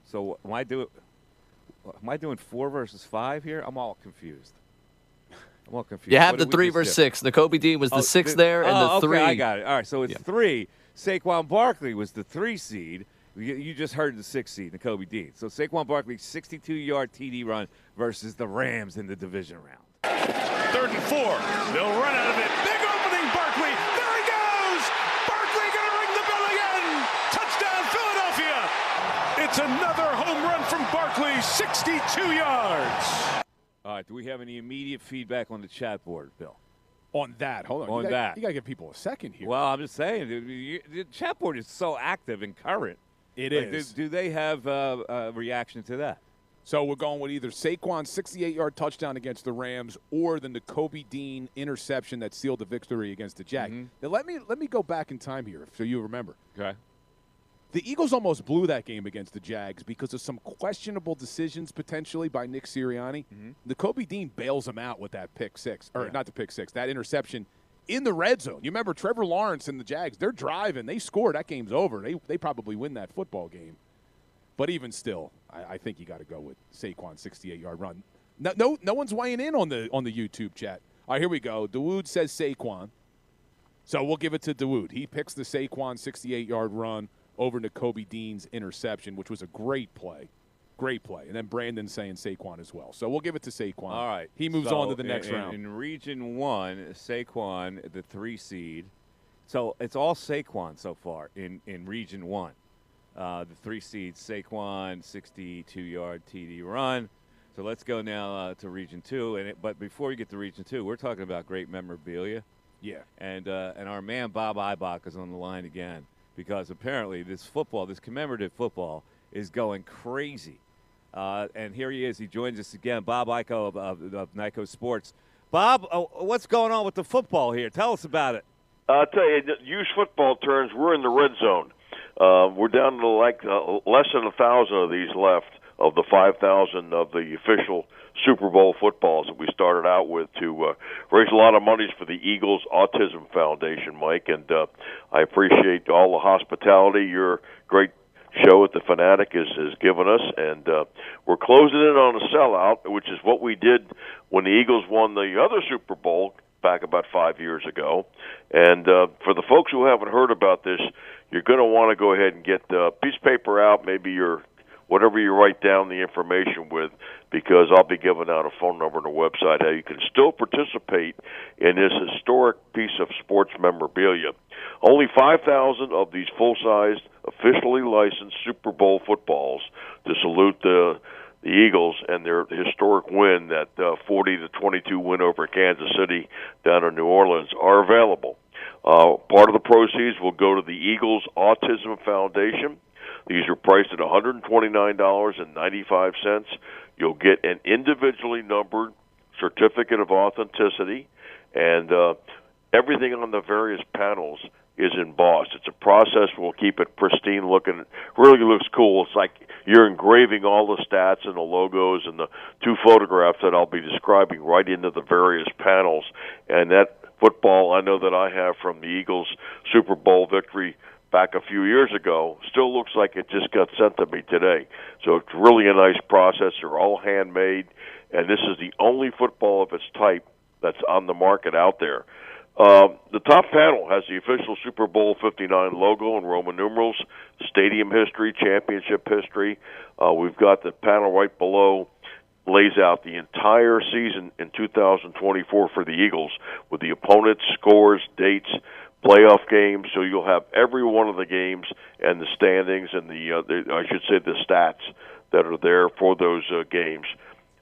so am I doing 4 versus 5 here? I'm all confused. You have the 3 versus 6. Nakobe Dean was the 6 there, and the 3. Okay, I got it. All right, so it's 3. Saquon Barkley was the 3 seed. You just heard the 6 seed, Nakobe Dean. So Saquon Barkley, 62-yard TD run versus the Rams in the division round. 3rd and 4. They'll run out of it. Big opening, Barkley. There he goes. Barkley going to ring the bell again. Touchdown, Philadelphia. It's another home run from Barkley, 62 yards. All right, do we have any immediate feedback on the chat board, Bill? On that, hold on. On that. You got to give people a second here. Well, I'm just saying, the chat board is so active and current. It is. Do they have a reaction to that? So we're going with either Saquon's 68-yard touchdown against the Rams or the Nakobe Dean interception that sealed the victory against the Jags. Now let me go back in time here so you remember. Okay. The Eagles almost blew that game against the Jags because of some questionable decisions potentially by Nick Sirianni. The Kobe Dean bails him out with that pick six, or not the pick six, that interception in the red zone. You remember Trevor Lawrence and the Jags, they're driving. They score. That game's over. They probably win that football game. But even still, I think you got to go with Saquon's 68-yard run. No one's weighing in on the YouTube chat. All right, here we go. Dawood says Saquon. So we'll give it to Dawood. He picks the Saquon 68-yard run over to Kobe Dean's interception, which was a great play. Great play. And then Brandon saying Saquon as well. So we'll give it to Saquon. All right. He moves on to the next round. In Region 1, Saquon, the 3 seed. So it's all Saquon so far in Region 1. The 3 seed, Saquon, 62-yard TD run. So let's go now to Region 2. But before we get to Region 2, we're talking about great memorabilia. Yeah. And our man Bob Eibach is on the line again because apparently this commemorative football, is going crazy. And here he is. He joins us again, Bob Eiko of Nyko Sports. Bob, what's going on with the football here? Tell us about it. I'll tell you, use football terms, we're in the red zone. We're down to less than 1,000 of these left of the 5,000 of the official Super Bowl footballs that we started out with to raise a lot of monies for the Eagles Autism Foundation, Mike. And I appreciate all the hospitality your great show at the Fanatic has given us. And we're closing in on a sellout, which is what we did when the Eagles won the other Super Bowl back about 5 years ago. And for the folks who haven't heard about this, you're going to want to go ahead and get a piece of paper out, maybe your whatever you write down the information with, because I'll be giving out a phone number and a website how you can still participate in this historic piece of sports memorabilia. Only 5,000 of these full-sized, officially licensed Super Bowl footballs to salute the Eagles and their historic win, that 40-22 win over Kansas City down in New Orleans, are available. Part of the proceeds will go to the Eagles Autism Foundation. These are priced at $129.95. You'll get an individually numbered certificate of authenticity, and everything on the various panels is embossed. It's a process. We'll keep it pristine looking. It really looks cool. It's like you're engraving all the stats and the logos and the 2 photographs that I'll be describing right into the various panels. And that football I know that I have from the Eagles Super Bowl victory back a few years ago still looks like it just got sent to me today. So it's really a nice process. They're all handmade, and this is the only football of its type that's on the market out there. The top panel has the official Super Bowl 59 logo in Roman numerals, stadium history, championship history. We've got the panel right below lays out the entire season in 2024 for the Eagles with the opponents, scores, dates, playoff games. So you'll have every one of the games and the standings and the stats that are there for those games.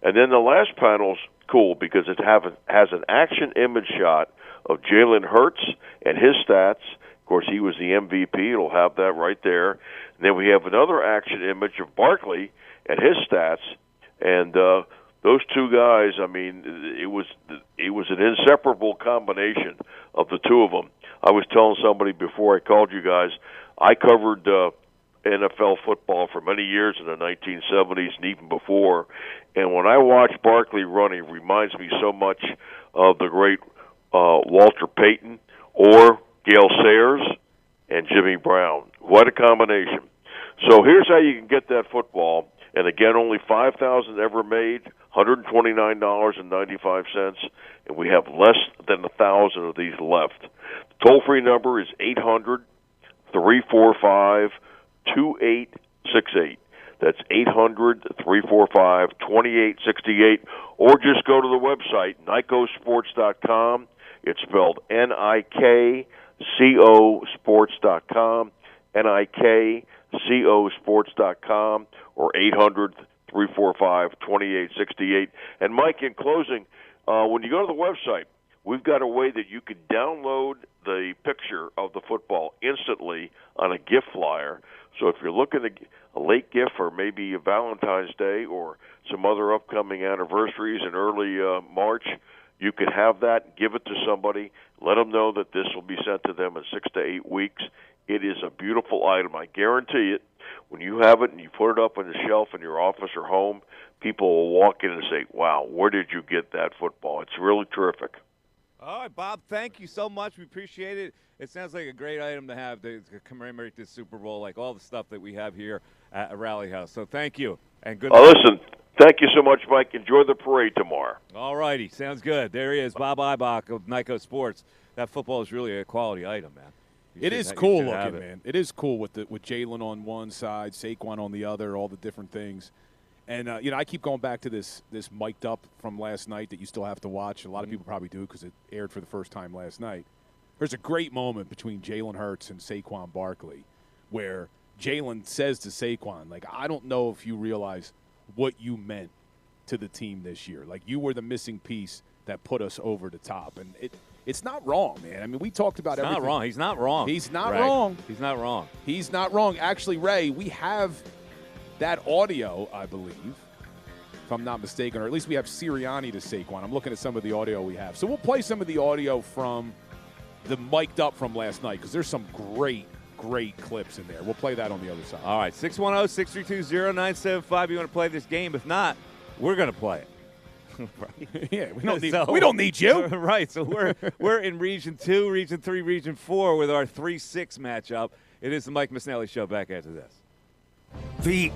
And then the last panel's cool because it has an action image shot of Jalen Hurts and his stats. Of course, he was the MVP. It'll have that right there. And then we have another action image of Barkley and his stats. And those two guys, I mean, it was an inseparable combination of the two of them. I was telling somebody before I called you guys, I covered NFL football for many years in the 1970s and even before. And when I watch Barkley run, he reminds me so much of the great Walter Payton or Gale Sayers and Jimmy Brown. What a combination. So here's how you can get that football. And again, only 5,000 ever made, $129.95, and we have less than 1,000 of these left. The toll-free number is 800-345-2868. That's 800-345-2868, or just go to the website, NycoSports.com. It's spelled N-I-K-C-O Sports.com, NIKCOSports.com, or 800-345-2868. And, Mike, in closing, when you go to the website, we've got a way that you can download the picture of the football instantly on a gift flyer. So if you're looking at a late gift for maybe a Valentine's Day or some other upcoming anniversaries in early March, you can have that, give it to somebody, let them know that this will be sent to them in 6 to 8 weeks. It is a beautiful item. I guarantee it. When you have it and you put it up on the shelf in your office or home, people will walk in and say, wow, where did you get that football? It's really terrific. All right, Bob, thank you so much. We appreciate it. It sounds like a great item to have to commemorate this Super Bowl, like all the stuff that we have here at Rally House. So thank you, and good luck. Listen, thank you so much, Mike. Enjoy the parade tomorrow. All righty, sounds good. There he is, Bob Ibach of Nyco Sports. That football is really a quality item, man. It is cool looking, man. It is cool with Jalen on one side, Saquon on the other, all the different things. And, I keep going back to this mic'd up from last night that you still have to watch. A lot of people probably do because it aired for the first time last night. There's a great moment between Jalen Hurts and Saquon Barkley where Jalen says to Saquon, like, I don't know if you realize what you meant to the team this year. Like, you were the missing piece that put us over the top. And it's not wrong, man. I mean, we talked about everything. Not wrong. He's not wrong. He's not Ray. wrong. He's not wrong. He's not wrong. Actually, Ray, we have that audio, I believe, if I'm not mistaken, or at least we have Sirianni to Saquon. I'm looking at some of the audio we have. So we'll play some of the audio from the mic'd up from last night because there's some great clips in there. We'll play that on the other side. All right, 610-632-0975. You want to play this game? If not, we're going to play it. Right. Yeah, we don't need you. Right. So we're in Region 2, Region 3, Region 4 with our 3-6 matchup. It is the Mike Missanelli Show. Back after this. The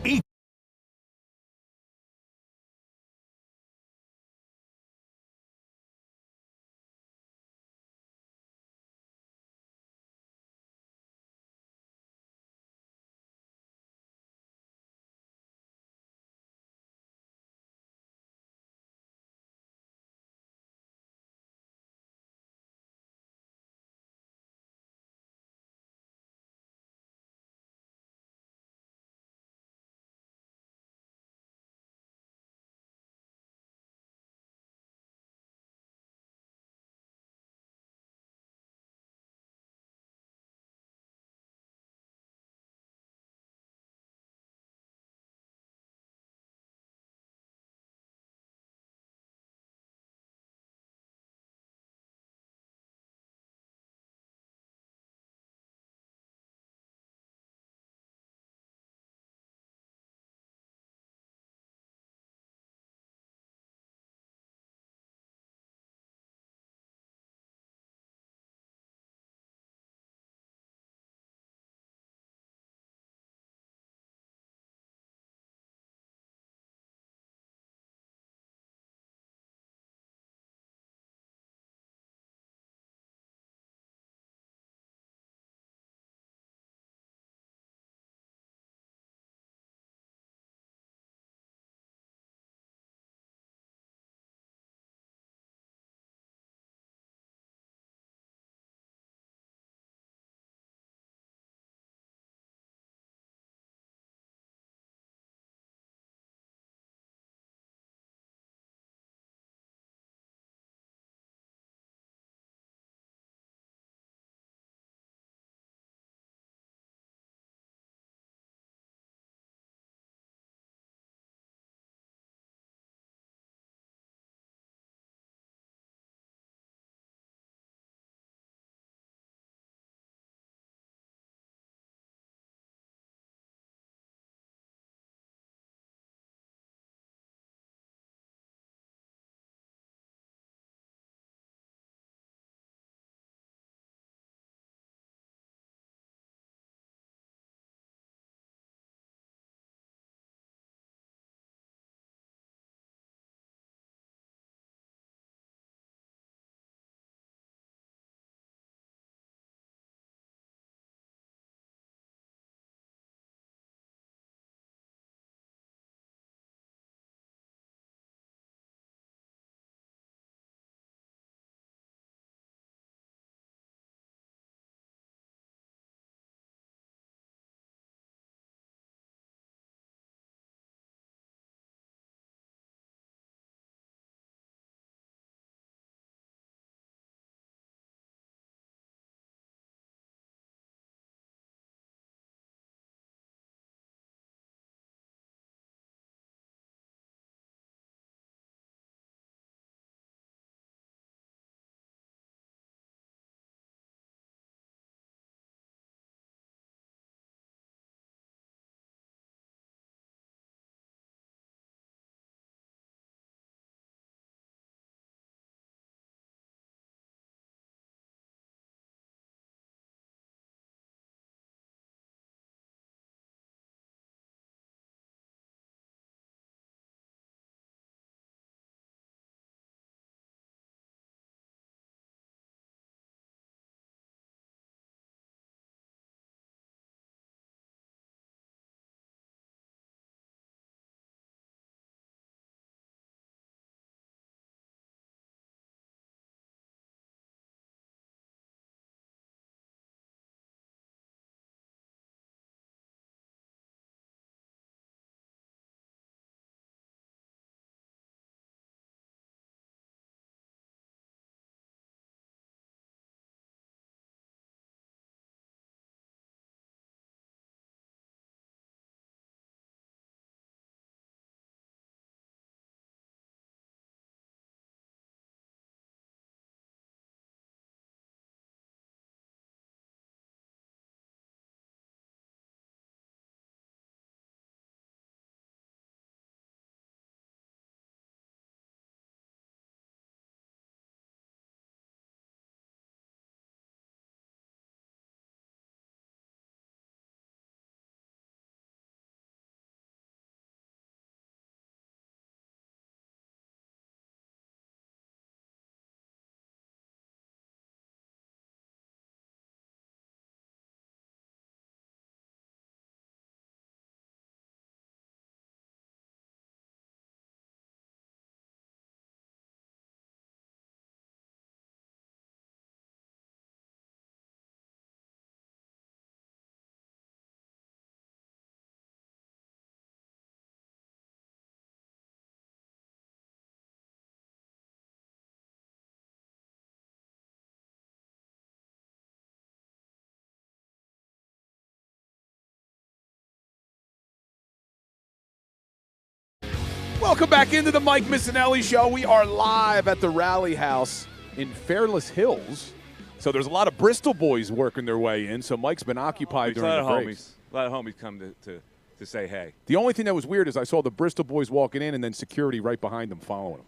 Welcome back into the Mike Missanelli Show. We are live at the Rally House in Fairless Hills. So there's a lot of Bristol boys working their way in. So Mike's been occupied during the breaks. A lot of homies come to say hey. The only thing that was weird is I saw the Bristol boys walking in and then security right behind them following them.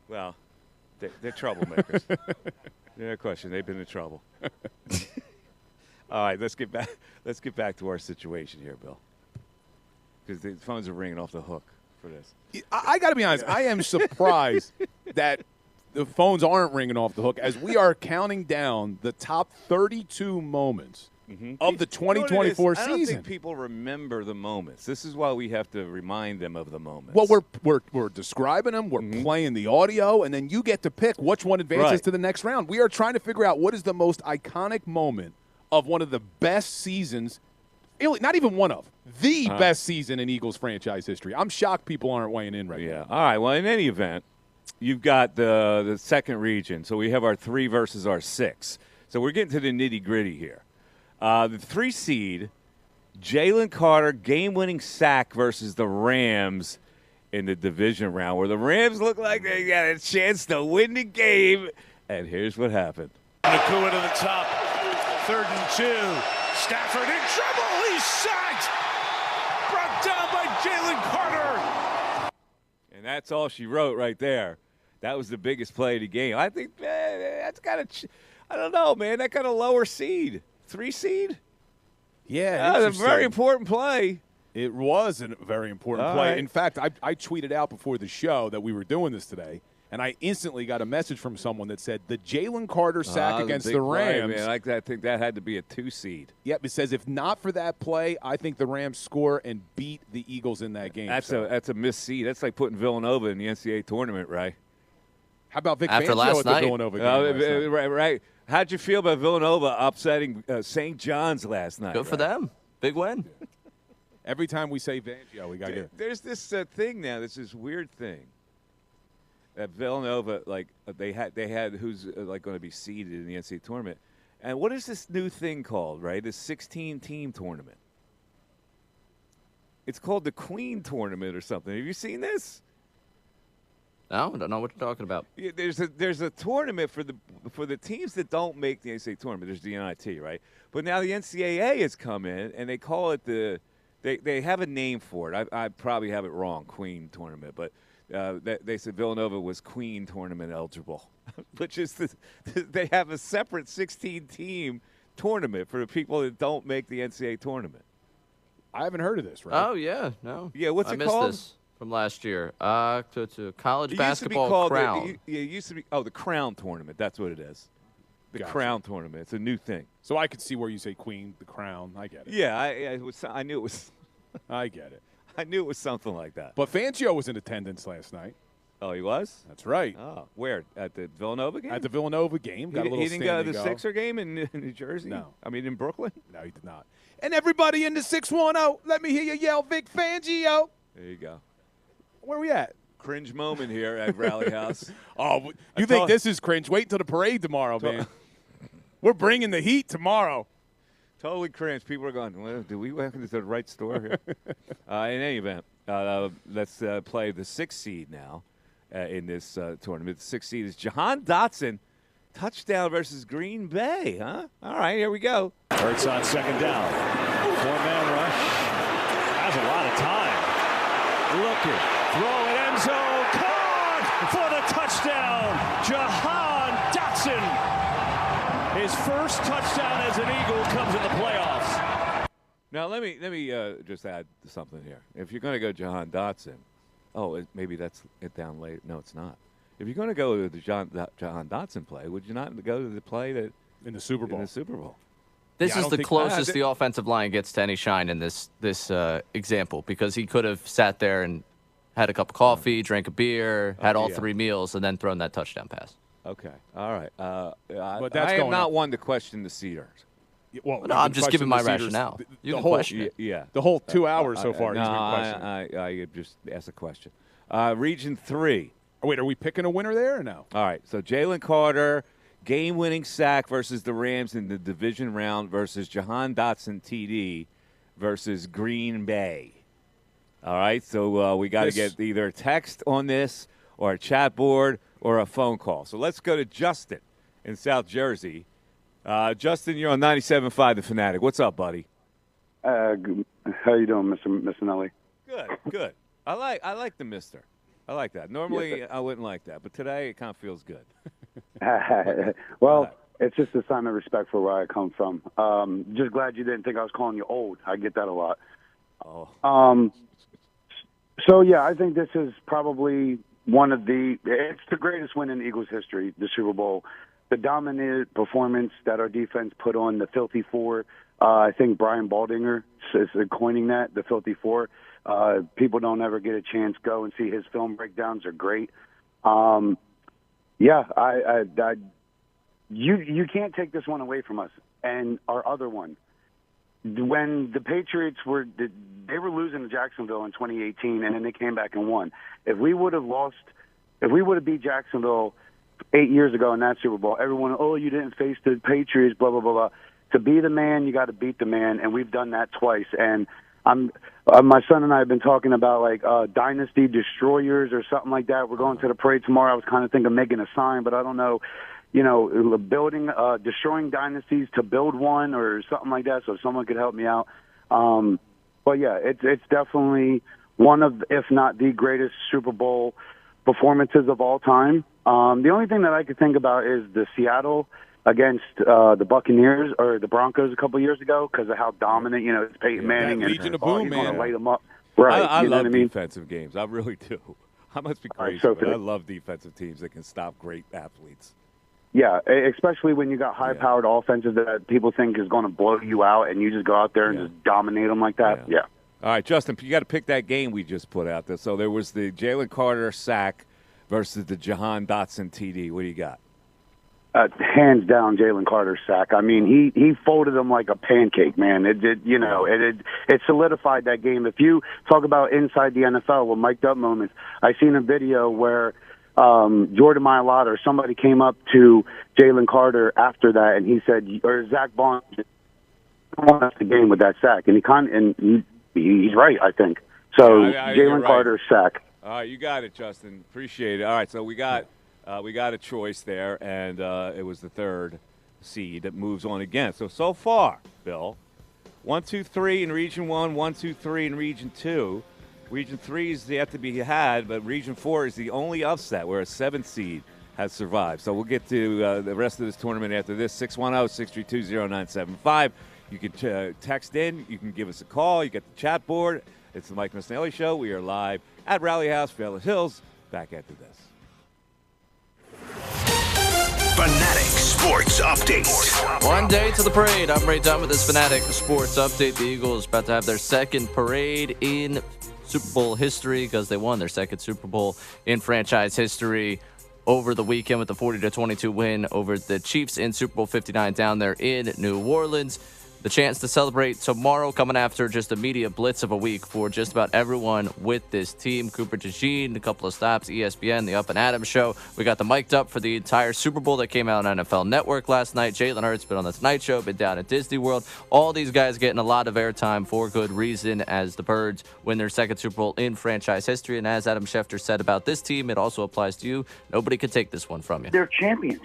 Well, they're troublemakers. No question. They've been in trouble. All right, let's get back to our situation here, Bill. Because the phones are ringing off the hook for this. I got to be honest. I am surprised that the phones aren't ringing off the hook as we are counting down the top 32 moments of the 2024 season. I don't think people remember the moments. This is why we have to remind them of the moments. Well, we're describing them. We're playing the audio, and then you get to pick which one advances to the next round. We are trying to figure out what is the most iconic moment of one of the best seasons. Not even one of the best season in Eagles franchise history. I'm shocked people aren't weighing in right now. All right. Well, in any event, you've got the second region. So we have our 3 versus our 6. So we're getting to the nitty-gritty here. The 3 seed, Jalen Carter, game-winning sack versus the Rams in the division round, where the Rams look like they got a chance to win the game. And here's what happened. Nakua to the top. 3rd and 2. Stafford in trouble. He's sacked. Brought down by Jalen Carter. And that's all she wrote right there. That was the biggest play of the game. I think that's kind of, I don't know, man. That kind of lower seed. 3 seed? Yeah. That was a very important play. It was a very important play. Right. In fact, I tweeted out before the show that we were doing this today, and I instantly got a message from someone that said the Jalen Carter sack against the Rams. Play, man. I think that had to be a 2 seed. Yep, it says if not for that play, I think the Rams score and beat the Eagles in that game. That's a missed seed. That's like putting Villanova in the NCAA tournament, right? How about Vic After Fangio last at night? the Villanova game? Right. How'd you feel about Villanova upsetting St. John's last night? Good for them. Big win. Every time we say Fangio, we got to get it. There's this thing now. There's this weird thing that Villanova, they had who's going to be seeded in the NCAA tournament. And what is this new thing called, right? This 16-team tournament. It's called the Queen Tournament or something. Have you seen this? No, I don't know what you're talking about. Yeah, there's a tournament for the teams that don't make the NCAA tournament. There's the NIT, right? But now the NCAA has come in and they call it they have a name for it. I probably have it wrong, Queen Tournament, but they said Villanova was Queen Tournament eligible, which is they have a separate 16-team tournament for the people that don't make the NCAA tournament. I haven't heard of this, right? Oh yeah, no. Yeah, what's I it missed called? This from last year. To college It basketball crown. It used to be the Crown Tournament. That's what it is. The Gotcha. Crown Tournament. It's a new thing. So I could see where you say Queen, the Crown. I get it. Yeah, I knew it was. I get it. I knew it was something like that. But Fangio was in attendance last night. Oh, he was? That's right. Oh, where? At the Villanova game? At the Villanova game. Got a little he didn't go to the go. Sixer game in New Jersey? No. I mean, in Brooklyn? No, he did not. And everybody in the 610, let me hear you yell Vic Fangio. There you go. Where are we at? Cringe moment here at Rally House. Oh, you think this is cringe? Wait till the parade tomorrow, man. We're bringing the heat tomorrow. Totally cringe. People are going, well, do we walk into the right store here? In any event, let's play the 6th seed now in this tournament. The 6th seed is Jahan Dotson. Touchdown versus Green Bay, huh? All right, here we go. Hurts on 2nd down. 4-man rush. Has a lot of time. Looking. Throw it, end zone. Caught for the touchdown. Jahan Dotson. His first touchdown as an Eagle comes in the playoffs. Now, let me just add something here. If you're going to go Jahan Dotson, maybe that's it down later. No, it's not. If you're going to go to the Jahan Dotson play, would you not go to the play that in the Super Bowl? In the Super Bowl. This is the closest the offensive line gets to any shine in this example, because he could have sat there and had a cup of coffee, drank a beer, had all 3 meals, and then thrown that touchdown pass. Okay. All right. But that's I am not up. one to question the Cedars. Well, no, I'm just giving my rationale. You can question it. Yeah. The whole 2 hours so far. No, he's been questioning. I just asked a question. Region 3. Oh, wait, are we picking a winner there or no? All right. So Jalen Carter, game-winning sack versus the Rams in the division round versus Jahan Dotson TD versus Green Bay. All right, so we got to get either a text on this or a chat board or a phone call. So let's go to Justin in South Jersey. Justin, you're on 97.5 The Fanatic. What's up, buddy? How you doing, Mr. Missanelli? Good. I like the mister. I like that. Normally, I wouldn't like that, but today it kind of feels good. Well, it's just a sign of respect for where I come from. Just glad you didn't think I was calling you old. I get that a lot. Oh. So, yeah, I think this is probably it's the greatest win in Eagles history, the Super Bowl. The dominant performance that our defense put on the Filthy Four. I think Brian Baldinger is coining that, the Filthy Four. People don't ever get a chance. Go and see his film breakdowns are great. You can't take this one away from us. And our other one, when the Patriots were losing to Jacksonville in 2018, and then they came back and won. If we would have beat Jacksonville 8 years ago in that Super Bowl, everyone, you didn't face the Patriots, blah, blah, blah, blah. To be the man, you got to beat the man, and we've done that twice. And my son and I have been talking about dynasty destroyers or something like that. We're going to the parade tomorrow. I was kind of thinking of making a sign, but I don't know, destroying dynasties to build one or something like that. So if someone could help me out. But yeah, it's definitely one of, if not the greatest Super Bowl performances of all time. The only thing that I could think about is the Seattle against the Buccaneers or the Broncos a couple of years ago because of how dominant, it's Peyton Manning and Legion of Boom, he's man. going to light them up. Right, I love what I mean? defensive games. I really do. I must be crazy, so but I love defensive teams that can stop great athletes. Yeah, especially when you got high-powered offenses that people think is going to blow you out, and you just go out there and just dominate them like that. Yeah. All right, Justin, you got to pick that game we just put out there. So there was the Jalen Carter sack versus the Jahan Dotson TD. What do you got? Hands down, Jalen Carter's sack. I mean, he folded them like a pancake, man. It solidified that game. If you talk about inside the NFL with mic'd up moments, I seen a video where Jordan Mailata or somebody came up to Jalen Carter after that, and he said, or Zach Bond won us the game with that sack, and he's right, I think. So Jalen Carter's sack. All right, you got it, Justin. Appreciate it. All right, so we got a choice there, and it was the third seed that moves on again. So far, Bill, 1, 2, 3 in Region 1, 1, 2, 3 in Region 2. Region 3 is yet to be had, but Region 4 is the only upset where a 7th seed has survived. So we'll get to the rest of this tournament after this. 610-632-0975. You can text in. You can give us a call. You get the chat board. It's the Mike Missanelli Show. We are live at Rally House, Fairless Hills. Back after this. Fanatic Sports Update. One day to the parade. I'm Ray Dunn with this Fanatic Sports Update. The Eagles about to have their second parade in Super Bowl history because they won their second Super Bowl in franchise history over the weekend with the 40-22 win over the Chiefs in Super Bowl 59 down there in New Orleans. The chance to celebrate tomorrow, coming after just a media blitz of a week for just about everyone with this team. Cooper DeJean, a couple of stops, ESPN, the Up and Adams Show. We got the mic'd up for the entire Super Bowl that came out on NFL Network last night. Jalen Hurts been on the Tonight Show, been down at Disney World. All these guys getting a lot of airtime for good reason as the Birds win their second Super Bowl in franchise history. And as Adam Schefter said about this team, it also applies to you. Nobody could take this one from you. They're champions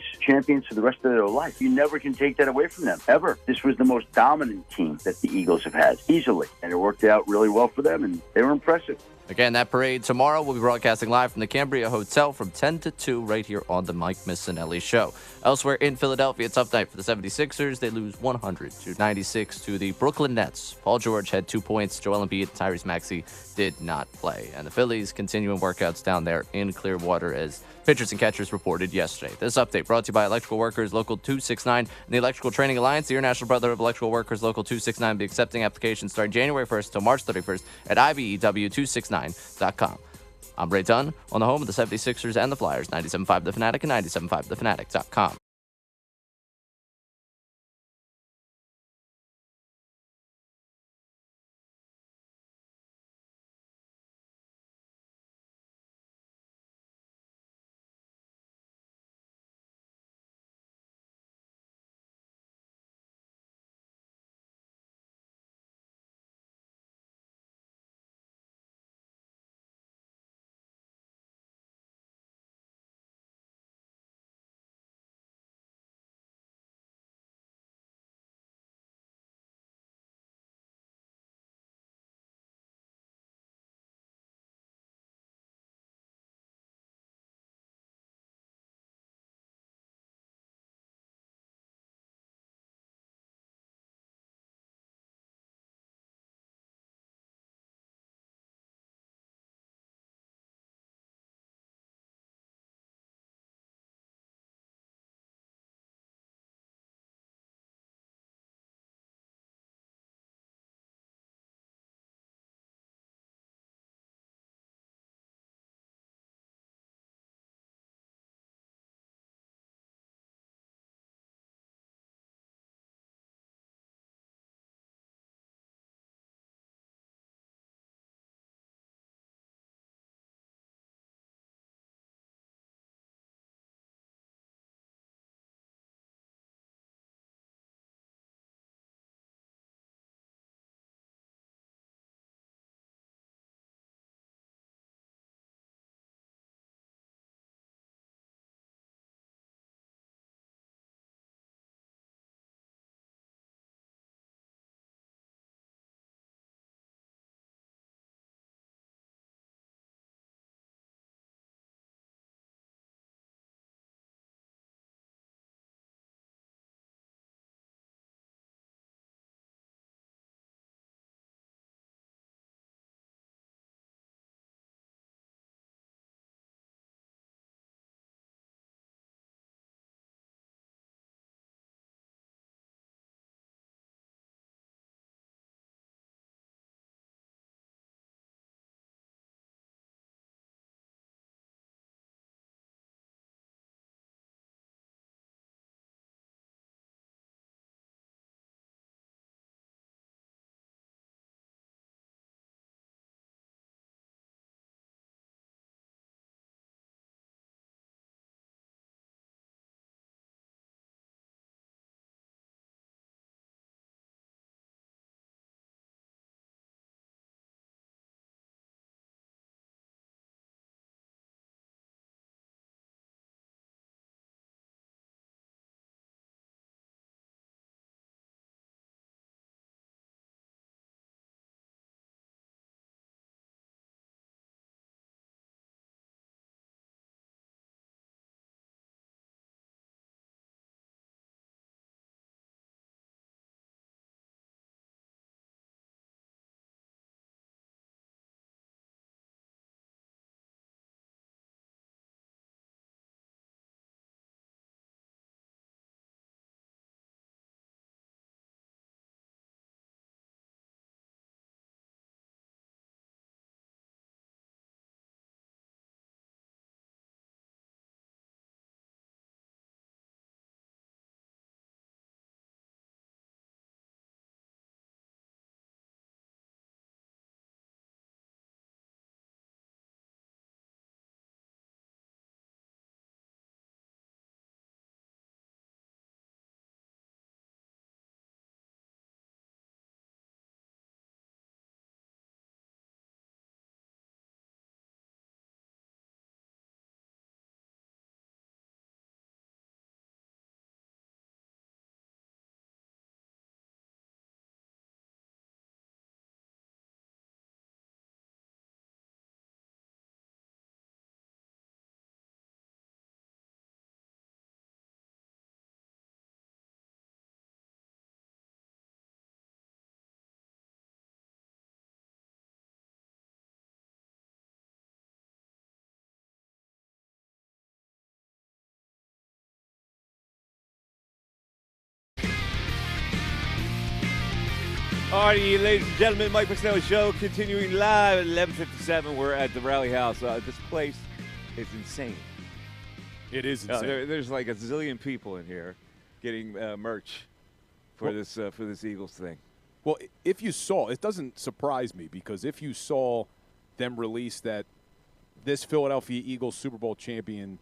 for the rest of their life. You never can take that away from them, ever. This was the most dominant team that the Eagles have had, easily. And it worked out really well for them, and they were impressive. Again, that parade tomorrow. We'll be broadcasting live from the Cambria Hotel from 10 to 2 right here on the Mike Missanelli Show. Elsewhere in Philadelphia, tough night for the 76ers. They lose 100-96 to the Brooklyn Nets. Paul George had 2 points. Joel Embiid, Tyrese Maxey did not play. And the Phillies continuing workouts down there in Clearwater as pitchers and catchers reported yesterday. This update brought to you by Electrical Workers Local 269 and the Electrical Training Alliance. The International Brotherhood of Electrical Workers Local 269 will be accepting applications starting January 1st until March 31st at IBEW269.com. I'm Ray Dunn on the home of the 76ers and the Flyers, 97.5 The Fanatic and 97.5thefanatic.com. All right, ladies and gentlemen, Mike Missanelli Show continuing live at 11:57. We're at the Rally House. This place is insane. It is insane. There's like a zillion people in here getting merch for this Eagles thing. Well, if you saw, it doesn't surprise me because if you saw them release that this Philadelphia Eagles Super Bowl champion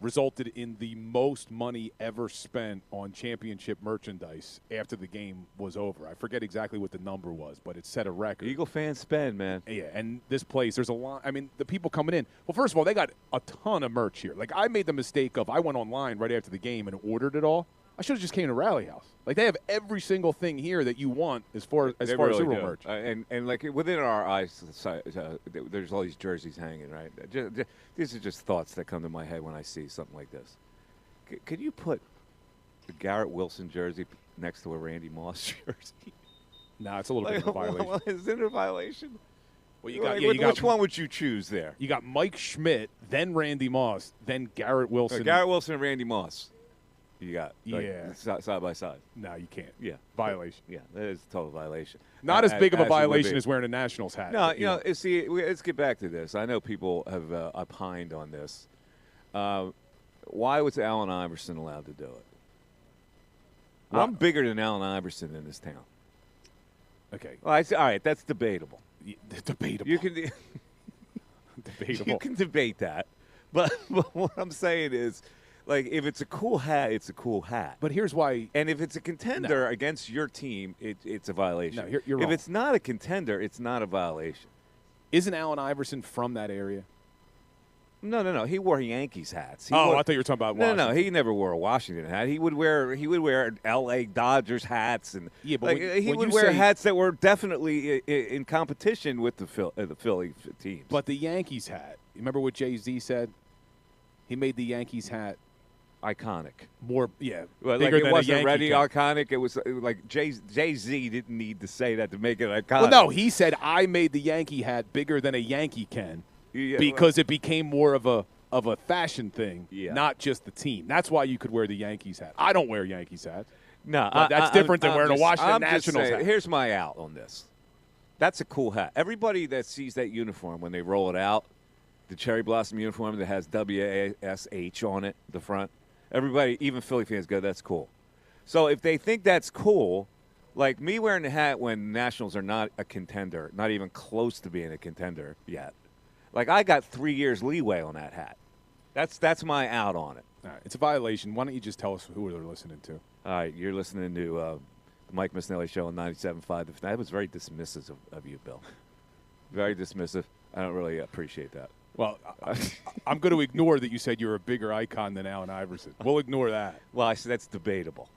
resulted in the most money ever spent on championship merchandise after the game was over. I forget exactly what the number was, but it set a record. Eagle fans spend, man. Yeah, and this place, there's a lot. I mean, the people coming in. Well, first of all, they got a ton of merch here. Like, I made the mistake of I went online right after the game and ordered it all. I should have just came to Rally House. Like, they have every single thing here that you want as far as Super Bowl merch. And like within our eyes, there's all these jerseys hanging, right? These are just thoughts that come to my head when I see something like this. Could you put the Garrett Wilson jersey next to a Randy Moss jersey? No, it's a little bit of a violation. Well, is it a violation? Well, which one would you choose there? You got Mike Schmidt, then Randy Moss, then Garrett Wilson. Garrett Wilson and Randy Moss. You got side by side. No, you can't. Yeah, violation. Yeah, that is a total violation. Not as big of a violation as wearing a Nationals hat. No, see, let's get back to this. I know people have opined on this. Why was Allen Iverson allowed to do it? Well, I'm bigger than Allen Iverson in this town. Okay. Well, all right, that's debatable. Debatable. You can debatable. You can debate that, but what I'm saying is. Like, if it's a cool hat, it's a cool hat. But here's why. And if it's a contender against your team, it's a violation. No, you're wrong. If it's not a contender, it's not a violation. Isn't Allen Iverson from that area? No. He wore Yankees hats. I thought you were talking about Washington. No. He never wore a Washington hat. He would wear L.A. Dodgers hats, and yeah, but he would wear hats that were definitely in competition with the Philly teams. But the Yankees hat. You remember what Jay-Z said? He made the Yankees hat iconic. More, yeah. Well, bigger like it than wasn't a Yankee already cap. iconic. It was like Jay-Z didn't need to say that to make it iconic. Well, no, he said I made the Yankee hat bigger than a Yankee can because it became more of a fashion thing, not just the team. That's why you could wear the Yankees hat. I don't wear Yankees hats. No, that's different than wearing a Washington Nationals hat. Here's my out on this. That's a cool hat. Everybody that sees that uniform when they roll it out, the cherry blossom uniform that has WASH on it, the front. Everybody, even Philly fans, go, that's cool. So if they think that's cool, like me wearing the hat when Nationals are not a contender, not even close to being a contender yet, like I got 3 years leeway on that hat. That's my out on it. All right, it's a violation. Why don't you just tell us who they're listening to? All right, you're listening to the Mike Missanelli Show on 97.5. That was very dismissive of you, Bill. Very dismissive. I don't really appreciate that. Well, I'm going to ignore that you said you're a bigger icon than Allen Iverson. We'll ignore that. Well, I said that's debatable.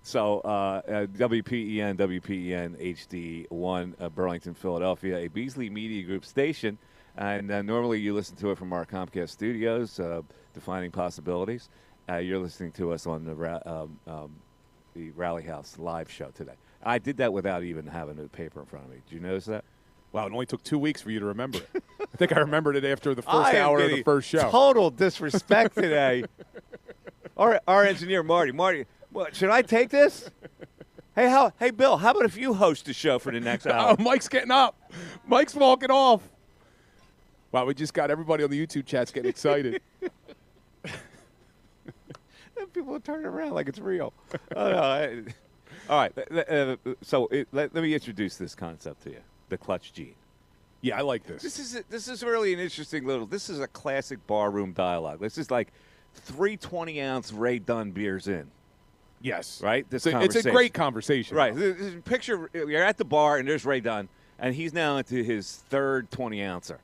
So, WPEN HD1, Burlington, Philadelphia, a Beasley Media Group station. And normally you listen to it from our Comcast studios, Defining Possibilities. You're listening to us on the Rally House live show today. I did that without even having a paper in front of me. Did you notice that? Wow, it only took 2 weeks for you to remember it. I think I remembered it after the first hour of the first show. Total disrespect today. Our engineer, Marty, what, should I take this? Hey, Bill, how about if you host the show for the next hour? Oh, Mike's getting up. Mike's walking off. Wow, we just got everybody on the YouTube chats getting excited. People turn around like it's real. All right, so let me introduce this concept to you. The clutch gene. Yeah, I like this. This is really an interesting this is a classic barroom dialogue. This is like 3 20-ounce Ray Dunn beers in. Yes. Right? It's a great conversation. Right. Picture you're at the bar and there's Ray Dunn, and he's now into his third 20-ouncer.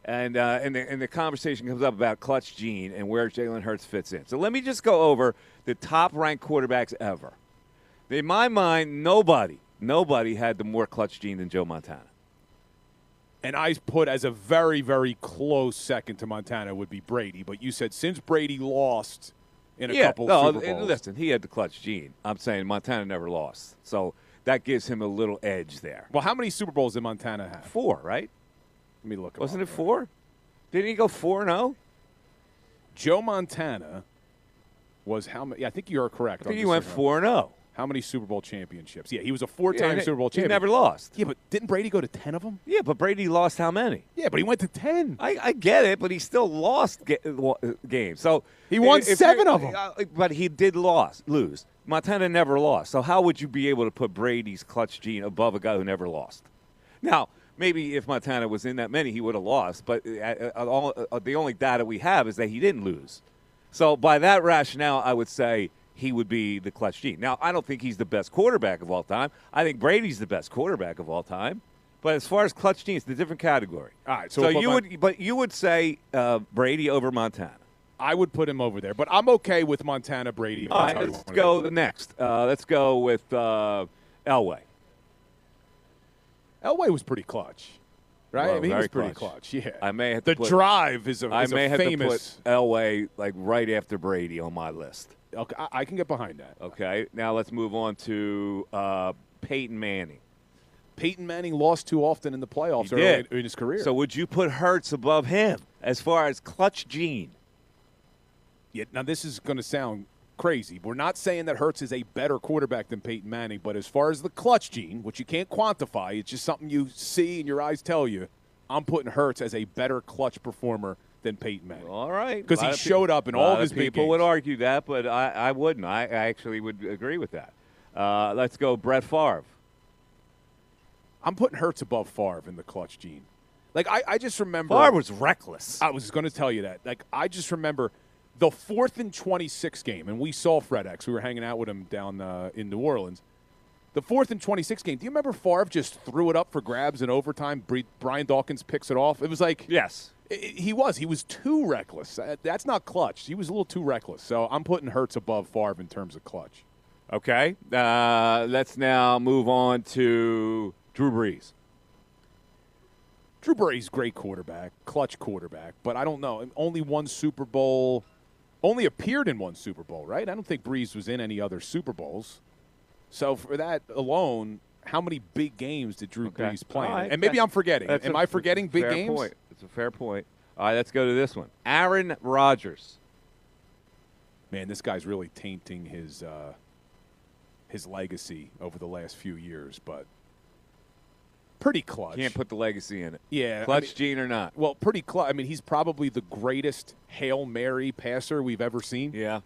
And the conversation comes up about clutch gene and where Jalen Hurts fits in. So let me just go over the top-ranked quarterbacks ever. In my mind, nobody had the more clutch gene than Joe Montana. And I put as a very, very close second to Montana would be Brady. But you said since Brady lost in a couple Super Bowls. Listen, he had the clutch gene. I'm saying Montana never lost. So that gives him a little edge there. Well, how many Super Bowls did Montana have? 4, right? Let me look. Wasn't it 4? Didn't he go 4-0? Joe Montana was how many? Yeah, I think you're correct. I think he went 4-0. How many Super Bowl championships? Yeah, he was a 4-time Super Bowl champion. He never lost. Yeah, but didn't Brady go to 10 of them? Yeah, but Brady lost how many? Yeah, but he went to 10. I get it, but he still lost games. So he won 7 of them. But he did lose. Montana never lost. So how would you be able to put Brady's clutch gene above a guy who never lost? Now, maybe if Montana was in that many, he would have lost. But the only data we have is that he didn't lose. So by that rationale, I would say he would be the clutch gene. Now, I don't think he's the best quarterback of all time. I think Brady's the best quarterback of all time. But as far as clutch gene, it's a different category. All right. So you would say Brady over Montana. I would put him over there, but I'm okay with Montana Brady. All right, let's go next. Let's go with Elway. Elway was pretty clutch, right? Well, I mean, he was very pretty clutch. Yeah. I may have the to put, drive is a I is may a have famous. to put Elway like right after Brady on my list. Okay, I can get behind that. Okay, now let's move on to Peyton Manning. Peyton Manning lost too often in the playoffs early in his career. So would you put Hurts above him as far as clutch gene? Yeah, now this is going to sound crazy. We're not saying that Hurts is a better quarterback than Peyton Manning, but as far as the clutch gene, which you can't quantify, it's just something you see and your eyes tell you, I'm putting Hurts as a better clutch performer than Peyton Manning. All right. Because he showed up in all of his big games. People would argue that, but I wouldn't. I actually would agree with that. Let's go Brett Favre. I'm putting Hurts above Favre in the clutch gene. Like, I just remember. Favre was reckless. I was going to tell you that. Like, I just remember the 4th and 26 game, and we saw Fred X. We were hanging out with him down in New Orleans. The 4th and 26 game, do you remember Favre just threw it up for grabs in overtime? Brian Dawkins picks it off. It was like. Yes. He was too reckless. That's not clutch. He was a little too reckless. So I'm putting Hurts above Favre in terms of clutch. Okay. Let's now move on to Drew Brees. Drew Brees, great quarterback, clutch quarterback, but I don't know. Only one Super Bowl, only appeared in one Super Bowl, right? I don't think Brees was in any other Super Bowls. So for that alone, how many big games did Drew Brees play? Right. And maybe I'm forgetting. Am I forgetting big games? Point. It's a fair point. All right, let's go to this one. Aaron Rodgers. Man, this guy's really tainting his legacy over the last few years, but pretty clutch. Can't put the legacy in it. Yeah. Clutch gene or not. Well, pretty clutch. I mean, he's probably the greatest Hail Mary passer we've ever seen. Yeah.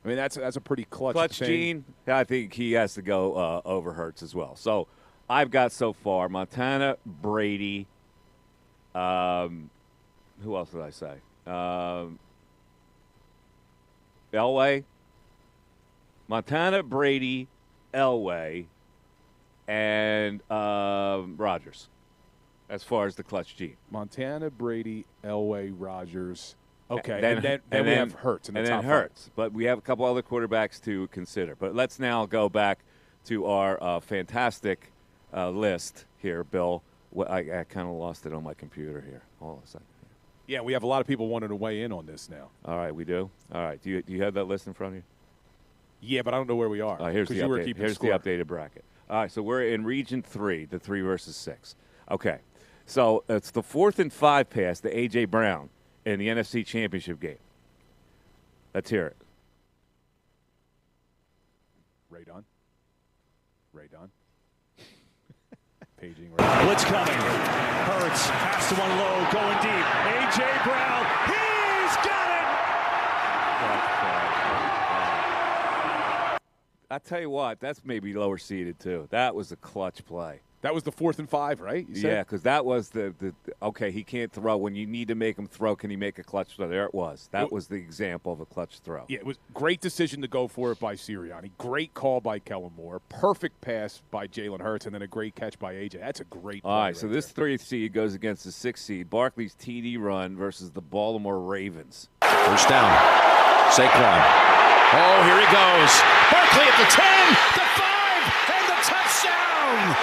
I mean, that's a pretty clutch thing. Gene, I think he has to go over Hurts as well. So I've got so far Montana, Brady. Who else did I say? Elway. Montana, Brady, Elway, and Rodgers, as far as the clutch gene. Montana, Brady, Elway, Rodgers. Okay, then we have Hurts in the top Hurts. But we have a couple other quarterbacks to consider. But let's now go back to our fantastic list here, Bill. I kind of lost it on my computer here. Hold on a second. Yeah, we have a lot of people wanting to weigh in on this now. All right, we do? All right. Do you have that list in front of you? Yeah, but I don't know where we are. Here's the updated bracket. All right, so we're in Region 3, the 3 versus 6. Okay, so it's the 4th and 5 pass to A.J. Brown in the NFC Championship game. Let's hear it. Ray Dunn. Paging. Blitz coming. Hurts pass to one low, going deep. A.J. Brown, he's got it! I tell you what, that's maybe lower seeded too. That was a clutch play. That was the 4th and 5, right? You said? Yeah, because that was the okay. He can't throw when you need to make him throw. Can he make a clutch throw? There it was. That was the example of a clutch throw. Yeah, it was great decision to go for it by Sirianni. Great call by Kellen Moore. Perfect pass by Jalen Hurts, and then a great catch by AJ. That's a great play. All right, so this 3 seed goes against the 6 seed. Barkley's TD run versus the Baltimore Ravens. First down. Saquon. Oh, here he goes. Barkley at the 10, the 5, and the touchdown.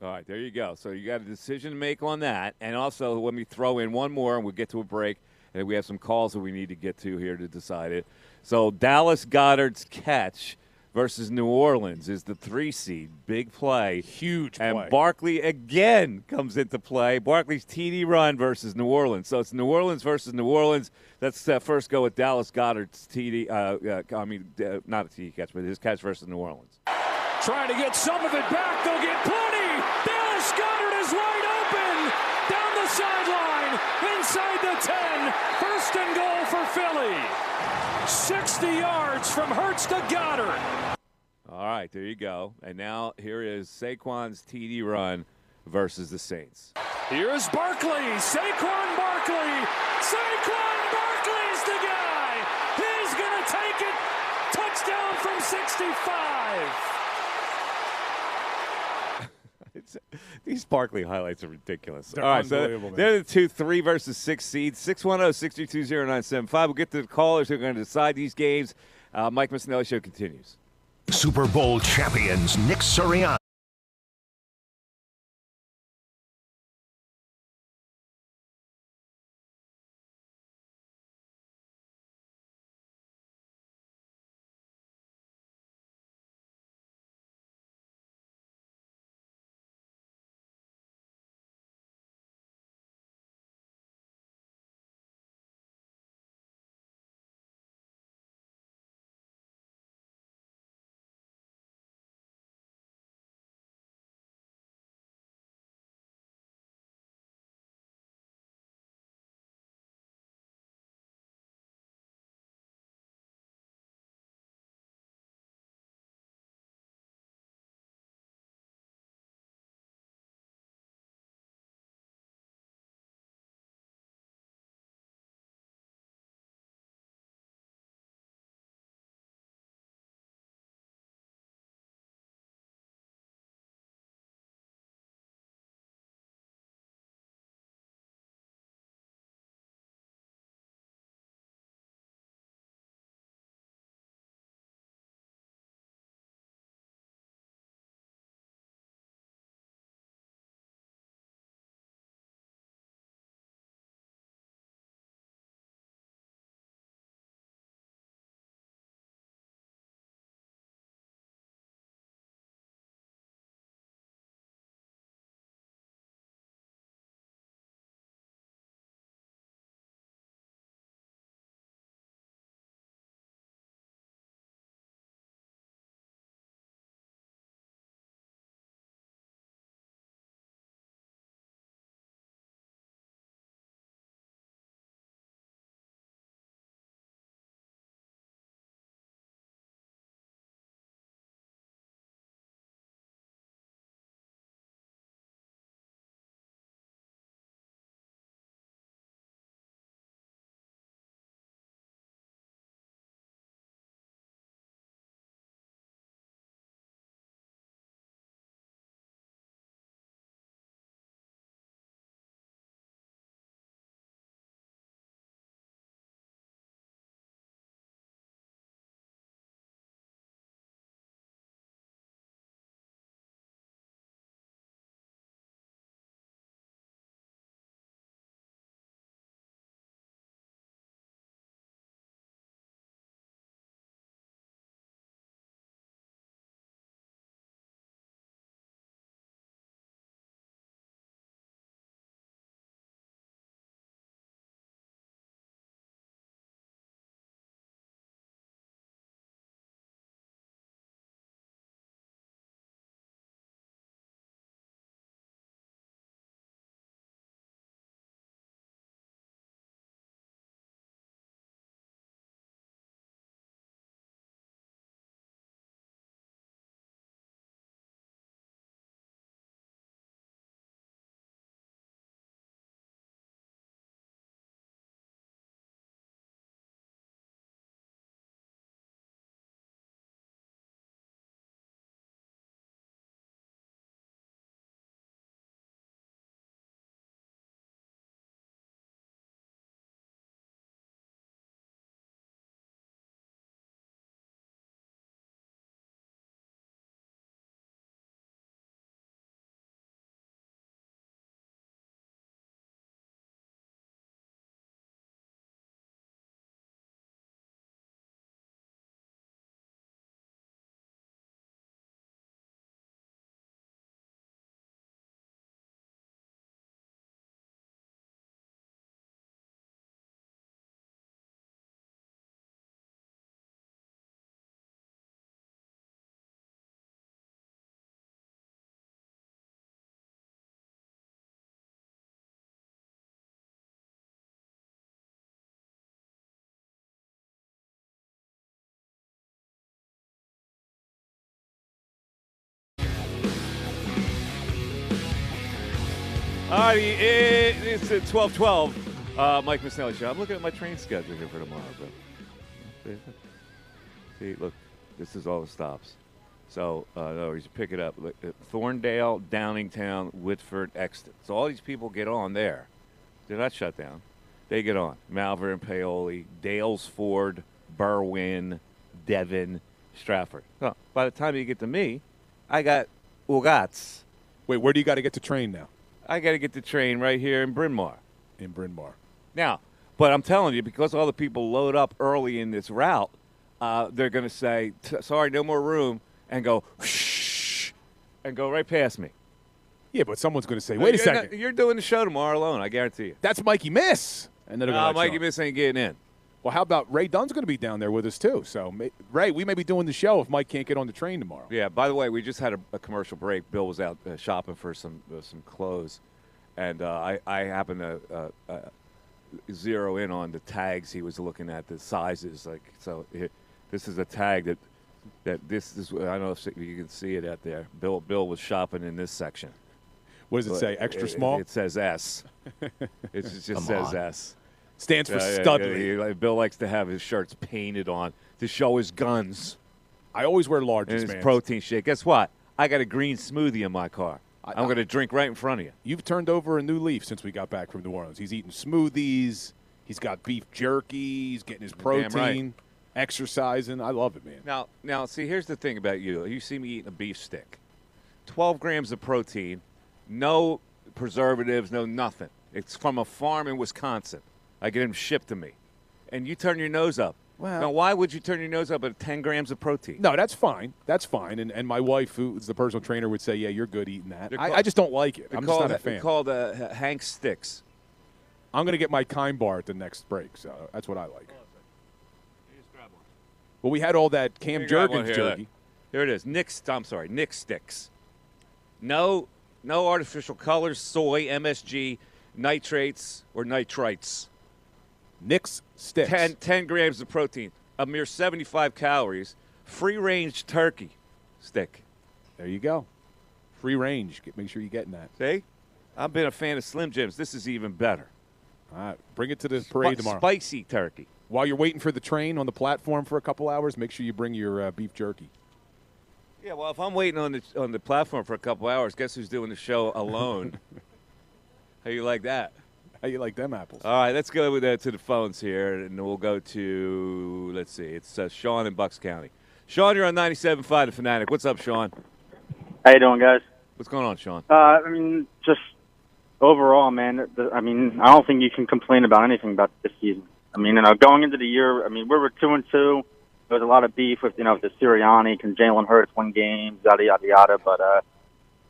All right, there you go. So you got a decision to make on that. And also, let me throw in one more, and we'll get to a break. And we have some calls that we need to get to here to decide it. So Dallas Goedert's catch versus New Orleans is the 3 seed. Big play. Huge play. And Barkley again comes into play. Barkley's TD run versus New Orleans. So it's New Orleans versus New Orleans. Let's first go with Dallas Goedert's TD. Not a TD catch, but his catch versus New Orleans. Trying to get some of it back. They'll get plenty. Dallas Goedert is wide open. Down the sideline. Inside the 10. First and goal for Philly. 60 yards from Hurts to Goddard. All right, there you go. And now here is Saquon's TD run versus the Saints. Here's Barkley. Saquon Barkley. Saquon Barkley's the guy. He's going to take it. Touchdown from 65. These Barkley highlights are ridiculous. They're All right, unbelievable, so they're the 3 versus 6 seeds. 610-622-0975. We'll get to the callers who are going to decide these games. Mike Missanelli Show continues. Super Bowl champions Nick Sirianni. All righty, it's 12:12. Mike Missanelli show. I'm looking at my train schedule here for tomorrow, bro. See, look, this is all the stops. So, no, you pick it up. Thorndale, Downingtown, Whitford, Exton. So all these people get on there. They're not shut down. They get on. Malvern, Paoli, Dalesford, Berwyn, Devon, Stratford. So by the time you get to me, I got Ugats. Wait, where do you got to get the train now? I got to get the train right here in Bryn Mawr. In Bryn Mawr. Now, but I'm telling you, because all the people load up early in this route, they're going to say, sorry, no more room, and go, shh, and go right past me. Yeah, but someone's going to say, wait a second. You're doing the show tomorrow alone, I guarantee you. That's Mikey Miss. And then Mikey Miss ain't getting in. Well, how about Ray Dunn's going to be down there with us, too. So, Ray, we may be doing the show if Mike can't get on the train tomorrow. Yeah, by the way, we just had a commercial break. Bill was out shopping for some clothes, and I happened to zero in on the tags he was looking at, the sizes. This is a tag that this is. I don't know if you can see it out there. Bill was shopping in this section. What does it say? Extra small? It says S. It just says S. Stands for Studley. Bill likes to have his shirts painted on to show his guns. I always wear larges, and his man. Protein shake. Guess what? I got a green smoothie in my car. I'm going to drink right in front of you. You've turned over a new leaf since we got back from New Orleans. He's eating smoothies. He's got beef jerky. He's getting his protein. Damn right. Exercising. I love it, man. Now, see, here's the thing about you. You see me eating a beef stick. 12 grams of protein, no preservatives, no nothing. It's from a farm in Wisconsin. I get them shipped to me. And you turn your nose up. Well, now, why would you turn your nose up at 10 grams of protein? No, that's fine. That's fine. And my wife, who is the personal trainer, would say, yeah, you're good eating that. I just don't like it. I'm just not a fan. They're called Hank Sticks. I'm going to get my Kind Bar at the next break, so that's what I like. Well, we had all that Cam Jurgens jerky. Here it is. Nick Sticks. No artificial colors, soy, MSG, nitrates, or nitrites. Nick's Sticks. 10 grams of protein, a mere 75 calories, free-range turkey stick. There you go. Free range. Make sure you're getting that. See? I've been a fan of Slim Jims. This is even better. All right. Bring it to the parade tomorrow. Spicy turkey. While you're waiting for the train on the platform for a couple hours, make sure you bring your beef jerky. Yeah, well, if I'm waiting on the platform for a couple hours, guess who's doing the show alone? How you like that? How you like them apples? All right, let's go to the phones here, and we'll go to, let's see, it's Sean in Bucks County. Sean, you're on 97.5 The Fanatic. What's up, Sean? How you doing, guys? What's going on, Sean? Just overall, man, I don't think you can complain about anything about this season. Going into the year, we were 2-2. There was a lot of beef with, with the Sirianni. Can Jalen Hurts win games? Yada yada yada. But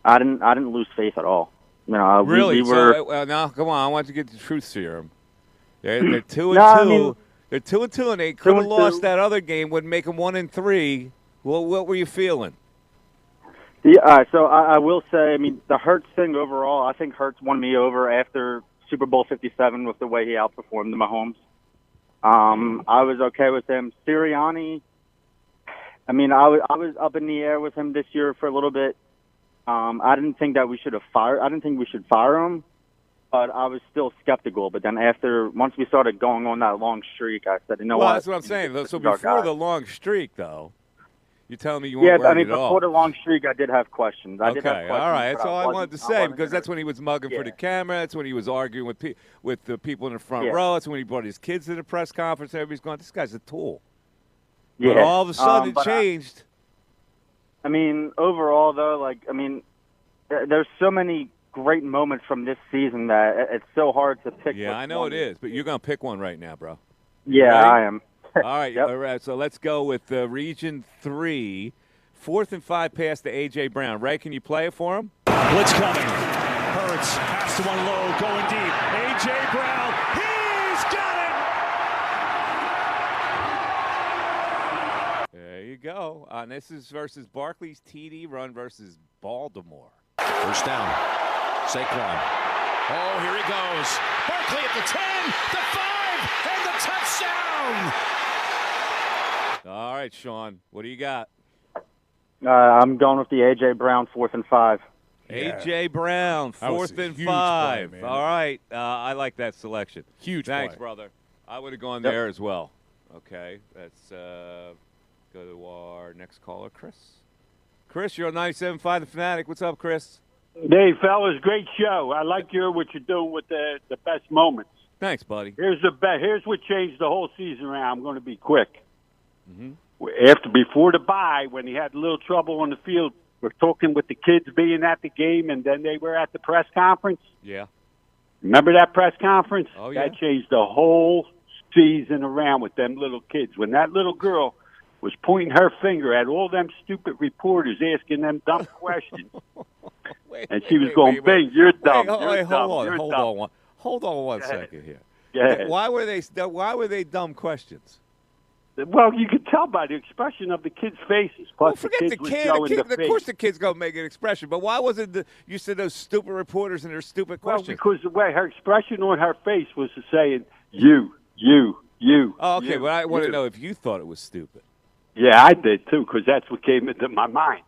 I didn't lose faith at all. Really? We were. So, now, come on. I want you to get the truth serum. They're 2-2. They're 2-2, and they could have lost that other game. Would make them 1-3. Well, what were you feeling? Yeah. So I will say, the Hurts thing overall. I think Hurts won me over after Super Bowl 57 with the way he outperformed the Mahomes. I was okay with him. Sirianni, I was up in the air with him this year for a little bit. I didn't think that we should fire him, but I was still skeptical. But then once we started going on that long streak, I said, what? Well, that's what I'm saying. So before the long streak, though, you're telling me you weren't worried at all. Before the long streak, I did have questions. All right. That's all I wanted to say, because that's when he was mugging for the camera. That's when he was arguing with the people in the front row. That's when he brought his kids to the press conference. Everybody's going, this guy's a tool. Yeah. But all of a sudden, it changed. Overall, though, there's so many great moments from this season that it's so hard to pick. Yeah, I know it is, but you're going to pick one right now, bro. Yeah, right? I am. All right, All right. So let's go with Region 3. 4th and 5 pass to A.J. Brown. Ray, can you play it for him? Blitz coming. Hurts pass to one low, going deep. A.J. Brown, he's got it! There you go. And this is versus Barkley's TD run versus Baltimore. First down. Saquon. Oh, here he goes. Barkley at the 10, the 5, and the touchdown! All right, Sean. What do you got? I'm going with the A.J. Brown 4th and 5. A.J. Brown, That was 4th a and huge 5. play, man. All right. I like that selection. Huge Thanks, play. brother. I would have gone Yep. there as well. Okay. Let's go to our next caller, Chris. Chris, you're on 97.5 The Fanatic. What's up, Chris? Hey, fellas, great show. I like what you're doing with the best moments. Thanks, buddy. Here's what changed the whole season around. I'm going to be quick. Mm-hmm. Before the bye, when he had a little trouble on the field, we're talking with the kids being at the game, and then they were at the press conference. Yeah. Remember that press conference? Oh, yeah. That changed the whole season around with them little kids. When that little girl was pointing her finger at all them stupid reporters asking them dumb questions, and she was going, "Bing, you're dumb. You're dumb. You're dumb." Hold on one second here. Yeah. Why were they dumb questions? Well, you could tell by the expression of the kids' faces. Plus, Forget the the kids kid. were showing Of the course, face. the kid's gonna make an expression. But why was it you said those stupid reporters and their stupid Well, questions? because the way her expression on her face was saying, you. Oh, okay. you, But I want to you." know if you thought it was stupid. Yeah, I did too, because that's what came into my mind.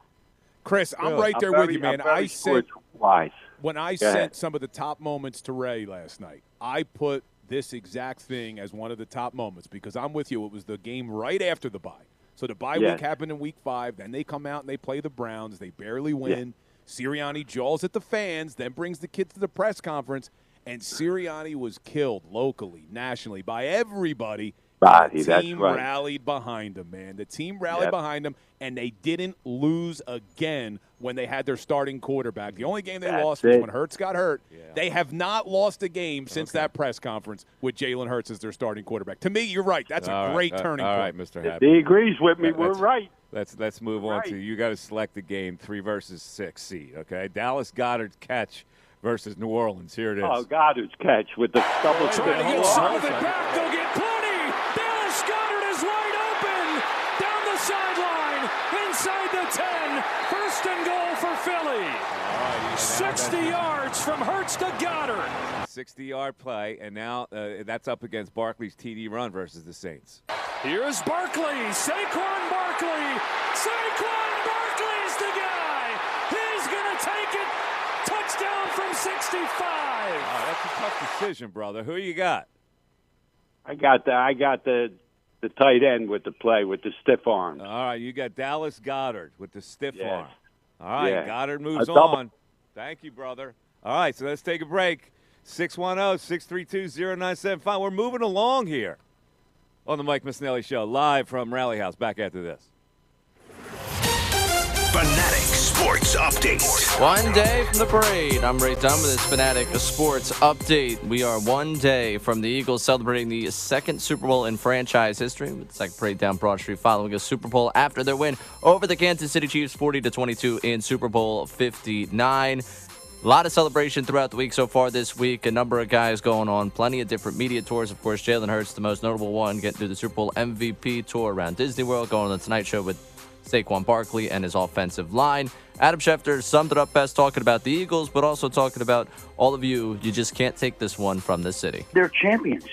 Chris, I'm Really? right there with you, man. I said wise. when I Go ahead. sent some of the top moments to Ray last night, I put this exact thing as one of the top moments because I'm with you. It was the game right after the bye. So the bye Yes. week happened in week 5. Then they come out and they play the Browns. They barely win. Sirianni jaws at the fans, then brings the kids to the press conference. And Sirianni was killed locally, nationally, by everybody. The That's team right. rallied behind him, man. The team rallied behind him, and they didn't lose again when they had their starting quarterback. The only game they That's lost was it. when Hurts got hurt. They have not lost a game since that press conference with Jalen Hurts as their starting quarterback. To me, you're right. That's a great turning All point. right, Mr. If Happy. he agrees with me, we're right. Let's move on to you. Got to select the game 3 versus 6 seed. Okay, Dallas Goddard's catch versus New Orleans. Here it is. Oh, Goddard's catch with the double Trying to get some of it back. They'll get plenty. Dallas Goddard is wide open. Down the sideline. Inside the 10. First and goal for Philly. 60 yards from Hurts to Goddard. 60-yard play, and now that's up against Barkley's TD run versus the Saints. Here's Barkley. Saquon Barkley. Saquon Barkley's the guy. He's going to take it. Touchdown from 65. That's a tough decision, brother. Who you got? I got the tight end with the play with the stiff arms. All right, you got Dallas Goddard with the stiff Yes. arm. All right, Yeah. Goddard moves A double. on. Thank you, brother. All right, so let's take a break. 610-632-0975. We're moving along here on the Mike Missanelli Show, live from Rally House. Back after this. Fanatic Sports Update. One day from the parade. I'm Ray Dunn with this Fanatic Sports Update. We are one day from the Eagles celebrating the second Super Bowl in franchise history with the second parade down Broad Street following a Super Bowl after their win over the Kansas City Chiefs 40-22 in Super Bowl 59. A lot of celebration throughout the week so far this week. A number of guys going on plenty of different media tours. Of course, Jalen Hurts, the most notable one, getting through the Super Bowl MVP tour around Disney World, going on the Tonight Show with Saquon Barkley and his offensive line. Adam Schefter summed it up best talking about the Eagles, but also talking about all of you. You just can't take this one from this city. They're champions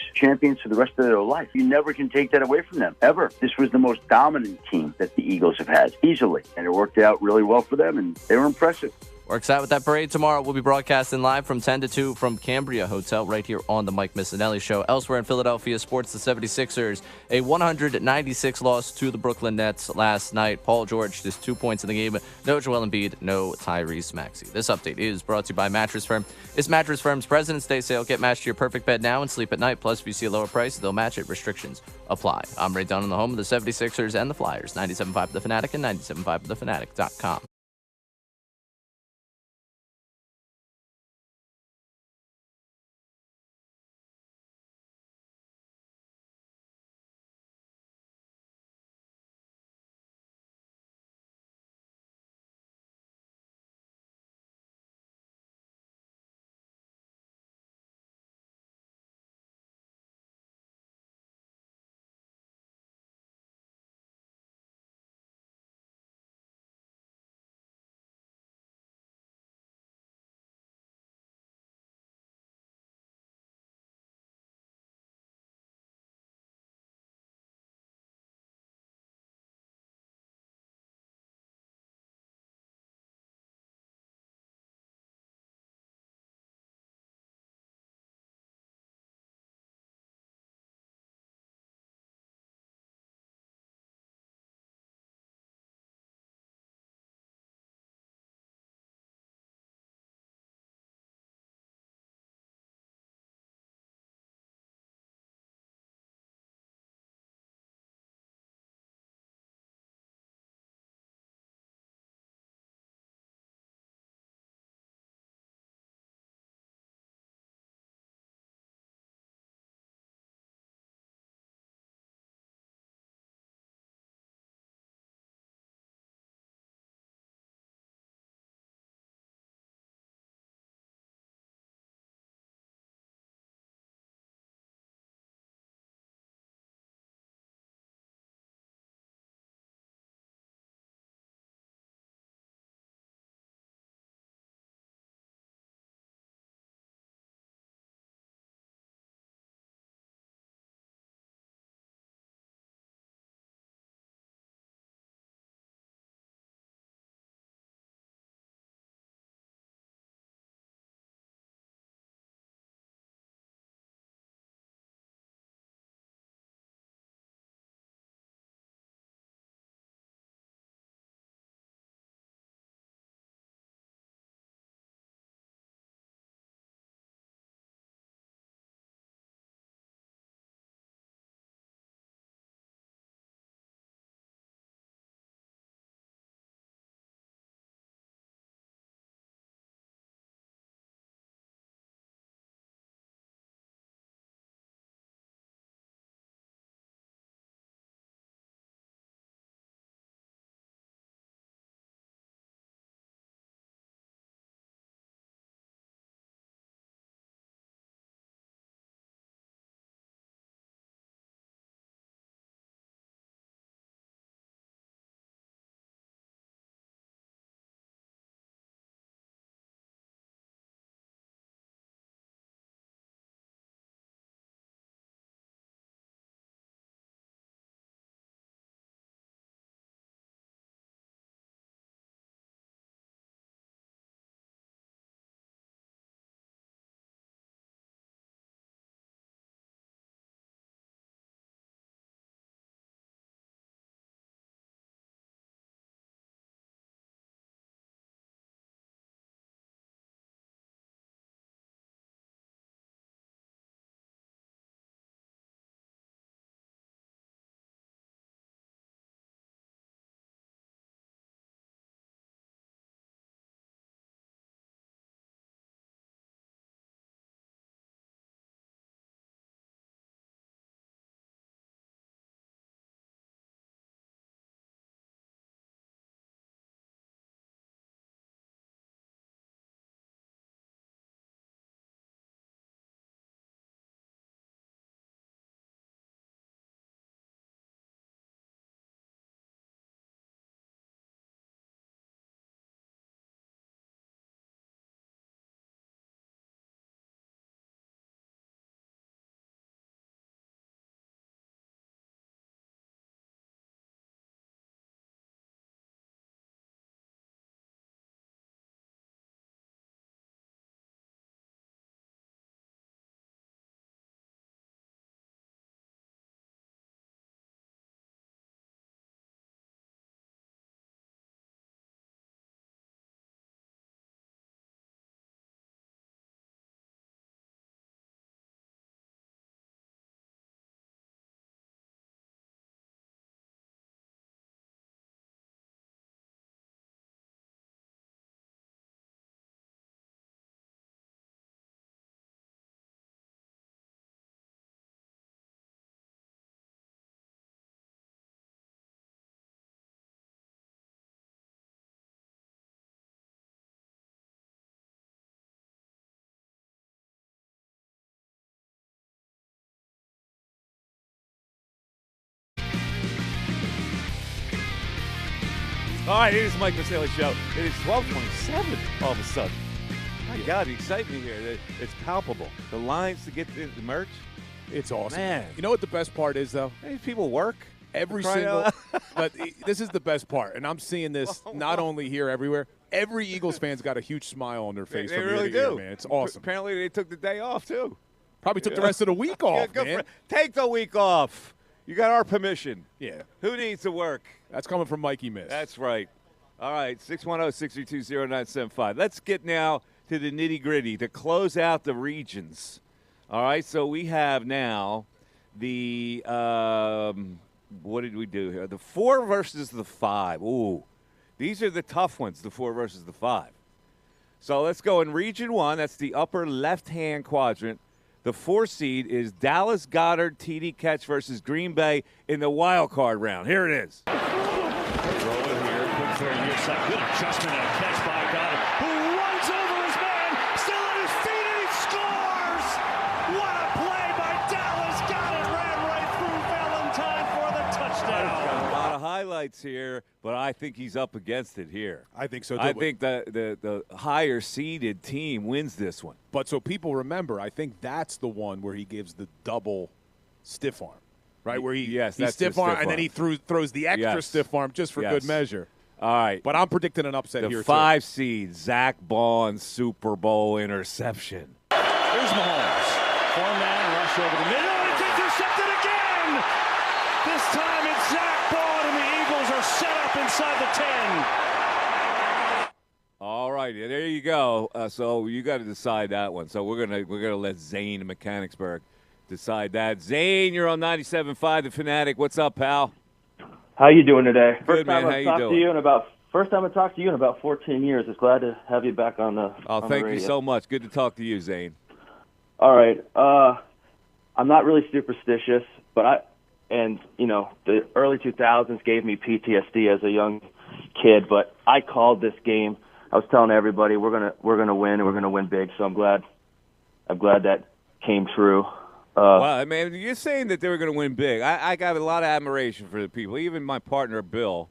for the rest of their life. You never can take that away from them, ever. This was the most dominant team that the Eagles have had, easily. And it worked out really well for them, and they were impressive. Works out with that parade tomorrow. We'll be broadcasting live from 10 to 2 from Cambria Hotel right here on the Mike Missanelli Show. Elsewhere in Philadelphia sports, the 76ers, a 196 loss to the Brooklyn Nets last night. Paul George, just 2 points in the game. No Joel Embiid, no Tyrese Maxey. This update is brought to you by Mattress Firm. It's Mattress Firm's President's Day sale. Get matched to your perfect bed now and sleep at night. Plus, if you see a lower price, they'll match it. Restrictions apply. I'm Ray Dunn in the home of the 76ers and the Flyers. 97.5 The Fanatic and 97.5thefanatic.com. All right, it is Mike Missanelli Show. It is 12:27 all of a sudden. My God, the excitement here, it's palpable. The lines to get the merch. It's awesome. Man. You know what the best part is, though? These people work. Every single – but this is the best part, and I'm seeing this not only here, everywhere. Every Eagles fan's got a huge smile on their face. They from really ear to do. ear, man. It's awesome. Apparently, they took the day off, too. Probably took the rest of the week off, man. Take the week off. You got our permission. Yeah. Who needs to work? That's coming from Mikey Miss. That's right. All right, 610-632-0975. Let's get now to the nitty-gritty to close out the regions. All right, so we have now the what did we do here? The 4 versus the 5. Ooh, these are the tough ones, the 4 versus the 5. So let's go in Region 1. That's the upper left-hand quadrant. The 4 seed is Dallas Goddard TD catch versus Green Bay in the wild card round. Here it is. Throw it here. Quick throw near side. Good adjustment and a catch by Goddard, who runs over his man, still on his feet, and he scores! What a play by Dallas Goddard. Ran right through Valentine for the touchdown. Got a lot of highlights here, but I think he's up against it here. I think so, too. I think the higher seeded team wins this one. But so people remember, I think that's the one where he gives the double stiff arm, right? Where he stiff arm and then he throws the extra stiff arm just for good measure. All right. But I'm predicting an upset here, The 5 seed, Zach Bond, Super Bowl interception. Here's Mahomes. 4-man rush over the middle, and it's intercepted again! This time it's Zach Bond, and the Eagles are set up inside the 10. All right, there you go. So you got to decide that one. So we're gonna let Zane in Mechanicsburg decide that. Zane, you're on 97.5 The Fanatic. What's up, pal? How you doing today? Good, man. How you doing? First time I talked to you in about 14 years. It's glad to have you back on the. Oh, thank you so much. Good to talk to you, Zane. All right. I'm not really superstitious, but the early 2000s gave me PTSD as a young kid. But I called this game. I was telling everybody we're gonna win and we're gonna win big. So I'm glad that came true. Well, man, you're saying that they were going to win big. I got a lot of admiration for the people. Even my partner Bill,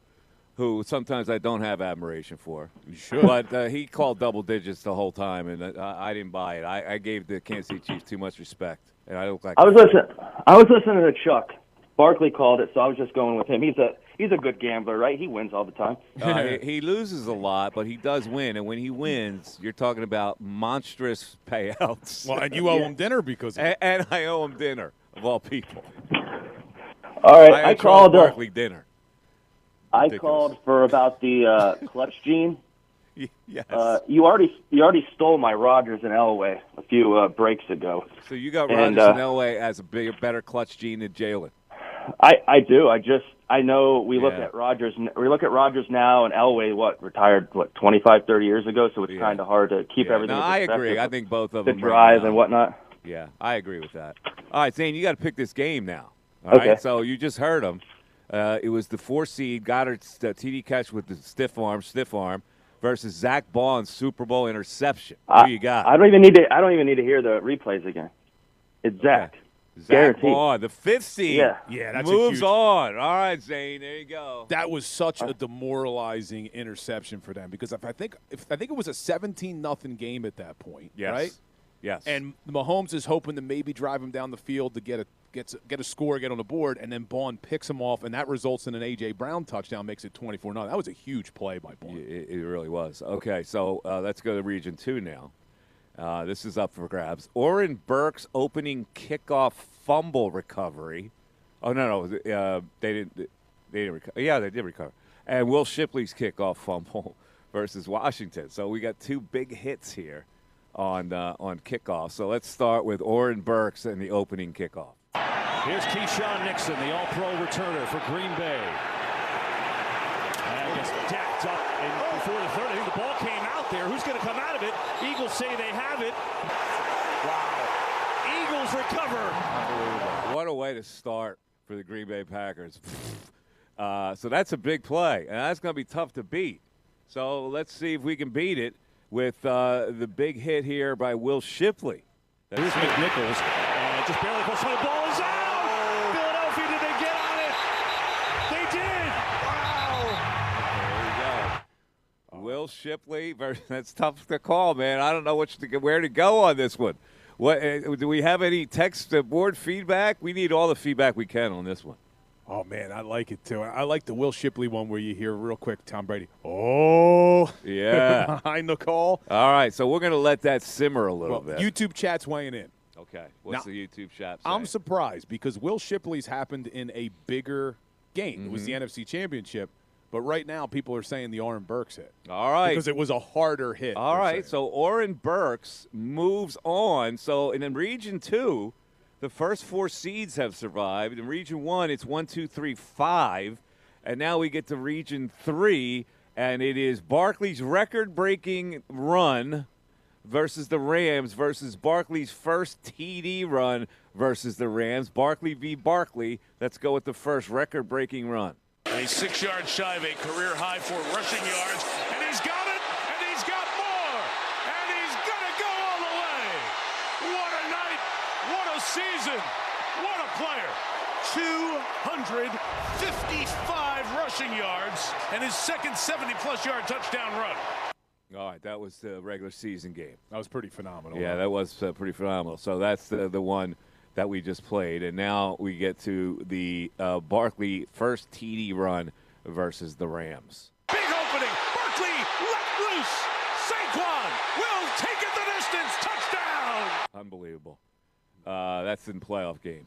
who sometimes I don't have admiration for. You should. But he called double digits the whole time, and I didn't buy it. I gave the Kansas City Chiefs too much respect, and I look like I was listening to Chuck. Barkley called it, so I was just going with him. He's a good gambler, right? He wins all the time. He loses a lot, but he does win. And when he wins, you're talking about monstrous payouts. Well, and you owe him dinner because of it. And I owe him dinner, of all people. All right, I called Barkley dinner. I called for about the clutch gene. Yes. You already stole my Rodgers and Elway a few breaks ago. So you got Rodgers and Elway as a better clutch gene than Jalen. I do. I know we look at Rodgers. We look at Rodgers now, and Elway retired 25, 30 years ago. So it's kind of hard to keep everything. No, in I perspective. agree. I think both of the them. drive and whatnot. Yeah, I agree with that. All right, Zane, you got to pick this game now. All Okay. right, so you just heard him. It was the 4 seed Goddard's TD catch with the stiff arm versus Zach Bond's Super Bowl interception. Who you got? I don't even need to hear the replays again. It's Zach. Okay. Zach Guaranteed. Bond, the 5th seed. Yeah, that's moves a huge, on. All right, Zane, there you go. That was such a demoralizing interception for them because I think it was a 17-0 game at that point, right? Yes. And Mahomes is hoping to maybe drive him down the field to get a score, get on the board, and then Bond picks him off, and that results in an A.J. Brown touchdown, makes it 24-0. That was a huge play by Bond. It really was. Okay, so let's go to Region 2 now. This is up for grabs. Oren Burke's opening kickoff fumble recovery. Oh, no, they didn't recover. Yeah, they did recover. And Will Shipley's kickoff fumble versus Washington. So we got 2 big hits here on kickoff. So let's start with Oren Burks and the opening kickoff. Here's Keyshawn Nixon, the all-pro returner for Green Bay. And it's decked up before the 30. I think the ball came out there. Who's going to come out of it? Eagles say they have it. Wow. Eagles recover. What a way to start for the Green Bay Packers. So that's a big play, and that's going to be tough to beat. So let's see if we can beat it with the big hit here by Will Shipley. Here's McNichols. Just barely close. The ball is out. Philadelphia, did they get on it? They did. Wow. There you go. Will Shipley. That's tough to call, man. I don't know where to go on this one. What do we have any text board feedback? We need all the feedback we can on this one. Oh, man, I like it, too. I like the Will Shipley one where you hear real quick Tom Brady, oh. Yeah. Behind the call. All right, so we're going to let that simmer a little bit. YouTube chat's weighing in. Okay. What's Now, the YouTube chat saying? I'm surprised because Will Shipley's happened in a bigger game. It was the NFC Championship. But right now, people are saying the Oren Burks hit. All right. Because it was a harder hit. All right, so Oren Burks moves on. So in Region 2, the first 4 seeds have survived. In Region 1, it's 1, 2, 3, 5. And now we get to Region 3, and it is Barkley's record-breaking run versus the Rams versus Barkley's first TD run versus the Rams. Barkley v. Barkley. Let's go with the first record-breaking run. And he's 6 yards shy of a career high for rushing yards. And he's got it, and he's got more. And he's going to go all the way. What a night. What a season. What a player. 255 rushing yards and his second 70-plus yard touchdown run. All right, that was the regular season game. That was pretty phenomenal. Yeah, that was pretty phenomenal. So that's the one that we just played. And now we get to the Barkley first TD run versus the Rams. Big opening. Barkley let loose. Saquon will take it the distance. Touchdown. Unbelievable. That's in playoff game.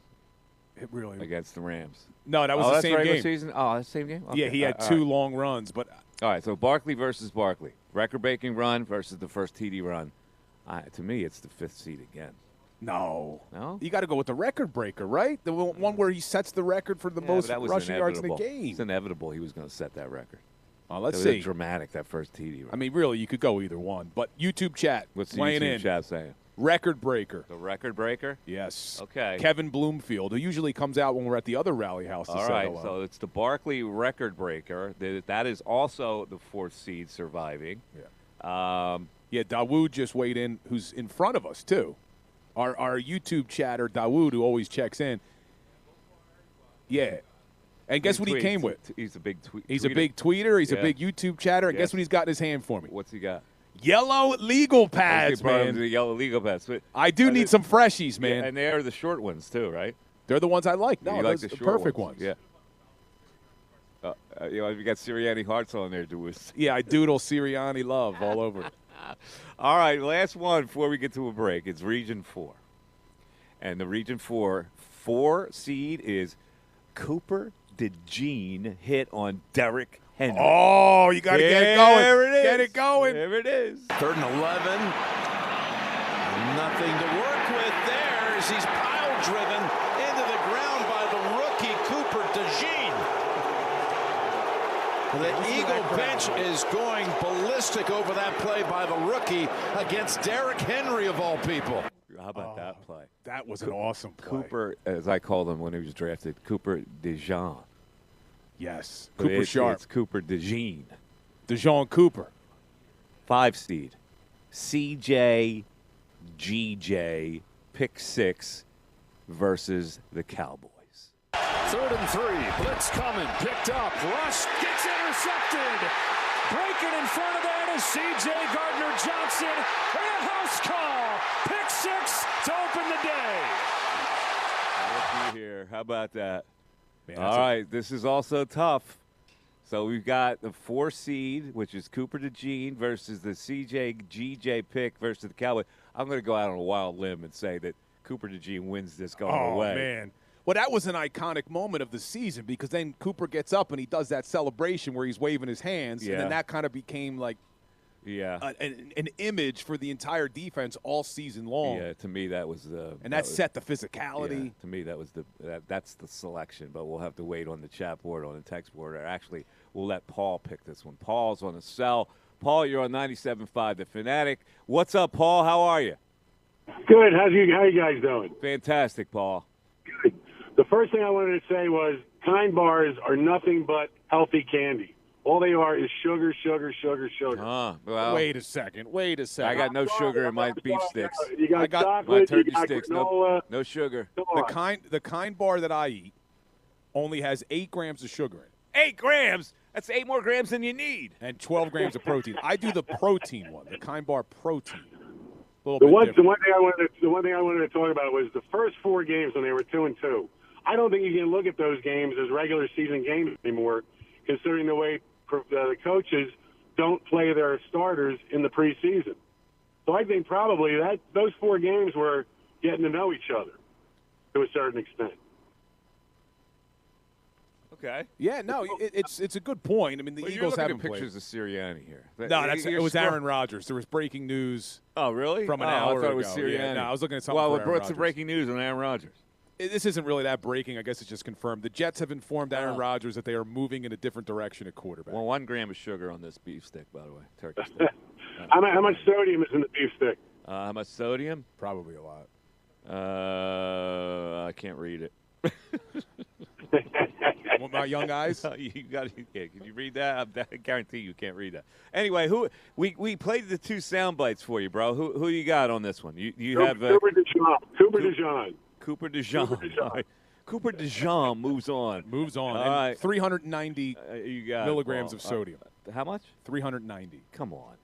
It really against the Rams. No, that was the same regular game. Season? Oh, that's the same game? Okay. Yeah, he had two long runs. But all right, so Barkley versus Barkley. Record-breaking run versus the first TD run. To me, it's the 5th seed again. No. No? You got to go with the record breaker, right? The one where he sets the record for the most rushing yards in the game. It's inevitable he was going to set that record. Let's it see. was dramatic, that first TD run. I mean, really, you could go either one. But YouTube chat, what's the weighing YouTube in. chat saying? Record breaker. The record breaker? Yes. Okay. Kevin Bloomfield, who usually comes out when we're at the other rally house to All say right, hello. so it's the Barkley record breaker. That is also the 4th seed surviving. Yeah. Dawood just weighed in, who's in front of us, too. Our YouTube chatter, Dawood, who always checks in. Yeah. And guess what he came with? He's a big tweeter. He's a big tweeter. He's a big YouTube chatter. And guess what he's got in his hand for me? What's he got? Yellow legal pads, man. The yellow legal pads. I do need some freshies, man. Yeah, and they're the short ones, too, right? They're the ones I like. No, you those like the are short perfect ones. Yeah. You got Sirianni hearts on there, Dewey. Yeah, I doodle Sirianni love all over it. All right, last one before we get to a break. It's Region 4. And the Region 4 seed is Cooper DeJean hit on Derrick Henry. Oh, you got to get it going. There it is. Get it going. There it is. 3rd and 11. Nothing to work with there as he's pile driven into the ground by the rookie Cooper DeJean. The Eagle bench is going ballistic over that play by the rookie against Derrick Henry, of all people. How about that play? That was an awesome play. Cooper, as I called him when he was drafted, Cooper DeJean. Yes. But Cooper Sharp. It's Cooper DeJean. DeJean Cooper. 5 seed. CJ GJ pick 6 versus the Cowboys. 3rd and 3. Blitz coming. Picked up. Rush gets intercepted. Breaking in front of that is C.J. Gardner-Johnson. And a house call. Pick 6 to open the day. Let's see here. How about that? Man, all right. This is also tough. So we've got the 4 seed, which is Cooper DeJean versus the C.J. GJ pick versus the Cowboys. I'm going to go out on a wild limb and say that Cooper DeJean wins this going away. Oh, man. Well, that was an iconic moment of the season because then Cooper gets up and he does that celebration where he's waving his hands, and then that kind of became like an image for the entire defense all season long. Yeah, to me that was the – and that set the physicality. Yeah, to me that was that's the selection, but we'll have to wait on the chat board, on the text board. Or actually, we'll let Paul pick this one. Paul's on the cell. Paul, you're on 97.5 The Fanatic. What's up, Paul? How are you? Good. How you guys doing? Fantastic, Paul. Good. The first thing I wanted to say was Kind bars are nothing but healthy candy. All they are is sugar, sugar, sugar, sugar. Well, wait a second. I got no sugar in my beef sticks. You got chocolate, my turkey you got sticks. granola. No sugar. The kind bar that I eat only has 8 grams of sugar in it. 8 grams? That's 8 more grams than you need. And 12 grams of protein. I do the protein one, the Kind Bar protein. The one thing I wanted to talk about was the first 4 games when they were 2-2. I don't think you can look at those games as regular season games anymore, considering the way the coaches don't play their starters in the preseason. So I think probably those 4 games were getting to know each other to a certain extent. Okay. Yeah, no, it's a good point. I mean, the Eagles haven't haven't played. pictures of Sirianni here. No, it was Aaron Rodgers. There was breaking news. Oh, really? From an hour I thought it was ago. Sirianni. Yeah, no, I was looking at something. Well, for what's Aaron the breaking news on Aaron Rodgers? This isn't really that breaking. I guess it's just confirmed. The Jets have informed Aaron Rodgers that they are moving in a different direction at quarterback. Well, 1 gram of sugar on this beef stick, by the way, turkey stick. How much sodium is in the beef stick? How much sodium? Probably a lot. I can't read it. Want my young eyes? You got. Yeah, can you read that? I guarantee you can't read that. Anyway, we played the 2 sound bites for you, bro. Who you got on this one? You have Cooper DeJean. Cooper DeJean. Cooper DeJean moves on. All right. 390 milligrams of sodium. How much? 390. Come on.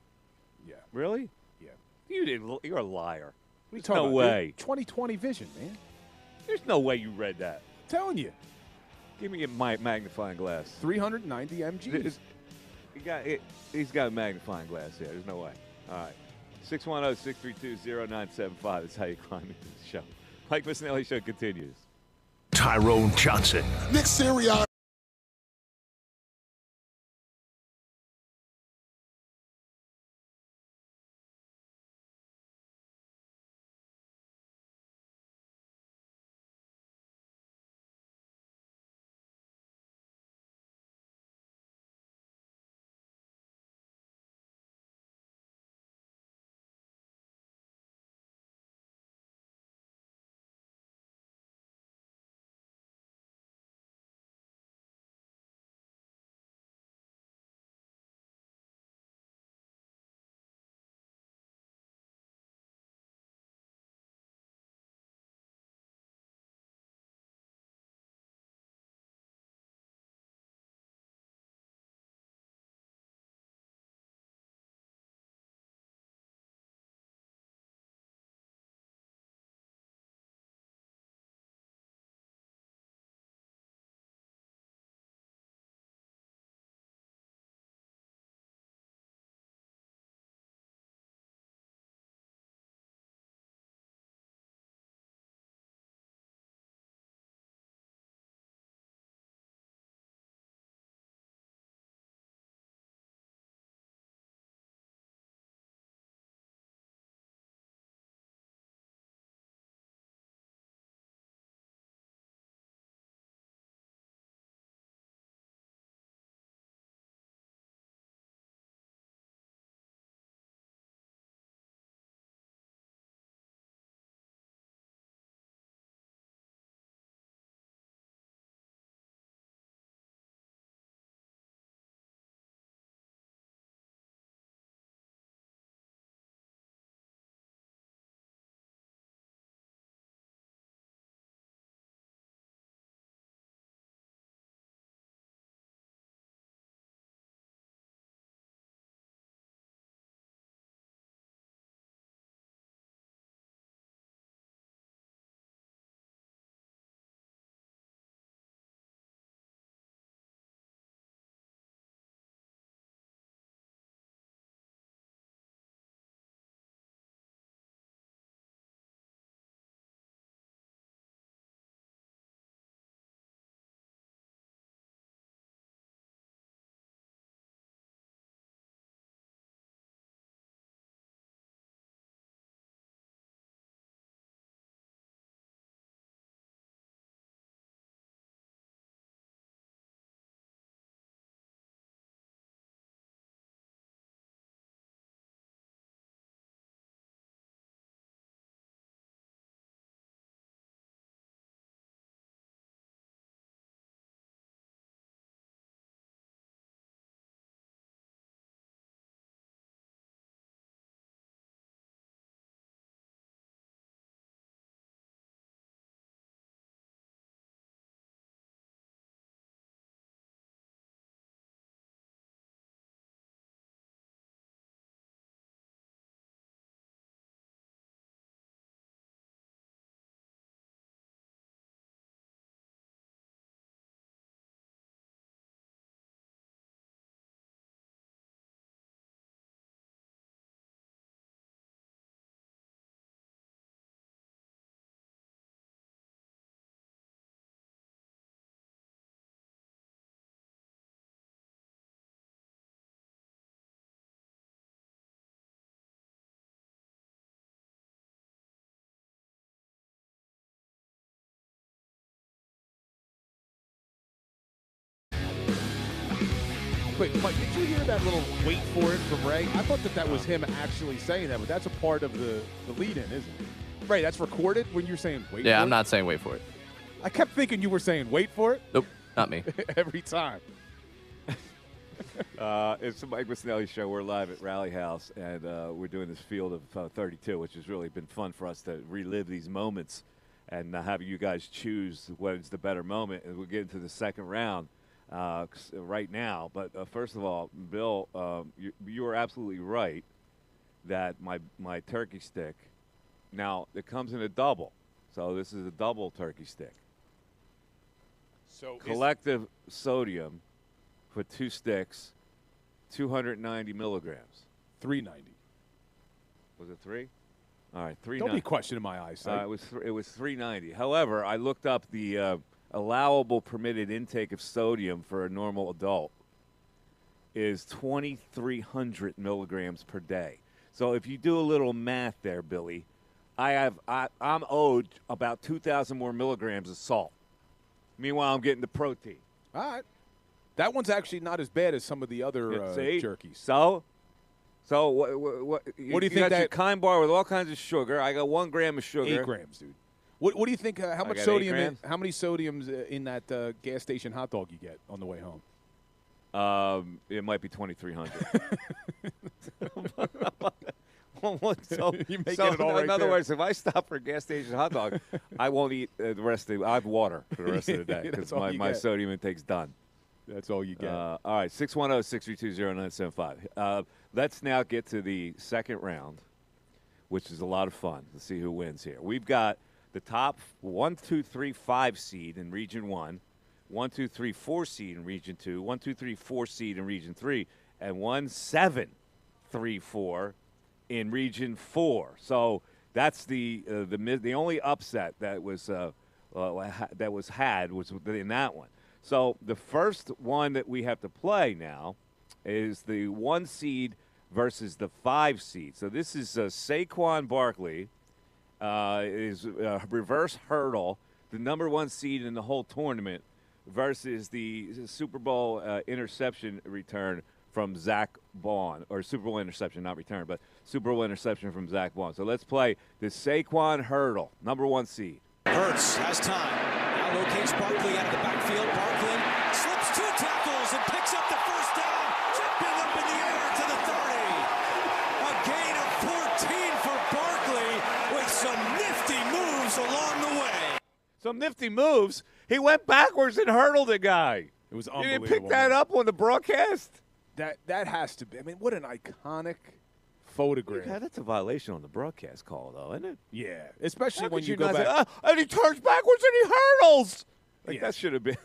Yeah. Really? Yeah. You're a liar. There's What are you no talking way. about, dude? 20/20 vision, man. There's no way you read that. I'm telling you. Give me a magnifying glass. 390 mg. He's got a magnifying glass here. There's no way. All right. 610-632-0975 is how you climb into the show. Mike Missanelli Show continues. Tyrone Johnson. Nick Sirianni. quick, Mike, did you hear that little wait for it from Ray? I thought that was him actually saying that, but that's a part of the lead-in, isn't it? Ray, that's recorded when you're saying wait for it? Yeah, I'm not saying wait for it. I kept thinking you were saying wait for it. Nope, not me. Every time. It's the Mike Missanelli Show. We're live at Rally House, and we're doing this field of 32, which has really been fun for us to relive these moments and have you guys choose what is the better moment. And we'll get into the second round right now. But first of all, Bill, you are absolutely right that my turkey stick, now it comes in a double. So this is a double turkey stick. So collective sodium for 2 sticks, 290 milligrams. 390. Was it 3? All right, 390. Don't be questioning my eyesight. It was 390. However, I looked up the allowable permitted intake of sodium for a normal adult is 2,300 milligrams per day. So if you do a little math there, Billy, I'm owed about 2,000 more milligrams of salt. Meanwhile, I'm getting the protein. All right. That one's actually not as bad as some of the other jerkies. So what do you think? Got your Kind bar with all kinds of sugar. I got 1 gram of sugar. 8 grams, dude. What do you think? How much sodium? How many sodiums in that gas station hot dog you get on the way home? It might be 2,300. In other words, if I stop for a gas station hot dog, I won't eat the rest of. I have water for the rest of the day because my sodium intake's done. That's all you get. All right, 610-632-0975. Let's now get to the second round, which is a lot of fun to see who wins here. We've got the top 1, 2, 3, 5 seed in Region 1, 1, 2, 3, 4 seed in Region 2, 1, 2, 3, 4 seed in Region 3, and 1, 7, 3, 4 in Region 4. So that's the only upset that was had was in that one. So the first one that we have to play now is the 1 seed versus the 5 seed. So this is Saquon Barkley is reverse hurdle, the number 1 seed in the whole tournament, versus the Super Bowl interception return from Zach Baun, or Super Bowl interception, not return, but Super Bowl interception from Zach Baun. So let's play the Saquon hurdle, number 1 seed. Hurts has time. Now locates Barkley out of the backfield. Barkley slips 2 tackles and picks up the first down. Jumping up in the air to the 30. A gain of 14 for Barkley with some nifty moves along the way. Some nifty moves. He went backwards and hurdled a guy. It was unbelievable. unbelievable. You didn't pick that up on the broadcast? That has to be. I mean, what an iconic photograph. Yeah, that's a violation on the broadcast call, though, isn't it? Yeah, especially when you go go back. Say, and he turns backwards and he hurdles. That should have been.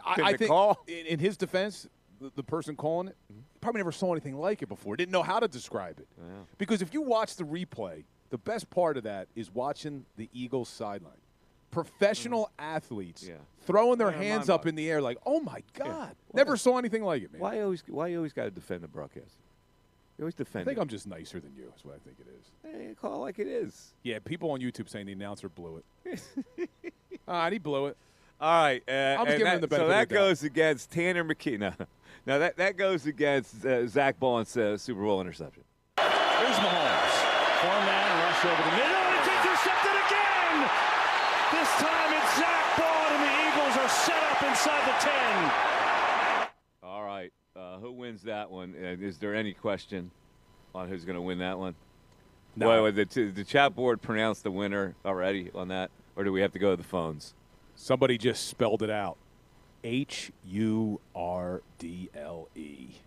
I think call. In his defense, the person calling it probably never saw anything like it before. Didn't know how to describe it. Yeah. Because if you watch the replay, the best part of that is watching the Eagles sideline. Professional athletes throwing their hands up in the air like, oh, my God. Never saw anything like it, man. Why you always got to defend the broadcast? You always defend I think it. I'm just nicer than you is what I think it is. Hey, call it like it is. Yeah, people on YouTube saying the announcer blew it. All right, he blew it. All right. I'm just giving him the benefit so that of the doubt. goes against Tanner McKee. No. Now, that goes against Zach Baun's Super Bowl interception. Here's Mahomes. 4-man rush over the middle, and it's intercepted again! This time it's Zach Baun, and the Eagles are set up inside the 10. All right. Who wins that one? Is there any question on who's going to win that one? No. Wait, the chat board pronounced the winner already on that, or do we have to go to the phones? Somebody just spelled it out. Hurdle.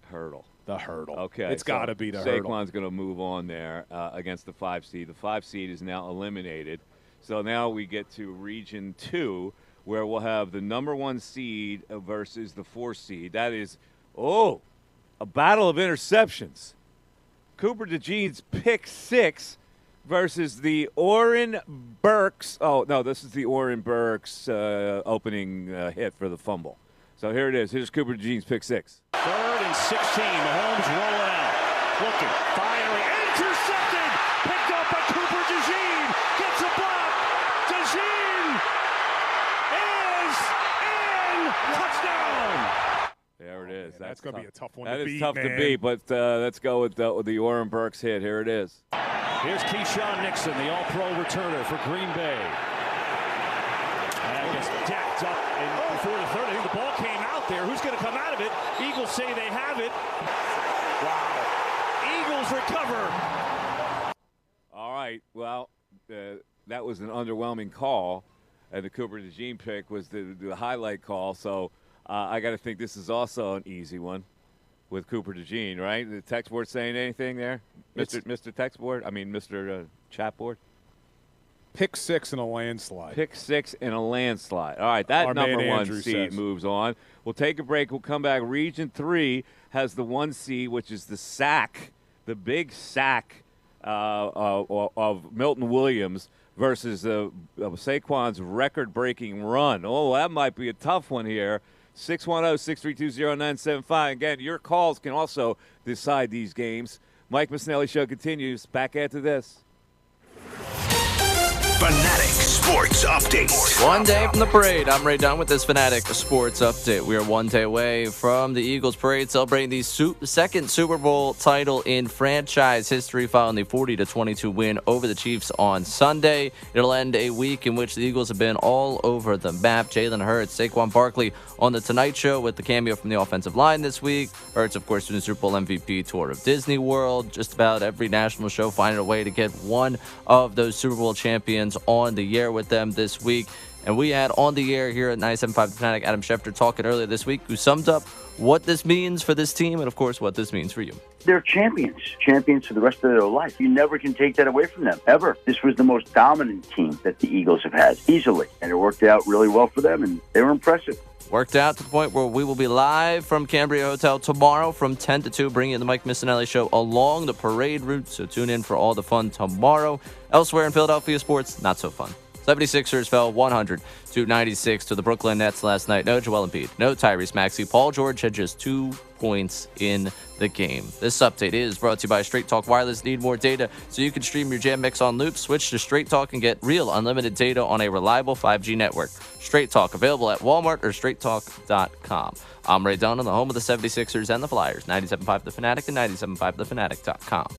Hurdle. The hurdle. Okay. It's got to be the hurdle. Saquon's going to move on there against the 5 seed. The 5 seed is now eliminated. So now we get to Region 2, where we'll have the number 1 seed versus the 4 seed. That is, a battle of interceptions. Cooper DeJean's pick 6 versus the Oren Burks. Oh, no, this is the Oren Burks opening hit for the fumble. So here it is. Here's Cooper DeJean's pick 6. 3rd and 16. Mahomes rolling out. Looking. Firing. Intercepted. Picked up by Cooper DeJean. Gets a block. DeJean is in. Touchdown. There it is. That's going to be a tough one That to is beat, tough man. to beat, but let's go with the Oren Burks hit. Here it is. Here's Keyshawn Nixon, the All-Pro returner for Green Bay. And gets decked up before the third. I think the ball came out there. Who's going to come out of it? Eagles say they have it. Wow. Eagles recover. All right. Well, that was an underwhelming call, and the Cooper DeJean pick was the highlight call. So I got to think this is also an easy one with Cooper DeJean, right? The text board saying anything there, Mr. Text board? I mean, Mr. Chat board. Pick 6 in a landslide. Pick 6 in a landslide. All right, that Our number man 1 Andrew seed says. moves on. We'll take a break. We'll come back. Region 3 has the 1 seed, which is the sack, the big sack of Milton Williams versus Saquon's record-breaking run. Oh, that might be a tough one here. 610-632-0975. Again, your calls can also decide these games. Mike Missanelli Show continues. Back after this. Fanatic Sports Update. One day from the parade, I'm Ray Dunn with this Fanatic Sports Update. We are 1 day away from the Eagles parade, celebrating the second Super Bowl title in franchise history, following the 40-22 win over the Chiefs on Sunday. It'll end a week in which the Eagles have been all over the map. Jalen Hurts, Saquon Barkley on The Tonight Show with the cameo from the offensive line this week. Hurts, of course, doing the Super Bowl MVP tour of Disney World. Just about every national show finding a way to get one of those Super Bowl champions on the air with them this week. And we had on the air here at 97.5 The Fanatic Adam Schefter talking earlier this week, who summed up what this means for this team and, of course, what this means for you. They're champions for the rest of their life. You never can take that away from them, ever. This was the most dominant team that the Eagles have had, easily. And it worked out really well for them, and they were impressive. Worked out to the point where we will be live from Cambria Hotel tomorrow from 10 to 2, bringing you the Mike Missanelli Show along the parade route. So tune in for all the fun tomorrow. Elsewhere in Philadelphia sports, not so fun. 76ers fell 100-96 to the Brooklyn Nets last night. No Joel Embiid, no Tyrese Maxey. Paul George had just 2 points in the game. This update is brought to you by Straight Talk Wireless. Need more data so you can stream your Jam Mix on loop? Switch to Straight Talk and get real unlimited data on a reliable 5G network. Straight Talk, available at Walmart or straighttalk.com. I'm Ray Dunn, the home of the 76ers and the Flyers. 97.5 The Fanatic and 97.5thefanatic.com.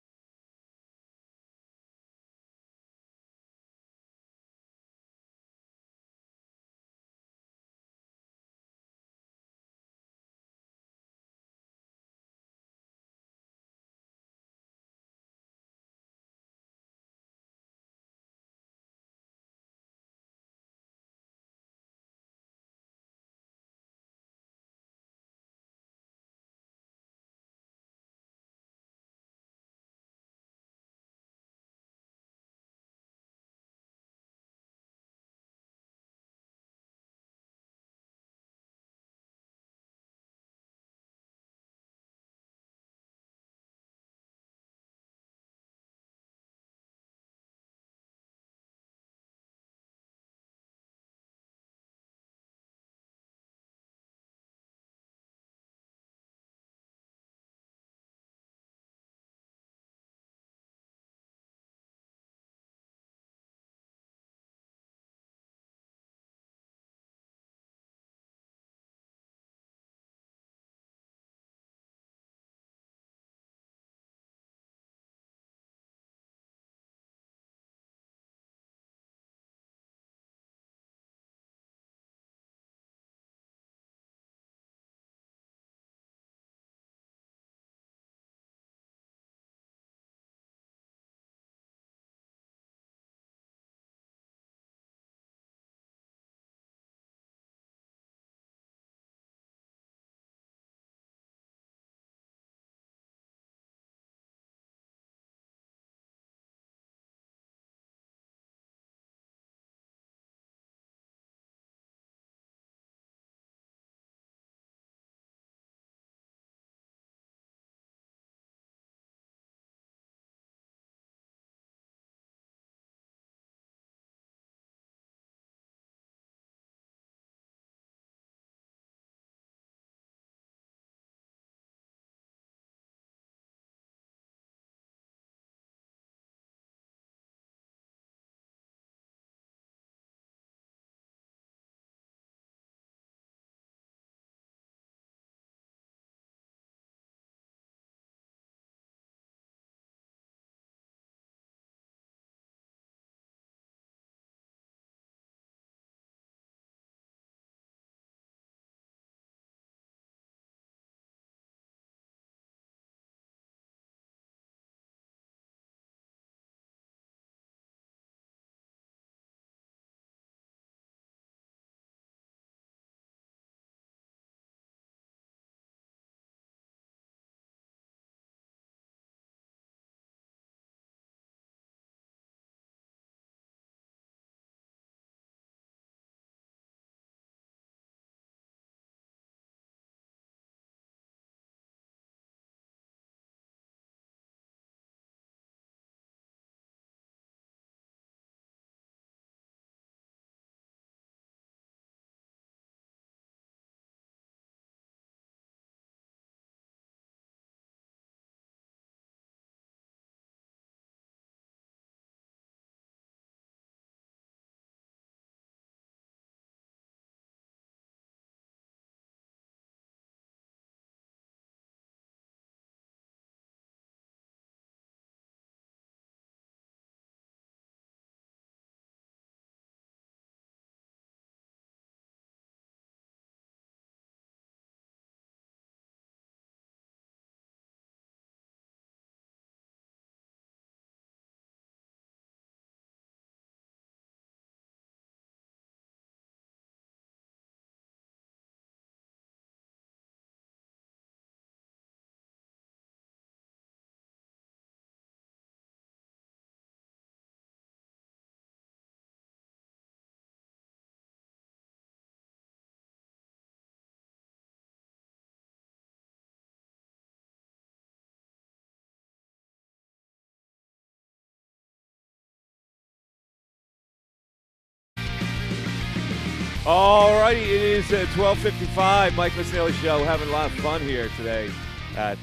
All righty, it is 12:55. Mike Missanelli Show, having a lot of fun here today at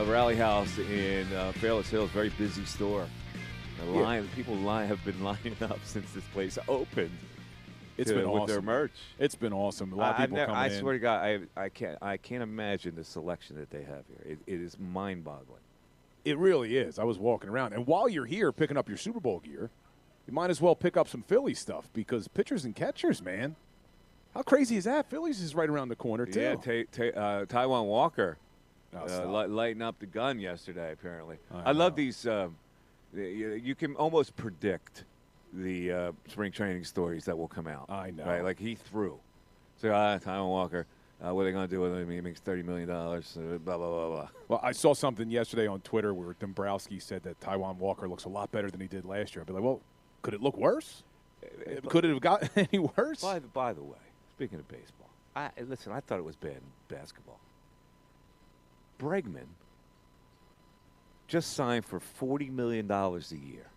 Rally House in Fairless Hills. Very busy store. People have been lining up since this place opened. It's been awesome with their merch. It's been awesome. A lot of people coming in. I swear to God, I can't imagine the selection that they have here. It is mind-boggling. It really is. I was walking around, and while you're here picking up your Super Bowl gear, you might as well pick up some Philly stuff because pitchers and catchers, man. How crazy is that? Phillies is right around the corner, too. Yeah, Taiwan Walker lighting up the gun yesterday, apparently. I love these. You can almost predict the spring training stories that will come out. I know. Right? Like he threw. So, Taiwan Walker, what are they going to do with him? He makes $30 million, blah, blah, blah, blah. Well, I saw something yesterday on Twitter where Dombrowski said that Taiwan Walker looks a lot better than he did last year. I'd be like, well, could it look worse? Could it have gotten any worse? By the way, speaking of baseball, I thought it was bad in basketball. Bregman just signed for $40 million a year.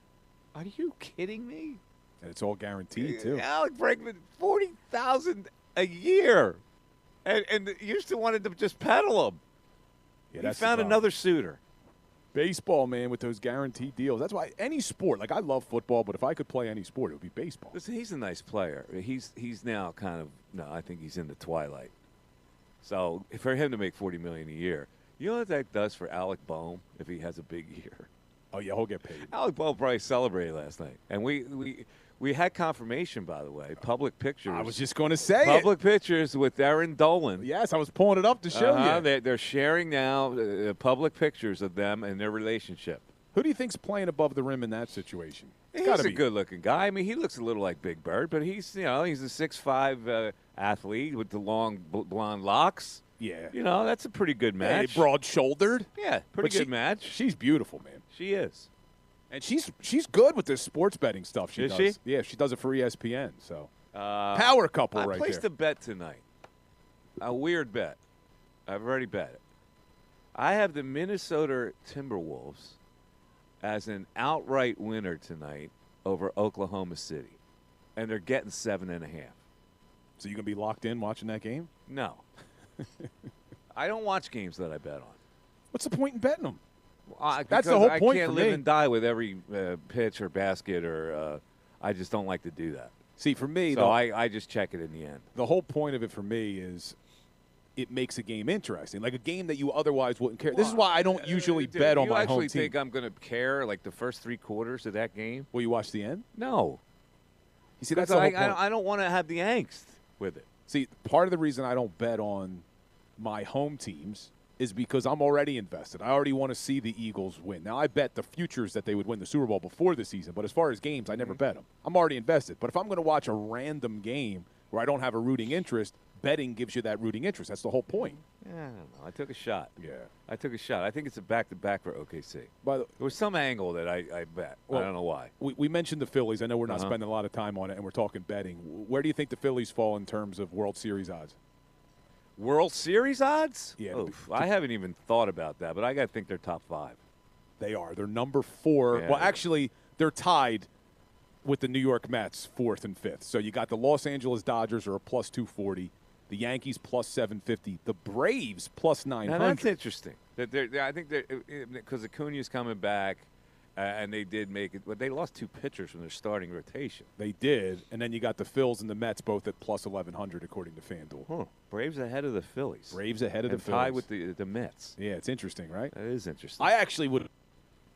Are you kidding me? And it's all guaranteed, too. Alec Bregman, $40,000 a year. And Houston wanted to just peddle him. Yeah, he found another suitor. Baseball, man, with those guaranteed deals. That's why any sport, like I love football, but if I could play any sport, it would be baseball. Listen, he's a nice player. He's now kind of, I think he's in the twilight. So for him to make $40 million a year, you know what that does for Alec Boehm if he has a big year? Oh, yeah, he'll get paid. Alec Boehm probably celebrated last night. And we had confirmation, by the way, public pictures. I was just going to say public pictures with Aaron Dolan. Yes, I was pulling it up to show you. They're sharing now public pictures of them and their relationship. Who do you think's playing above the rim in that situation? He's a good-looking guy. I mean, he looks a little like Big Bird, but he's a 6'5" athlete with the long blonde locks. Yeah. That's a pretty good match. Hey, broad-shouldered. Yeah, pretty good match. She's beautiful, man. She is. And she's good with this sports betting stuff she does. Is she? Yeah, she does it for ESPN. So power couple right there. I placed a bet tonight. A weird bet. I've already bet it. I have the Minnesota Timberwolves as an outright winner tonight over Oklahoma City. And they're getting 7.5. So you going to be locked in watching that game? No. I don't watch games that I bet on. What's the point in betting them? That's the whole point. I can't live and die with every pitch or basket, or I just don't like to do that. See, for me, so I just check it in the end. The whole point of it for me is it makes a game interesting, like a game that you otherwise wouldn't care. This is why I don't usually bet on my home team. You actually think I'm going to care like the first 3 quarters of that game? Will you watch the end? No. You see, that's the whole point. I don't want to have the angst with it. See, part of the reason I don't bet on my home teams is because I'm already invested. I already want to see the Eagles win. Now, I bet the futures that they would win the Super Bowl before the season, but as far as games, I never bet them. I'm already invested. But if I'm going to watch a random game where I don't have a rooting interest, betting gives you that rooting interest. That's the whole point. Yeah, I don't know. I took a shot. Yeah. I took a shot. I think it's a back-to-back for OKC. There was some angle that I bet. Well, I don't know why. We mentioned the Phillies. I know we're not spending a lot of time on it, and we're talking betting. Where do you think the Phillies fall in terms of World Series odds? World Series odds? Yeah. Oof, I haven't even thought about that, but I got to think they're top 5. They are. They're number 4. Yeah. Well, actually, they're tied with the New York Mets, 4th and 5th. So you got the Los Angeles Dodgers are a plus 240, the Yankees plus 750, the Braves plus 900. Now that's interesting. I think because Acuna's coming back, and they did make it, but they lost 2 pitchers from their starting rotation. They did, and then you got the Phils and the Mets both at plus 1,100 according to FanDuel. Huh. Braves ahead of the Phillies. Braves ahead of the Phillies. Tied with the Mets. Yeah, it's interesting, right? That is interesting. I actually would.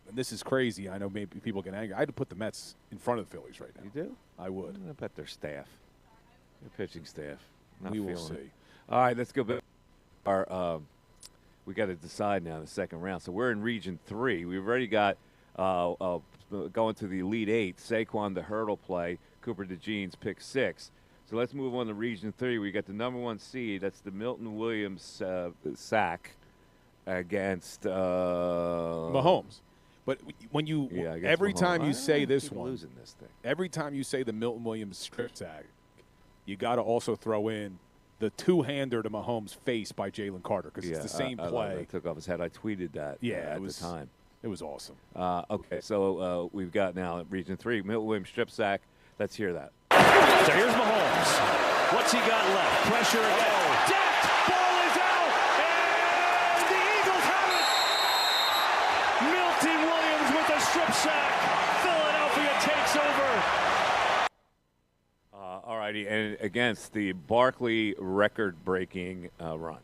And this is crazy. I know maybe people get angry. I'd put the Mets in front of the Phillies right now. You do? I would. I bet their staff, their pitching staff. We will see. All right, let's go back. We got to decide now in the second round. So we're in Region 3. We've already got going to the Elite 8. Saquon, the hurdle play. Cooper DeJean's pick 6. So let's move on to Region 3. We got the number 1 seed. That's the Milton Williams sack against Mahomes. But when you every time you say this one, losing this thing. Every time you say the Milton Williams strip sack, you got to also throw in the 2-hander to Mahomes' face by Jalen Carter because it's the same play. I took off his head. I tweeted that at the time. It was awesome. Okay, so we've got now Region 3, Milton Williams strip sack. Let's hear that. So here's Mahomes. What's he got left? Pressure again. Decked. Ball is out. And the Eagles have it. Milton Williams with a strip sack. Philadelphia takes over. All righty, and against the Barkley record-breaking run.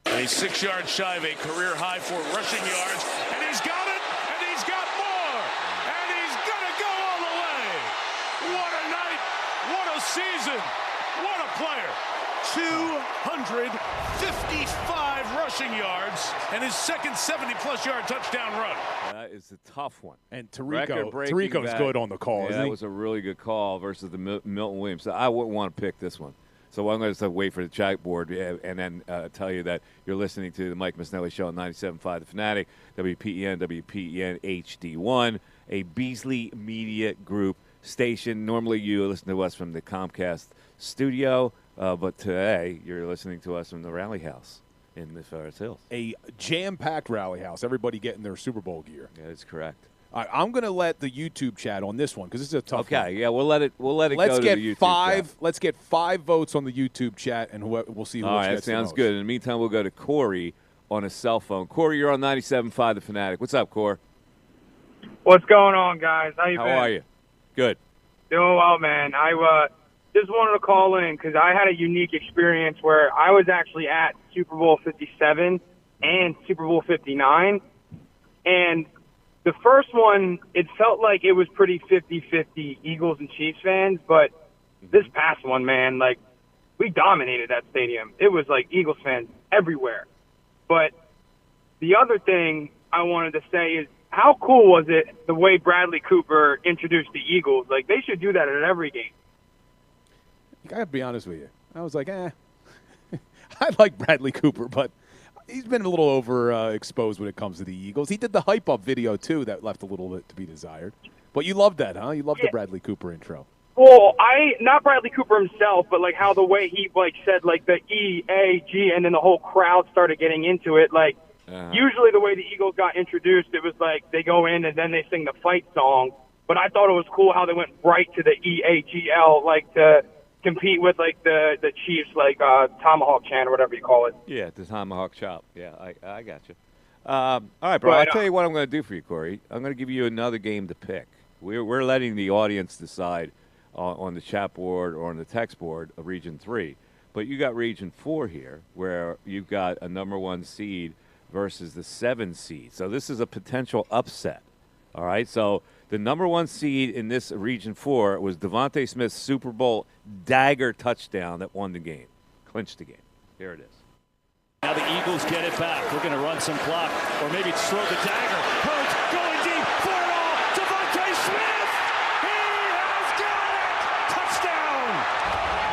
And he's 6 yards shy of a career high for rushing yards, and he's got it, and he's got more, and he's gonna go all the way. What a night, what a season, what a player. 255 rushing yards, and his second 70-plus yard touchdown run. That is a tough one. And Tirico's good on the call, isn't that he? was a really good call versus the Milton Williams. I wouldn't want to pick this one. So I'm going to wait for the chat board and then tell you that you're listening to the Mike Missanelli Show on 97.5 The Fanatic, WPEN HD1, a Beasley Media Group station. Normally you listen to us from the Comcast studio, but today you're listening to us from the Rally House in the Forest Hills. A jam-packed Rally House. Everybody getting their Super Bowl gear. Yeah, that's correct. All right, I'm going to let the YouTube chat on this one because this is a tough one. Okay, yeah, we'll let it go to the YouTube chat. Let's get 5 votes on the YouTube chat, and we'll see who All right, gets that sounds the most. good. In the meantime, we'll go to Corey on his cell phone. Corey, you're on 97.5 The Fanatic. What's up, Corey? What's going on, guys? How you been? How are you? Good. Doing well, man. I just wanted to call in because I had a unique experience where I was actually at Super Bowl 57 and Super Bowl 59, and the first one, it felt like it was pretty 50-50 Eagles and Chiefs fans, but this past one, man, like, we dominated that stadium. It was like Eagles fans everywhere. But the other thing I wanted to say is, how cool was it the way Bradley Cooper introduced the Eagles? Like, they should do that at every game. I got to be honest with you. I was like, I like Bradley Cooper, but he's been a little overexposed when it comes to the Eagles. He did the hype-up video, too, that left a little bit to be desired. But you loved that, huh? You loved the Bradley Cooper intro. Well, not Bradley Cooper himself, but, like, how the way he, like, said, like, the E-A-G, and then the whole crowd started getting into it. Like, usually the way the Eagles got introduced, it was like they go in and then they sing the fight song. But I thought it was cool how they went right to the E-A-G-L, like, to compete with, like, the Chiefs, like, Tomahawk chant or whatever you call it. Yeah, the Tomahawk chop. Yeah, I got you. All right, bro. I'll tell you what I'm going to do for you, Corey. I'm going to give you another game to pick. We're letting the audience decide on the chat board or on the text board of Region 3. But you got Region 4 here, where you've got a number 1 seed versus the 7 seed. So this is a potential upset. All right, so the number 1 seed in this Region 4 was Devontae Smith's Super Bowl dagger touchdown that won the game, clinched the game. Here it is. Now the Eagles get it back. We're going to run some clock, or maybe throw the dagger. Hurts going deep for it all. Devontae Smith, he has got it. Touchdown!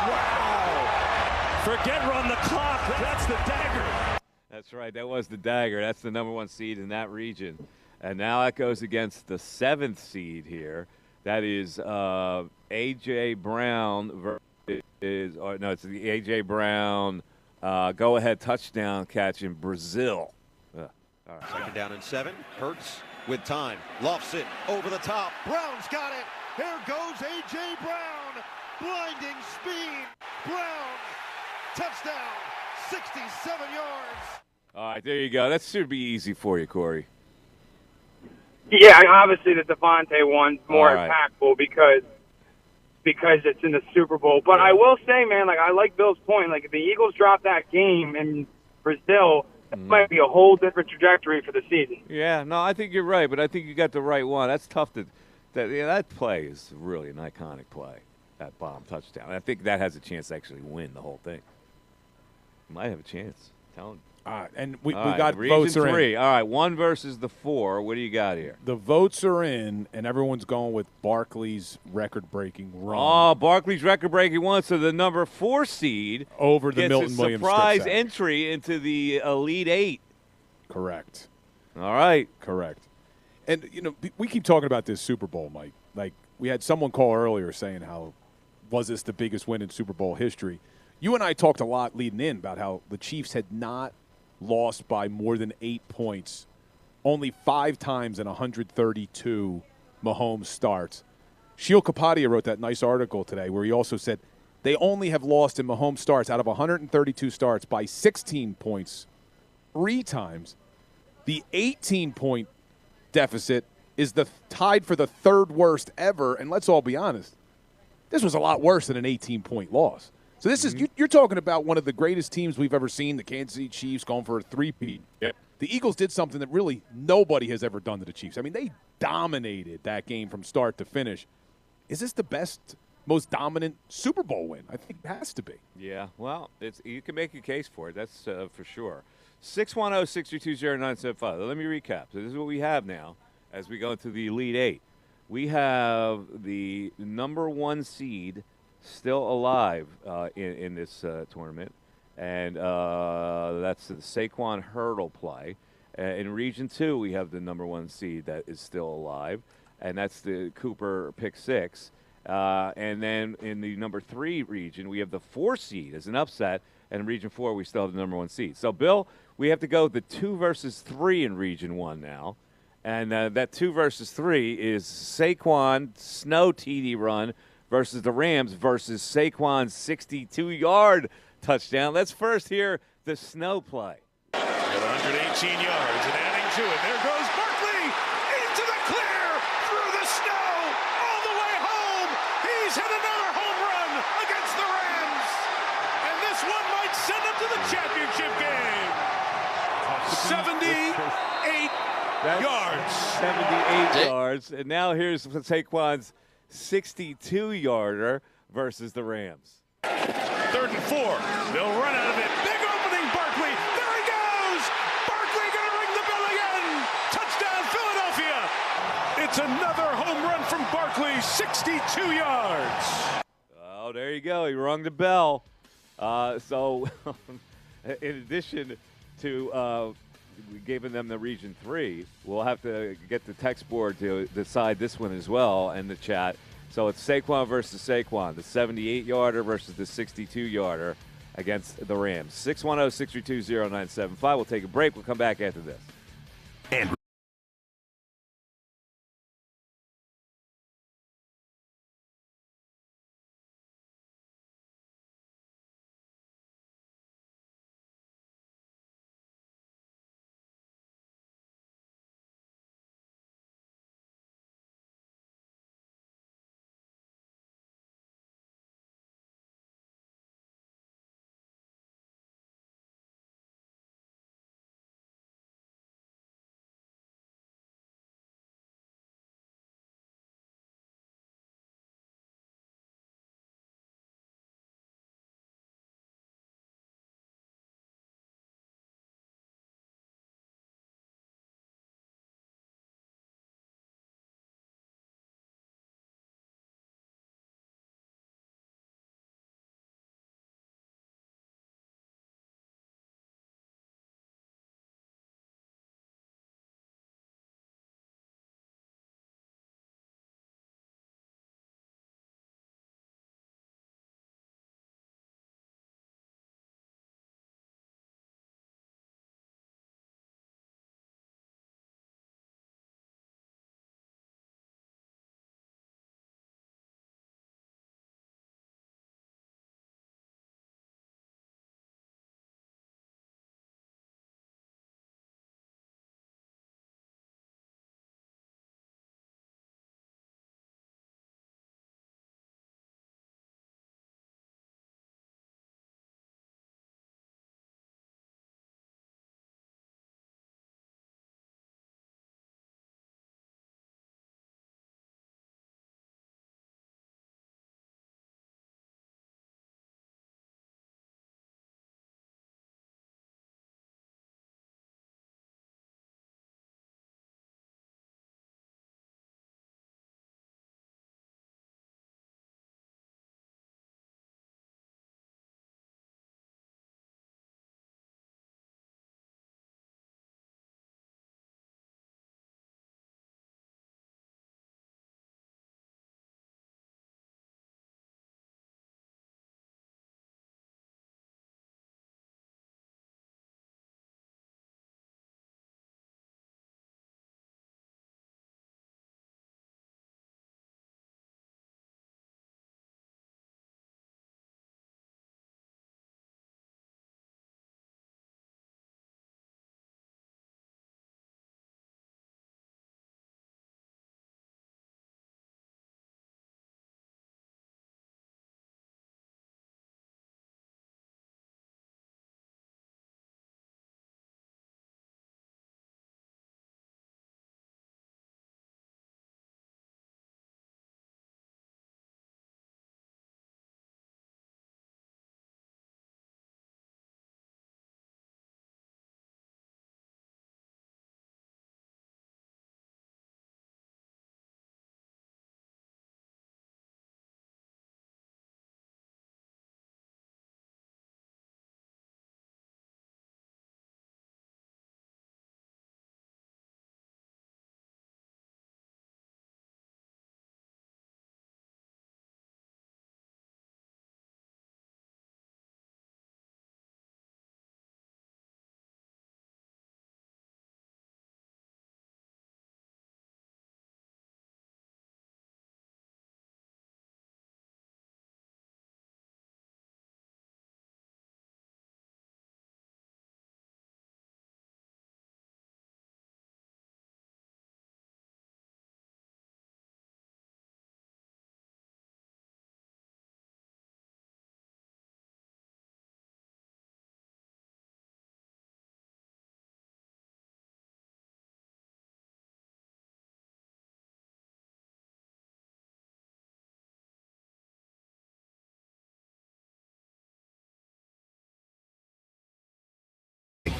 Wow! Forget run the clock. That's the dagger. That's right. That was the dagger. That's the number 1 seed in that region. And now that goes against the 7th seed here. That is A.J. Brown versus, it's the A.J. Brown go-ahead touchdown catch in Brazil. All right. Second down and 7. Hurts with time. Lofts it over the top. Brown's got it. Here goes A.J. Brown. Blinding speed. Brown. Touchdown. 67 yards. All right, there you go. That should be easy for you, Corey. Yeah, obviously the Devontae one's more All right. impactful because it's in the Super Bowl. But I will say, man, like, I like Bill's point. Like, if the Eagles drop that game in Brazil, that might be a whole different trajectory for the season. Yeah, no, I think you're right, but I think you got the right one. That's tough that play is really an iconic play, that bomb touchdown. I think that has a chance to actually win the whole thing. Might have a chance. Tell him. And we All right, got Region votes are 3. in. All right, 1 versus the 4. What do you got here? The votes are in, and everyone's going with Barkley's record-breaking run. Oh, Barkley's record-breaking one. So the number 4 seed over the gets Milton a Williams surprise strip sack. entry into the Elite 8. Correct. All right. Correct. And, we keep talking about this Super Bowl, Mike. Like, we had someone call earlier saying how was this the biggest win in Super Bowl history. You and I talked a lot leading in about how the Chiefs had not lost by more than 8 points only 5 times in 132 Mahomes starts. Sheil Kapadia wrote that nice article today where he also said They only have lost in Mahomes starts out of 132 starts by 16 points 3 times. The 18-point deficit is tied for the third worst ever, and let's all be honest, this was a lot worse than an 18-point loss. So this is you're talking about one of the greatest teams we've ever seen, the Kansas City Chiefs, going for a three-peat. Yep. The Eagles did something that really nobody has ever done to the Chiefs. I mean, they dominated that game from start to finish. Is this the best, most dominant Super Bowl win? I think it has to be. Yeah, well, you can make a case for it. That's for sure. 610-632-0975. Let me recap. So this is what we have now as we go into the Elite Eight. We have the number 1 seed still alive in this tournament, and that's the Saquon Hurdle play. In Region 2, we have the number 1 seed that is still alive, and that's the Cooper pick 6. And then in the number 3 region, we have the 4 seed as an upset, and in Region 4, we still have the number 1 seed. So, Bill, we have to go the 2 versus 3 in Region 1 now. And that 2 versus 3 is Saquon snow TD run versus the Rams versus Saquon's 62-yard touchdown. Let's first hear the snow play. 118 yards and adding to it. There goes Barkley into the clear through the snow all the way home. He's hit another home run against the Rams. And this one might send him to the championship game. 78 yards. 78 yards. And now here's Saquon's 62-yarder versus the Rams. 3rd and 4. They'll run out of it. Big opening, Barkley. There he goes. Barkley going to ring the bell again. Touchdown, Philadelphia. It's another home run from Barkley, 62 yards. Oh, there you go. He rung the bell. So in addition to giving them the Region 3, we'll have to get the text board to decide this one as well and the chat. So it's Saquon versus Saquon, the 78-yarder versus the 62-yarder against the Rams. 610-632-0975. We'll take a break. We'll come back after this. And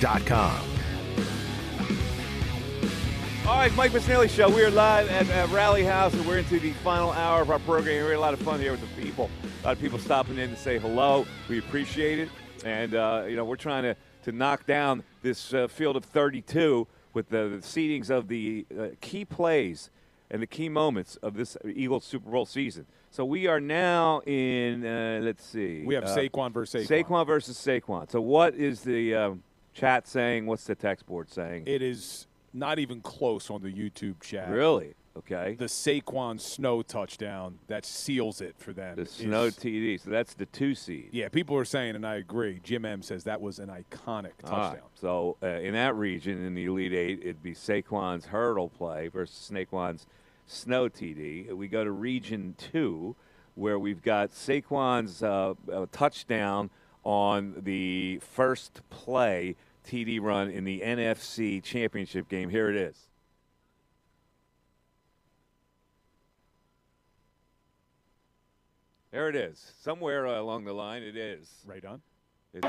SuperBowl50.com. All right, Mike Missanelli Show. We are live at Rally House, and we're into the final hour of our program. We had a lot of fun here with the people. A lot of people stopping in to say hello. We appreciate it. And, we're trying to knock down this field of 32 with the seedings of the key plays and the key moments of this Eagles Super Bowl season. So we are now in, let's see. We have Saquon versus Saquon. Saquon versus Saquon. So what is the chat saying? What's the text board saying? It is not even close on the YouTube chat. Really? Okay. The Saquon Snow touchdown that seals it for them. The Snow TD. So that's the 2 seed. Yeah, people are saying, and I agree, Jim M says that was an iconic touchdown. Right. So in that region, in the Elite Eight, it'd be Saquon's hurdle play versus Saquon's Snow TD. We go to Region 2, where we've got Saquon's touchdown on the first play TD run in the NFC Championship game. Here it is. There it is. Somewhere along the line, it is. Right on. Here's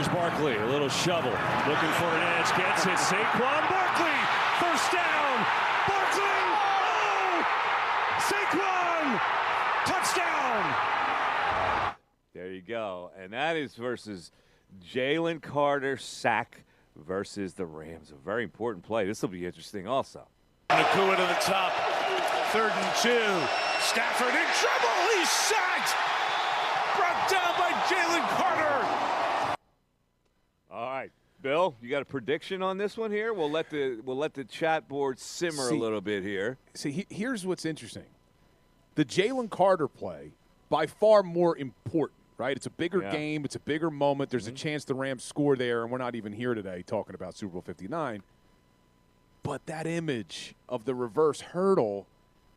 Barkley, a little shovel, looking for an edge, gets it. Saquon Barkley, first down. Barkley, Saquon, touchdown. There you go. And that is versus Jalen Carter sack versus the Rams. A very important play. This will be interesting also. Nakua to the top. 3rd and 2. Stafford in trouble. He's sacked. Brought down by Jalen Carter. All right, Bill, you got a prediction on this one here? We'll let the chat board simmer a little bit here. Here's what's interesting. The Jalen Carter play, by far more important, right? It's a bigger game. It's a bigger moment. There's a chance the Rams score there, and we're not even here today talking about Super Bowl 59. But that image of the reverse hurdle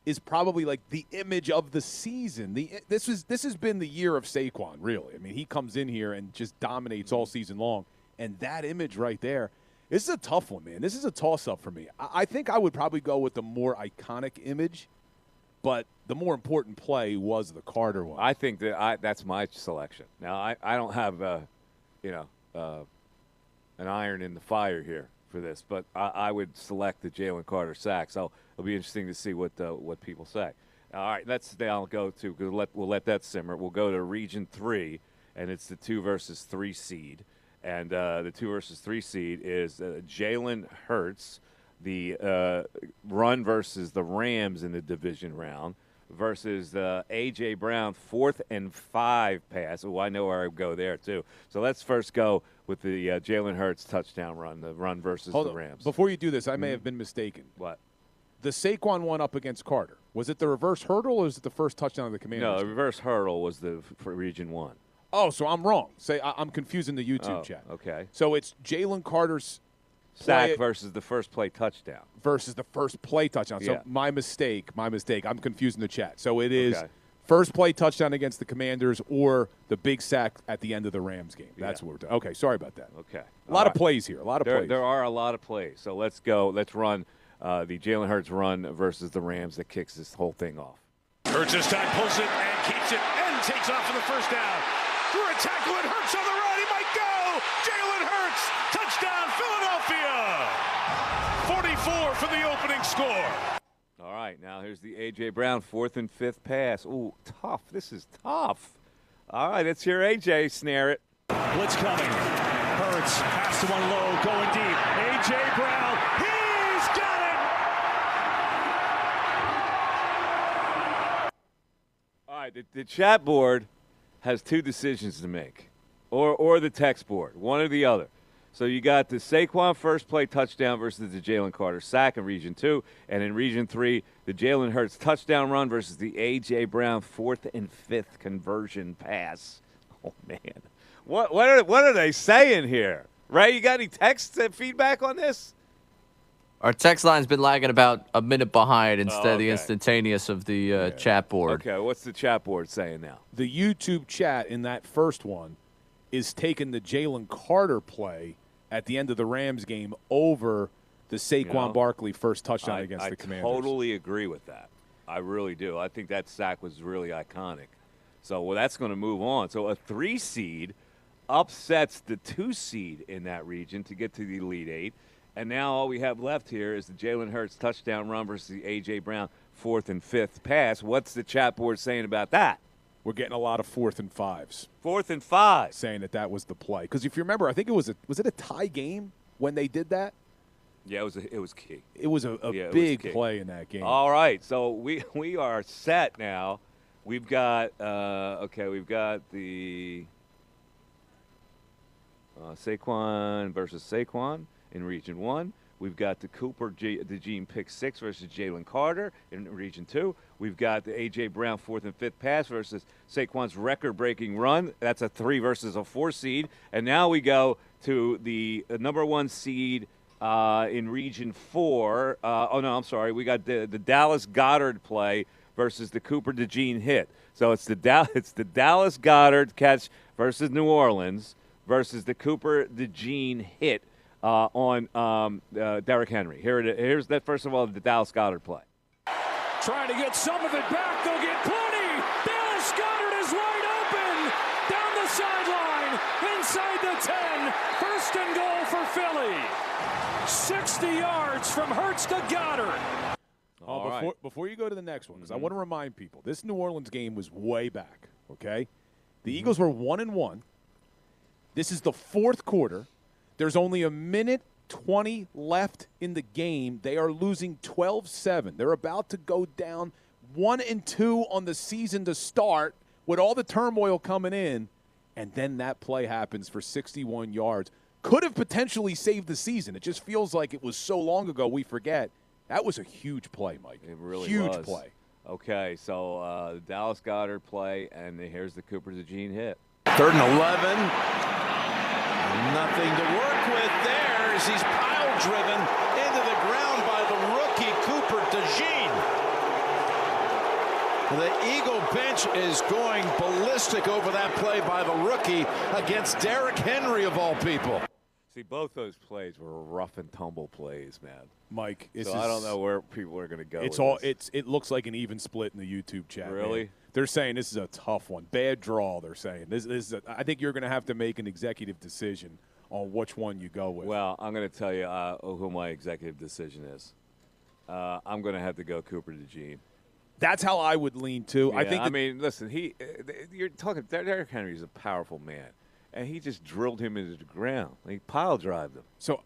is probably like the image of the season. This has been the year of Saquon, really. I mean, he comes in here and just dominates all season long. And that image right there, this is a tough one, man. This is a toss-up for me. I think I would probably go with the more iconic image, but the more important play was the Carter one. I think that's my selection. Now, I don't have an iron in the fire here for this, but I would select the Jalen Carter sack. So it'll be interesting to see what people say. All right, I'll go to. We'll let that simmer. We'll go to Region 3, and it's the 2 versus 3 seed. And the 2 versus 3 seed is Jalen Hurts, the run versus the Rams in the division round, versus A.J. Brown, 4th and 5 pass. Oh, I know where I would go there, too. So let's first go with the Jalen Hurts touchdown run, the run versus the Rams. Before you do this, I may have been mistaken. What? The Saquon one up against Carter, was it the reverse hurdle or was it the first touchdown of the Commanders? No, the reverse hurdle was for Region 1. Oh, so I'm wrong. I'm confusing the YouTube chat. Okay. So it's Jalen Carter's sack versus the first play touchdown. Versus the first play touchdown. Yeah. So my mistake. I'm confusing the chat. So it is first play touchdown against the Commanders or the big sack at the end of the Rams game. That's what we're doing. Okay, sorry about that. Okay. A lot of plays here. A lot of plays. There are a lot of plays. So let's go. Let's run the Jalen Hurts run versus the Rams that kicks this whole thing off. Hurts this time, pulls it and keeps it and takes off for the first down. Through a tackle, and Hurts on the run. He might go. Jalen Hurts, touchdown, Philadelphia. 44 for the opening score. All right, now here's the A.J. Brown 4th and 5th pass. Ooh, tough. This is tough. All right, let's hear A.J. snare it. Blitz coming. Hurts has to one low, going deep. A.J. Brown, he's got it. All right, the chat board has 2 decisions to make, or the text board, one or the other. So you got the Saquon first play touchdown versus the Jalen Carter sack in Region 2, and in Region 3, the Jalen Hurts touchdown run versus the A.J. Brown 4th and 5th conversion pass. Oh, man. What are they saying here? Ray, you got any text feedback on this? Our text line's been lagging about a minute behind instead of the instantaneous of the chat board. Okay, what's the chat board saying now? The YouTube chat in that first one is taking the Jalen Carter play at the end of the Rams game over the Saquon Barkley first touchdown against the Commanders. I totally agree with that. I really do. I think that sack was really iconic. So that's going to move on. So a 3 seed upsets the 2 seed in that region to get to the Elite 8. And now all we have left here is the Jalen Hurts touchdown run versus the A.J. Brown 4th and 5th pass. What's the chat board saying about that? We're getting a lot of 4th and 5s. 4th and 5. Saying that was the play. Because if you remember, I think was it a tie game when they did that? Yeah, it was key. It was a big play in that game. All right, so we are set now. We've got we've got the Saquon versus Saquon in Region 1. We've got the Cooper DeJean pick 6 versus Jalen Carter in Region 2. We've got the A.J. Brown 4th and 5th pass versus Saquon's record-breaking run. That's a 3 versus a 4 seed. And now we go to the number 1 seed in Region 4. We got the Dallas Goedert play versus the Cooper DeJean hit. So it's the Dallas Goedert catch versus New Orleans versus the Cooper DeJean hit on Derrick Henry. Here's that. First of all, the Dallas Goedert play. Trying to get some of it back. They'll get plenty. Dallas Goedert is wide open. Down the sideline. Inside the 10. First and goal for Philly. 60 yards from Hurts to Goedert. Before you go to the next one, because I want to remind people, this New Orleans game was way back, okay? The Eagles were 1-1. This is the 4th quarter. There's only a minute 20 left in the game. They are losing 12-7. They're about to go down 1-2 on the season to start with all the turmoil coming in, and then that play happens for 61 yards. Could have potentially saved the season. It just feels like it was so long ago we forget. That was a huge play, Mike. It really huge was. Play. Okay, so the Dallas Goedert play, and here's the Cooper DeJean hit. 3rd and 11. Nothing to work with there as he's pile-driven into the ground by the rookie Cooper DeJean. The Eagle bench is going ballistic over that play by the rookie against Derrick Henry, of all people. See, both those plays were rough and tumble plays, man. Mike, I don't know where people are going to go. It looks like an even split in the YouTube chat. Really? Man. They're saying this is a tough one. Bad draw, they're saying. I think you're going to have to make an executive decision on which one you go with. Well, I'm going to tell you who my executive decision is. I'm going to have to go Cooper DeJean. That's how I would lean, too. Yeah, I mean, listen, you're talking – Derrick Henry is a powerful man, and he just drilled him into the ground. He pile-drived him. So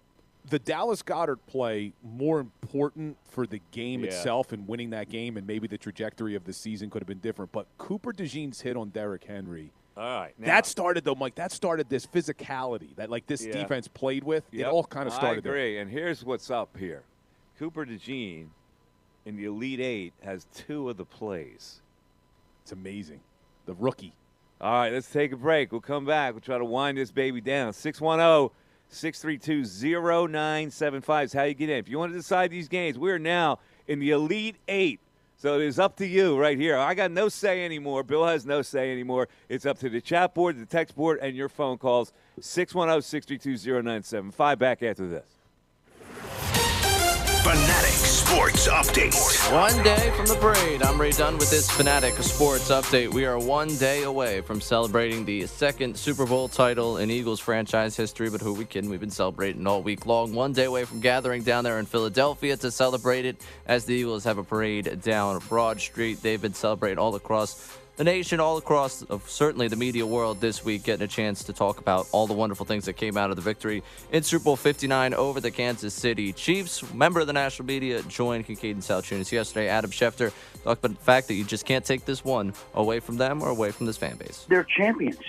the Dallas Goedert play, more important for the game itself and winning that game, and maybe the trajectory of the season could have been different. But Cooper DeJean's hit on Derrick Henry, all right, now, that started, though, Mike, this physicality that, this defense played with. It all kind of started there. I agree, and here's what's up here. Cooper DeJean in the Elite 8 has 2 of the plays. It's amazing. The rookie. All right, let's take a break. We'll come back. We'll try to wind this baby down. 610-632-0975 is how you get in. If you want to decide these games, we're now in the Elite 8. So it is up to you right here. I got no say anymore. Bill has no say anymore. It's up to the chat board, the text board, and your phone calls. 610-632-0975. Back after this. Fanatic Sports Update. One day from the parade. I'm Ray Dunn with this Fanatic Sports Update. We are one day away from celebrating the 2nd Super Bowl title in Eagles franchise history, but who are we kidding? We've been celebrating all week long. One day away from gathering down there in Philadelphia to celebrate it as the Eagles have a parade down Broad Street. They've been celebrating all across the nation, all across certainly the media world this week, getting a chance to talk about all the wonderful things that came out of the victory in Super Bowl 59 over the Kansas City Chiefs. Member of the national media joined Kincade and Salciunas yesterday. Adam Schefter talked about the fact that you just can't take this one away from them or away from this fan base. They're champions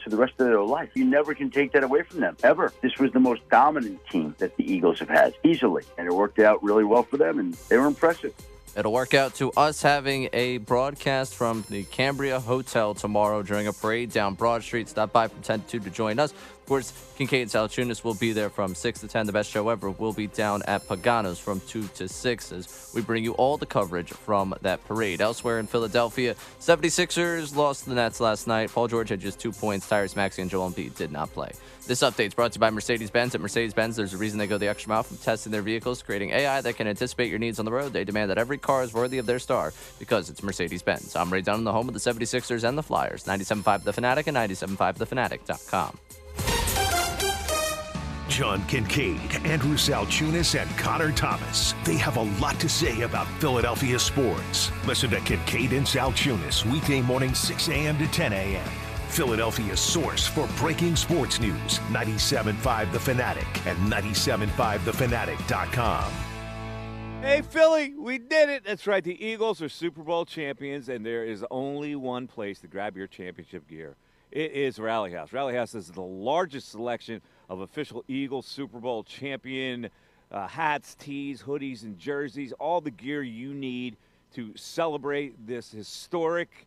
for the rest of their life. You never can take that away from them, ever. This was the most dominant team that the Eagles have had, easily. And it worked out really well for them, and they were impressive. It'll work out to us having a broadcast from the Cambria Hotel tomorrow during a parade down Broad Street. Stop by from 10 to 2 to join us. Of course, Kincade and Salciunas will be there from 6 to 10. The best show ever will be down at Pagano's from 2 to 6 as we bring you all the coverage from that parade. Elsewhere in Philadelphia, 76ers lost to the Nets last night. Paul George had just 2 points. Tyrese Maxey and Joel Embiid did not play. This update is brought to you by Mercedes-Benz. At Mercedes-Benz, there's a reason they go the extra mile from testing their vehicles, creating AI that can anticipate your needs on the road. They demand that every car is worthy of their star because it's Mercedes-Benz. I'm Ray Dunn, the home of the 76ers and the Flyers. 97.5 The Fanatic and 97.5thefanatic.com. John Kincade, Andrew Salciunas, and Connor Thomas. They have a lot to say about Philadelphia sports. Listen to Kincade and Salciunas weekday morning 6 a.m. to 10 a.m. Philadelphia's source for breaking sports news. 97.5 The Fanatic and 97.5thefanatic.com. Hey, Philly, we did it. That's right. The Eagles are Super Bowl champions, and there is only one place to grab your championship gear. It is Rally House. Rally House is the largest selection of official Eagles Super Bowl champion hats, tees, hoodies, and jerseys, all the gear you need to celebrate this historic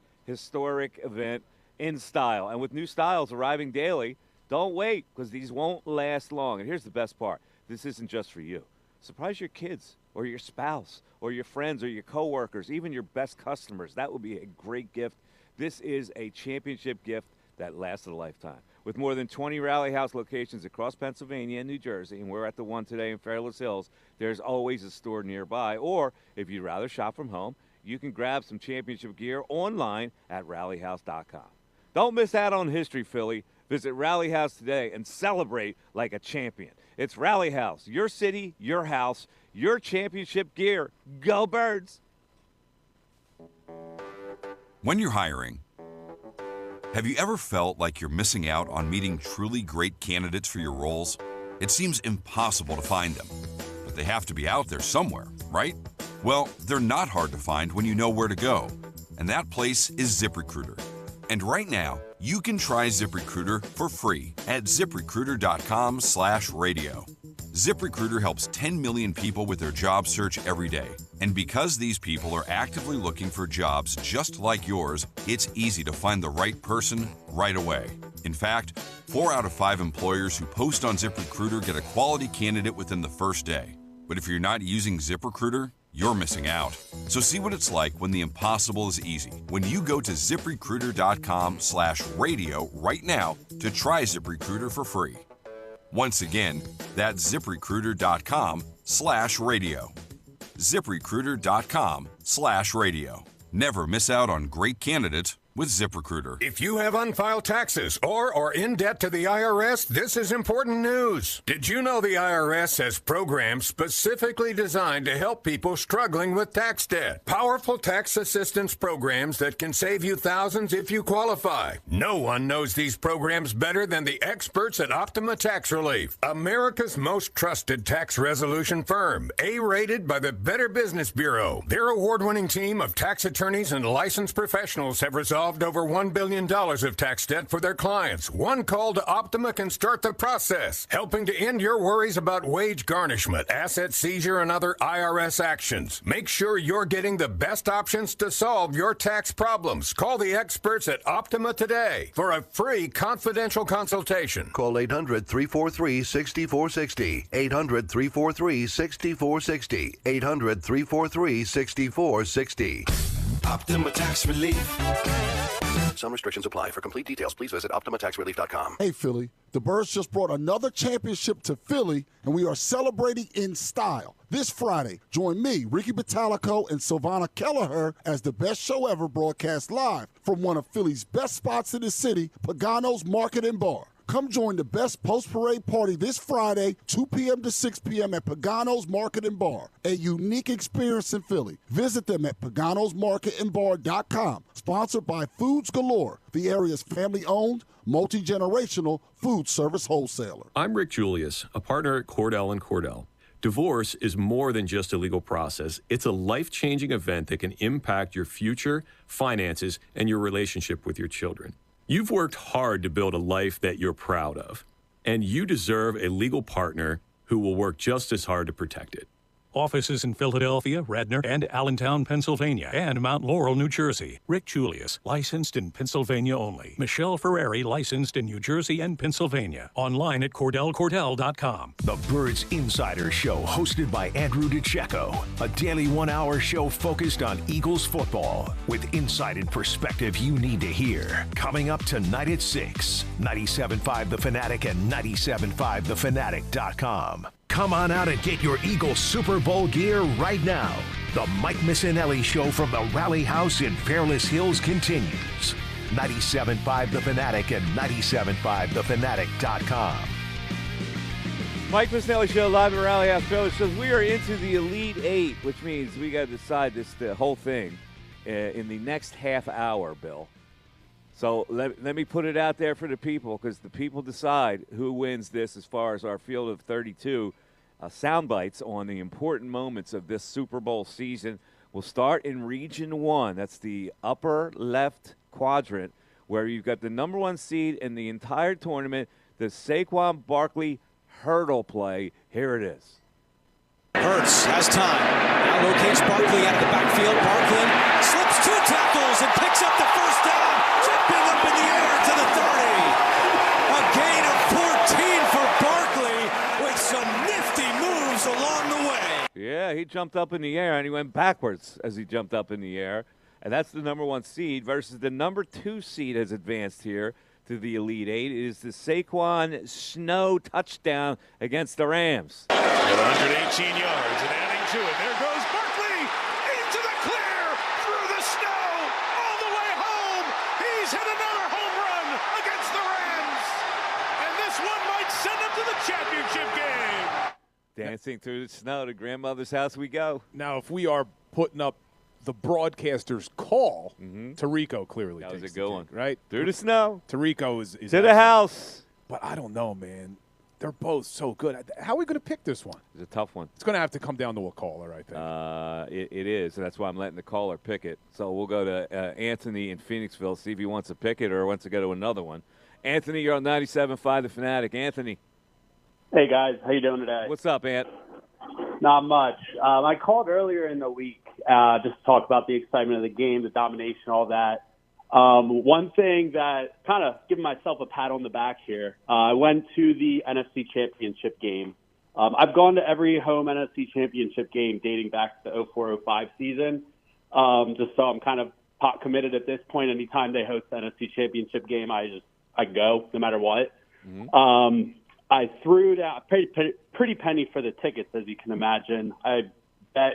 event in style. And with new styles arriving daily, don't wait because these won't last long. And here's the best part. This isn't just for you. Surprise your kids or your spouse or your friends or your coworkers, even your best customers. That would be a great gift. This is a championship gift that lasts a lifetime. With more than 20 Rally House locations across Pennsylvania and New Jersey, and we're at the one today in Fairless Hills, there's always a store nearby. Or if you'd rather shop from home, you can grab some championship gear online at rallyhouse.com. Don't miss out on history, Philly. Visit Rally House today and celebrate like a champion. It's Rally House, your city, your house, your championship gear. Go Birds! When you're hiring, have you ever felt like you're missing out on meeting truly great candidates for your roles? It seems impossible to find them, but they have to be out there somewhere, right? Well, they're not hard to find when you know where to go, and that place is ZipRecruiter. And right now, you can try ZipRecruiter for free at ZipRecruiter.com/radio. ZipRecruiter helps 10 million people with their job search every day. And because these people are actively looking for jobs just like yours, it's easy to find the right person right away. In fact, 4 out of 5 employers who post on ZipRecruiter get a quality candidate within the first day. But if you're not using ZipRecruiter, you're missing out. So see what it's like when the impossible is easy. When you go to ZipRecruiter.com/radio right now to try ZipRecruiter for free. Once again, that's ZipRecruiter.com/radio. ZipRecruiter.com/radio. Never miss out on great candidates with ZipRecruiter. If you have unfiled taxes or are in debt to the IRS, this is important news. Did you know the IRS has programs specifically designed to help people struggling with tax debt? Powerful tax assistance programs that can save you thousands if you qualify. No one knows these programs better than the experts at Optima Tax Relief, America's most trusted tax resolution firm, A-rated by the Better Business Bureau. Their award-winning team of tax attorneys and licensed professionals have resolved over $1 billion of tax debt for their clients. One call to Optima can start the process, helping to end your worries about wage garnishment, asset seizure, and other IRS actions. Make sure you're getting the best options to solve your tax problems. Call the experts at Optima today for a free confidential consultation. Call 800-343-6460. 800-343-6460. 800-343-6460. Optima Tax Relief. Some restrictions apply. For complete details, please visit OptimaTaxRelief.com. Hey, Philly. The Birds just brought another championship to Philly, and we are celebrating in style. This Friday, join me, Ricky Batalico, and Silvana Kelleher as the best show ever broadcast live from one of Philly's best spots in the city, Pagano's Market and Bar. Come join the best post-parade party this Friday, 2 p.m. to 6 p.m. at Pagano's Market and Bar, a unique experience in Philly. Visit them at paganosmarketandbar.com. Sponsored by Foods Galore, the area's family-owned, multi-generational food service wholesaler. I'm Rick Julius, a partner at Cordell & Cordell. Divorce is more than just a legal process. It's a life-changing event that can impact your future, finances, and your relationship with your children. You've worked hard to build a life that you're proud of, and you deserve a legal partner who will work just as hard to protect it. Offices in Philadelphia, Radnor, and Allentown, Pennsylvania, and Mount Laurel, New Jersey. Rick Julius, licensed in Pennsylvania only. Michelle Ferreri, licensed in New Jersey and Pennsylvania. Online at CordellCordell.com. The Birds Insider Show, hosted by Andrew DiCecco. A daily 1-hour show focused on Eagles football with insight and perspective you need to hear. Coming up tonight at 6. 97.5 The Fanatic and 97.5thefanatic.com. Come on out and get your Eagles Super Bowl gear right now. The Mike Missanelli Show from the Rally House in Fairless Hills continues. 97.5 The Fanatic and 97.5thefanatic.com. Mike Missanelli Show live at Rally House Fairless Hills. We are into the Elite Eight, which means we got to decide the whole thing in the next half hour, Bill. So let me put it out there for the people, because the people decide who wins this as far as our field of 32 sound bites on the important moments of this Super Bowl season. We'll start in Region 1. That's the upper left quadrant, where you've got the number 1 seed in the entire tournament, the Saquon Barkley hurdle play. Here it is. Hurts has time. Now locates Barkley out of the backfield. Barkley slips 2 tackles and picks up the first down. Jumping up in the air to the 30. A gain of 14 for Barkley with some nifty moves along the way. Yeah, he jumped up in the air, and he went backwards as he jumped up in the air. And that's the number 1 seed versus the number 2 seed has advanced here to the Elite Eight. It is the Saquon Snow touchdown against the Rams. 118 yards and adding to it. There goes Barkley into the clear through the snow all the way home. He's hit another home run against the Rams. And this one might send him to the championship game. Dancing through the snow to grandmother's house we go. Now, if we are putting up the broadcaster's call, Tirico clearly that was takes a good the one. cake, right? Through the snow. Tirico is to the house. But I don't know, man. They're both so good. How are we going to pick this one? It's a tough one. It's going to have to come down to a caller, I think. It is, and that's why I'm letting the caller pick it. So we'll go to Anthony in Phoenixville, see if he wants to pick it or wants to go to another one. Anthony, you're on 97.5 The Fanatic. Anthony. Hey, guys. How you doing today? What's up, Ant? Not much. I called earlier in the week just to talk about the excitement of the game, the domination, all that. One thing that kind of giving myself a pat on the back here, I went to the NFC Championship game. I've gone to every home NFC Championship game dating back to the 04-05 season, just so I'm kind of pot committed at this point. Anytime they host the NFC Championship game, I go no matter what. Mm-hmm. I threw down a pretty penny for the tickets, as you can imagine. I bet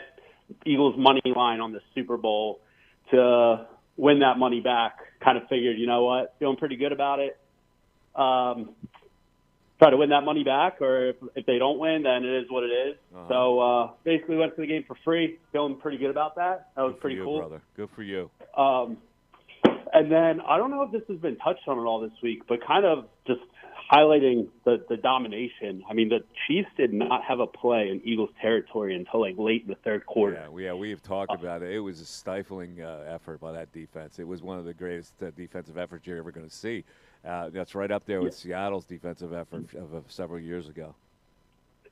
Eagles money line on the Super Bowl to win that money back. Kind of figured, you know what, feeling pretty good about it. Try to win that money back, or if they don't win, then it is what it is. So basically went to the game for free. Feeling pretty good about that. That was pretty cool. Brother. Good for you. And then I don't know if this has been touched on at all this week, but kind of just highlighting the domination. I mean, the Chiefs did not have a play in Eagles territory until like late in the third quarter. Yeah, we have talked about it. It was a stifling effort by that defense. It was one of the greatest defensive efforts you're ever going to see. That's right up there with Seattle's defensive effort of several years ago.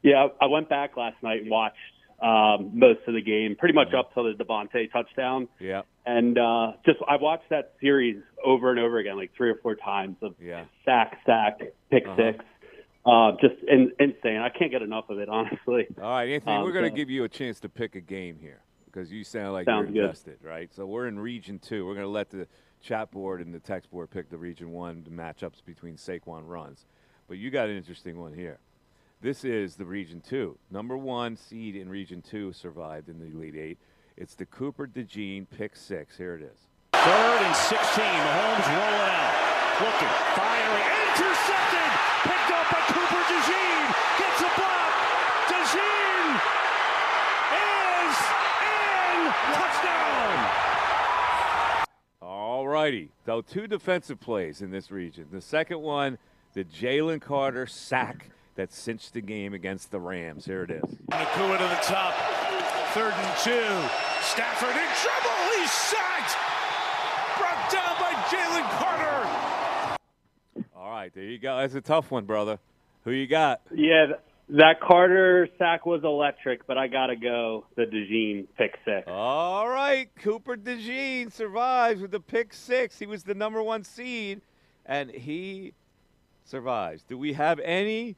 Yeah, I went back last night and watched most of the game, pretty much up till the Devontae touchdown. Yeah. And I watched that series over and over again, like 3 or 4 times of sack, pick six. Just insane. I can't get enough of it, honestly. All right, Anthony, we're going to give you a chance to pick a game here because you sound like you're invested, right? So we're in Region 2. We're going to let the chat board and the text board pick the Region 1 matchups between Saquon runs. But you got an interesting one here. This is the Region 2. Number 1 seed in Region 2 survived in the Elite Eight. It's the Cooper DeJean pick 6. Here it is. 3rd and 16. Mahomes rolling out. Looking, firing, intercepted. Picked up by Cooper DeJean. Gets a block. DeJean is in. Touchdown. All righty. So 2 defensive plays in this region. The second one, the Jalen Carter sack that cinched the game against the Rams. Here it is. Nakua to the top. 3rd and 2. Stafford in trouble. He's sacked. Brought down by Jalen Carter. All right, there you go. That's a tough one, brother. Who you got? Yeah, That Carter sack was electric, but I got to go the DeJean pick six. All right, Cooper DeJean survives with the pick six. He was the number 1 seed, and he survives. Do we have any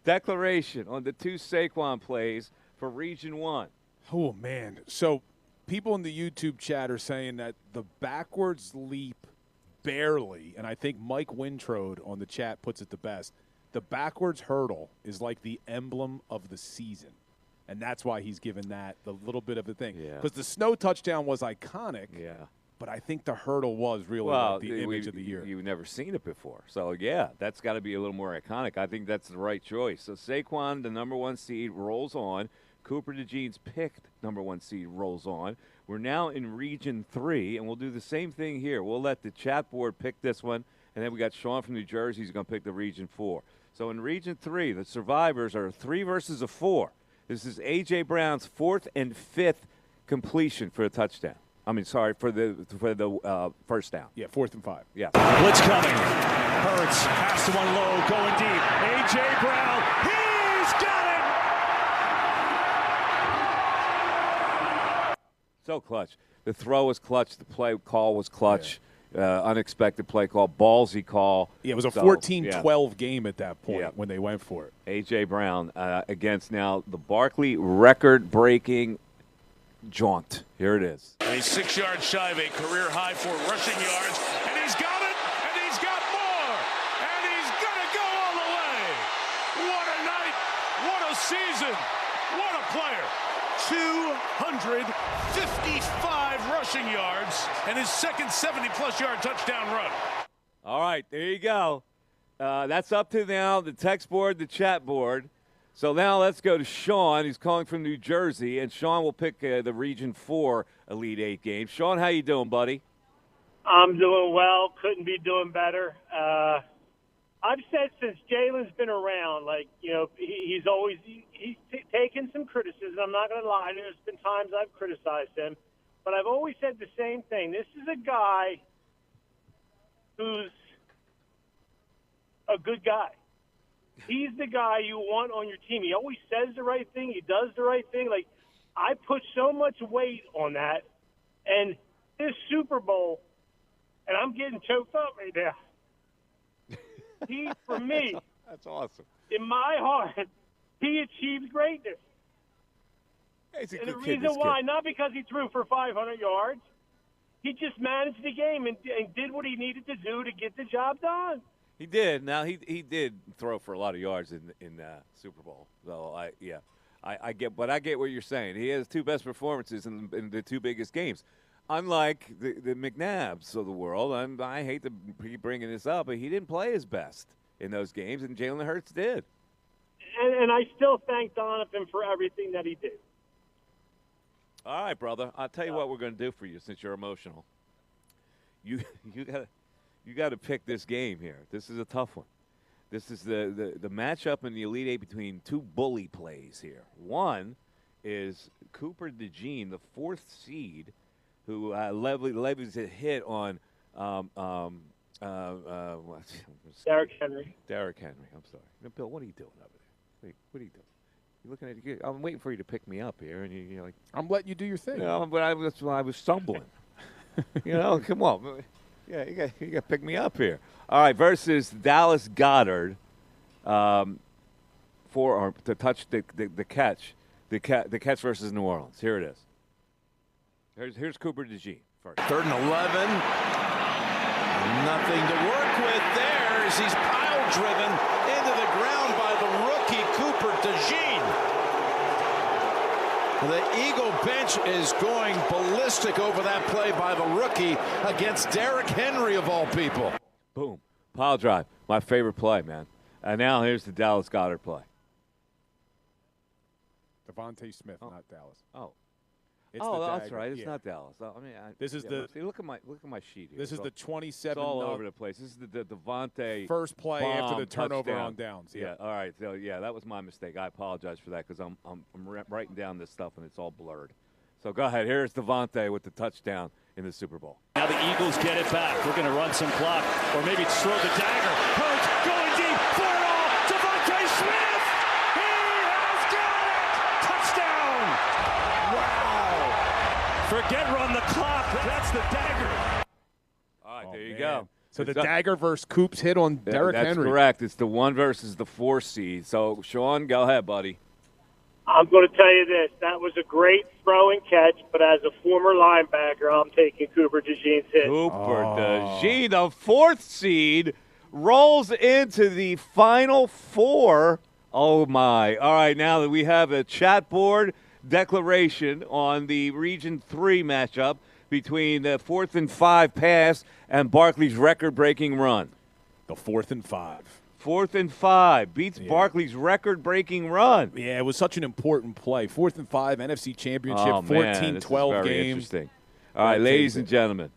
declaration on the 2 Saquon plays for Region 1? Oh, man. So people in the YouTube chat are saying that the backwards leap barely, and I think Mike Wintrode on the chat puts it the best, the backwards hurdle is like the emblem of the season. And that's why he's given that the little bit of a thing. Because the snow touchdown was iconic. Yeah. But I think the hurdle was really like the image of the year. You've never seen it before. So, yeah, that's got to be a little more iconic. I think that's the right choice. So Saquon, the number 1 seed, rolls on. Cooper DeJean's picked number 1 seed rolls on. We're now in Region 3, and we'll do the same thing here. We'll let the chat board pick this one, and then we got Sean from New Jersey who's going to pick the Region 4. So in Region 3, the survivors are 3 versus a 4. This is A.J. Brown's 4th and 5th completion for a touchdown. I mean, sorry, for the first down. Yeah, 4th and 5. Yeah. Blitz coming. Hurts, pass to one low, going deep. A.J. Brown, he's got it! So clutch. The throw was clutch. The play call was clutch. Unexpected play call. Ballsy call. Yeah, it was a 14-12 game at that point when they went for it. A.J. Brown against now the Barkley record-breaking jaunt. Here it is. And he's 6 yards shy of a career high for rushing yards, and he's got it, and he's got more, and he's gonna go all the way. What a night! What a season! What a player! 255 rushing yards, and his second 70-plus yard touchdown run. All right, there you go. That's up to now the text board, the chat board. So now let's go to Sean. He's calling from New Jersey, and Sean will pick the Region 4 Elite 8 game. Sean, how you doing, buddy? I'm doing well. Couldn't be doing better. I've said since Jalen's been around, he's taken some criticism. I'm not going to lie. There's been times I've criticized him, but I've always said the same thing. This is a guy who's a good guy. He's the guy you want on your team. He always says the right thing. He does the right thing. I put so much weight on that. And this Super Bowl, and I'm getting choked up right now. He, for me, that's awesome. In my heart, he achieved greatness. He's a and good the kid, reason why, not because he threw for 500 yards, he just managed the game and did what he needed to do to get the job done. He did. Now he did throw for a lot of yards in Super Bowl. So I get what you're saying. He has 2 best performances in the 2 biggest games. Unlike the McNabbs of the world, I hate to keep bringing this up, but he didn't play his best in those games, and Jalen Hurts did. And I still thank Donovan for everything that he did. All right, brother. I'll tell you what we're going to do for you since you're emotional. You got to pick this game here. This is a tough one. This is the matchup in the Elite 8 between 2 bully plays here. One is Cooper DeJean, the 4th seed, who levies a hit on Derrick Henry. Derrick Henry. I'm sorry. No, Bill, what are you doing over there? Wait, what are you doing? You're looking at you. I'm waiting for you to pick me up here, and you're like, I'm letting you do your thing. But I was stumbling. Come on. Yeah, you got to pick me up here. All right, versus Dallas Goedert to touch the catch versus New Orleans. Here it is. Here's Cooper DeJean first. 3rd and 11. Nothing to work with there as he's pile driven into the ground by the rookie Cooper DeJean. The Eagle bench is going ballistic over that play by the rookie against Derrick Henry of all people. Boom. Pile drive. My favorite play, man. And now here's the Dallas Goedert play. Devontae Smith, not Dallas. Oh. It's that's right. It's not Dallas. This is look at my sheet here. This is the 27. It's all over the place. This is the Devontae first play after the turnover touchdown. on downs. Yeah. All right. So that was my mistake. I apologize for that because I'm writing down this stuff and it's all blurred. So go ahead. Here's Devontae with the touchdown in the Super Bowl. Now the Eagles get it back. We're going to run some clock, or maybe throw the dagger. Hurts going deep for it all. Devontae Smith. Forget run the clock. That's the dagger. All right, there you go. So the dagger versus Coops hit on Derrick That's Henry. correct. It's the 1 versus the 4 seed. So, Sean, go ahead, buddy. I'm going to tell you this. That was a great throw and catch, but as a former linebacker, I'm taking Cooper DeJean's hit. Cooper DeJean, the 4th seed, rolls into the Final Four. Oh, my. All right, now that we have a chat board declaration on the Region 3 matchup between the 4th and 5 pass and Barkley's record-breaking run. The 4th and 5. 4th and 5 beats Barkley's record-breaking run. Yeah, it was such an important play. 4th and 5, NFC Championship, Oh, man, 14-12 very game. Interesting. All right, ladies and gentlemen,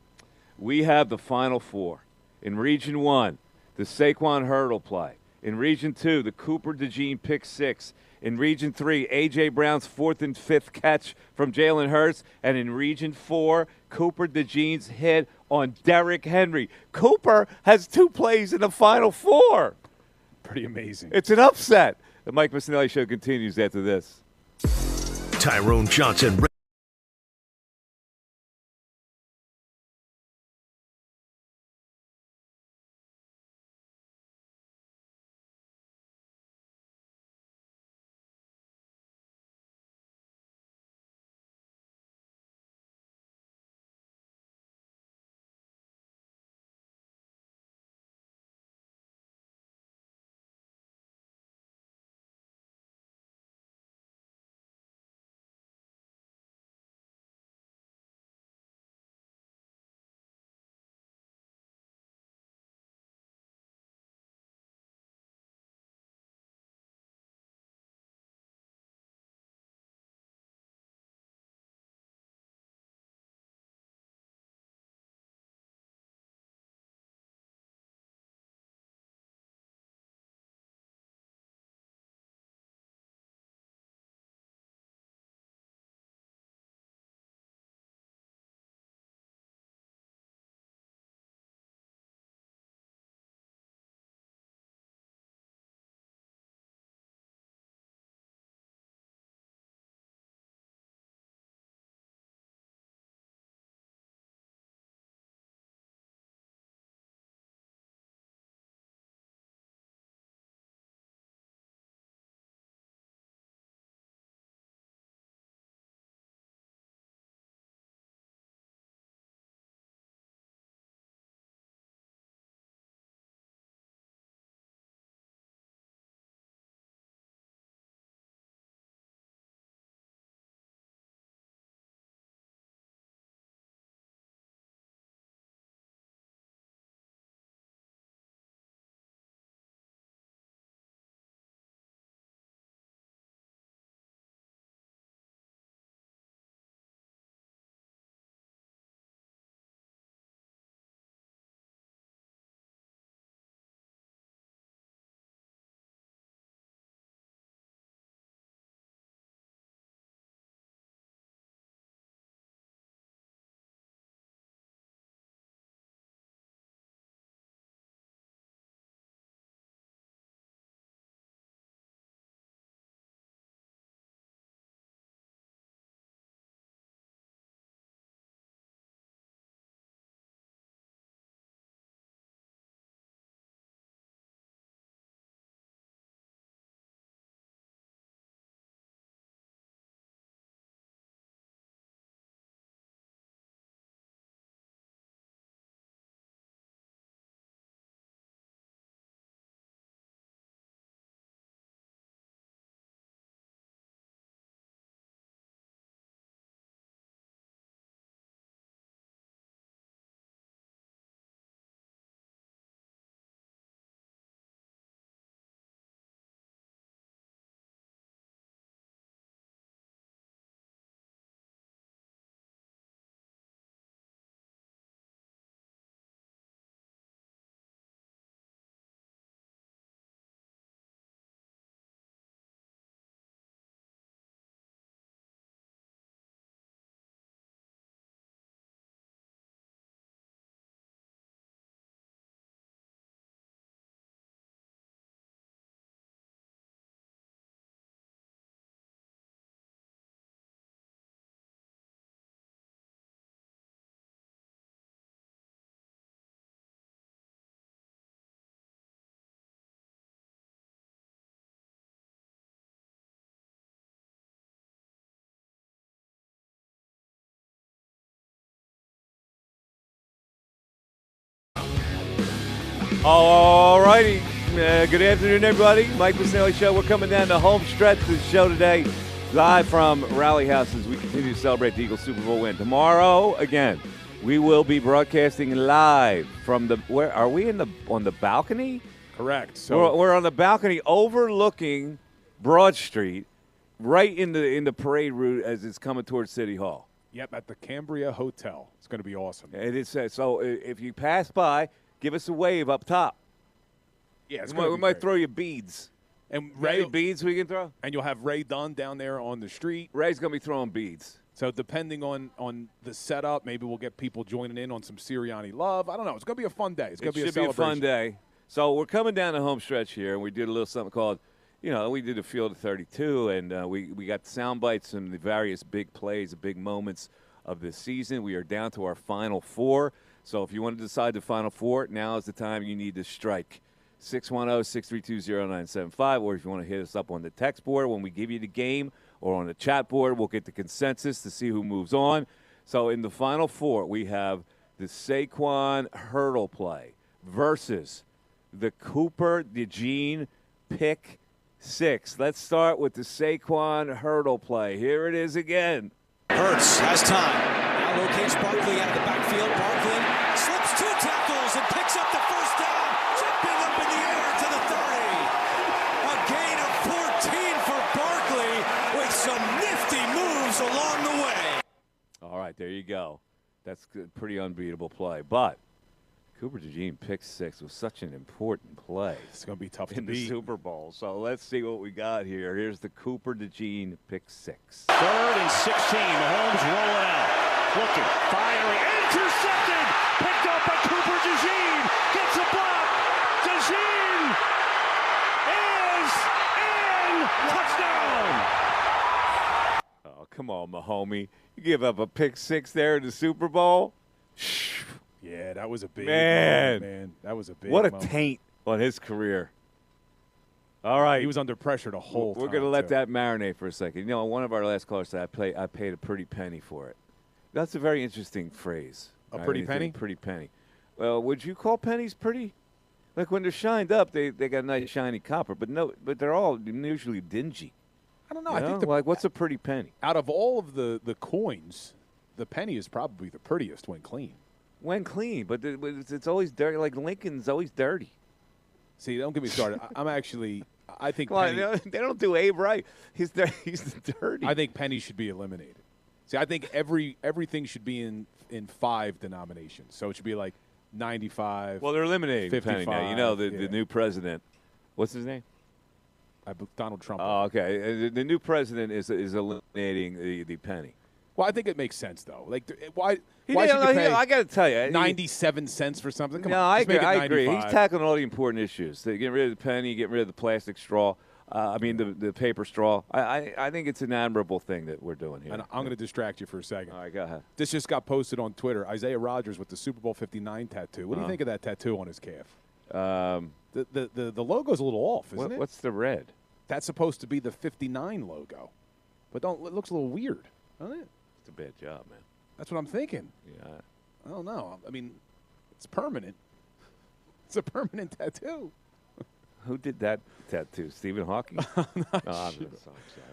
we have the Final Four. In Region 1, the Saquon Hurdle play. In Region 2, the Cooper DeJean pick 6. In Region 3, A.J. Brown's 4th and 5th catch from Jalen Hurts. And in Region 4, Cooper DeJean's hit on Derrick Henry. Cooper has 2 plays in the Final Four. Pretty amazing. It's an upset. The Mike Missanelli Show continues after this. Tyrone Johnson. All righty. Good afternoon, everybody. Mike Missanelli Show. We're coming down the home stretch of the show today, live from Rally House as we continue to celebrate the Eagles Super Bowl win. Tomorrow, again, we will be broadcasting live from the. Where are we on the balcony? Correct. So We're on the balcony overlooking Broad Street, right in the parade route as it's coming towards City Hall. Yep, at the Cambria Hotel. It's going to be awesome. It is. So if you pass by, give us a wave up top. Yeah, we might throw you beads. And Ray, beads we can throw? And you'll have Ray Dunn down there on the street. Ray's going to be throwing beads. So depending on the setup, maybe we'll get people joining in on some Sirianni love. I don't know. It's going to be a fun day. It's going to be a celebration. It should be a fun day. So we're coming down the home stretch here, and we did a little something called, we did a Field of 32, and we got sound bites from the various big plays, the big moments of this season. We are down to our final four. So if you want to decide the final four, now is the time you need to strike. 610-632-0975, or if you want to hit us up on the text board when we give you the game, or on the chat board, we'll get the consensus to see who moves on. So in the final four, we have the Saquon hurdle play versus the Cooper DeJean pick six. Let's start with the Saquon hurdle play. Here it is again. Hurts has time. Now locates Barkley out of the backfield. Barkley slips two tackles and picks up the first down. Jumping up in the air to the 30. A gain of 14 for Barkley with some nifty moves along the way. All right, there you go. That's a pretty unbeatable play. But Cooper DeJean pick six was such an important play. It's going to be tough in to the beat. Super Bowl. So let's see what we got here. Here's the Cooper DeJean pick six. 3rd and 16. Mahomes rolling out. Looking, firing, intercepted. Picked up by Cooper DeJean. Gets a block. DeJean is in. Touchdown. Oh, come on, Mahomie. You give up a pick six there in the Super Bowl? Yeah, that was a big man. Moment, man. That was a big What a moment. taint on his career. All right. He was under pressure the whole time. We're going to let that marinate for a second. One of our last callers said I paid a pretty penny for it. That's a very interesting phrase. A pretty penny? Pretty penny. Well, would you call pennies pretty? Like when they're shined up, they got nice shiny copper, but they're all usually dingy. I don't know. I think what's a pretty penny? Out of all of the coins, the penny is probably the prettiest when clean. When clean, but it's always dirty. Like Lincoln's always dirty. See, don't get me started. I think Penny, they don't do Abe right. He's dirty. I think pennies should be eliminated. See, I think everything should be in 5 denominations. So it should be like 95. Well, they're eliminating 55, penny now. The new president. What's his name? Donald Trump. Oh, okay. The new president is eliminating the penny. Well, I think it makes sense though. Like, why should you pay? I got to tell you, 97 cents for something. Come on, I just make it agree. 95. He's tackling all the important issues. They're getting rid of the penny, getting rid of the plastic straw. The paper straw. I think it's an admirable thing that we're doing here. And I'm going to distract you for a second. All right, go ahead. This just got posted on Twitter. Isaiah Rodgers with the Super Bowl 59 tattoo. What do you think of that tattoo on his calf? The logo's a little off, isn't it? What's the red? That's supposed to be the 59 logo, but it looks a little weird, doesn't it? It's a bad job, man. That's what I'm thinking. Yeah. I don't know. I mean, it's permanent. It's a permanent tattoo. Who did that tattoo? Stephen Hawking?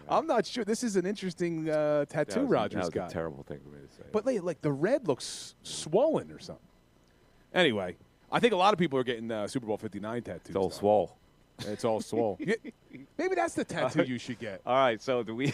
I'm not sure. This is an interesting tattoo Rodgers got. That was a terrible thing for me to say. But like the red looks swollen or something. Anyway, I think a lot of people are getting Super Bowl 59 tattoos. It's all swole. It's all swole. Maybe that's the tattoo you should get. All right. So do we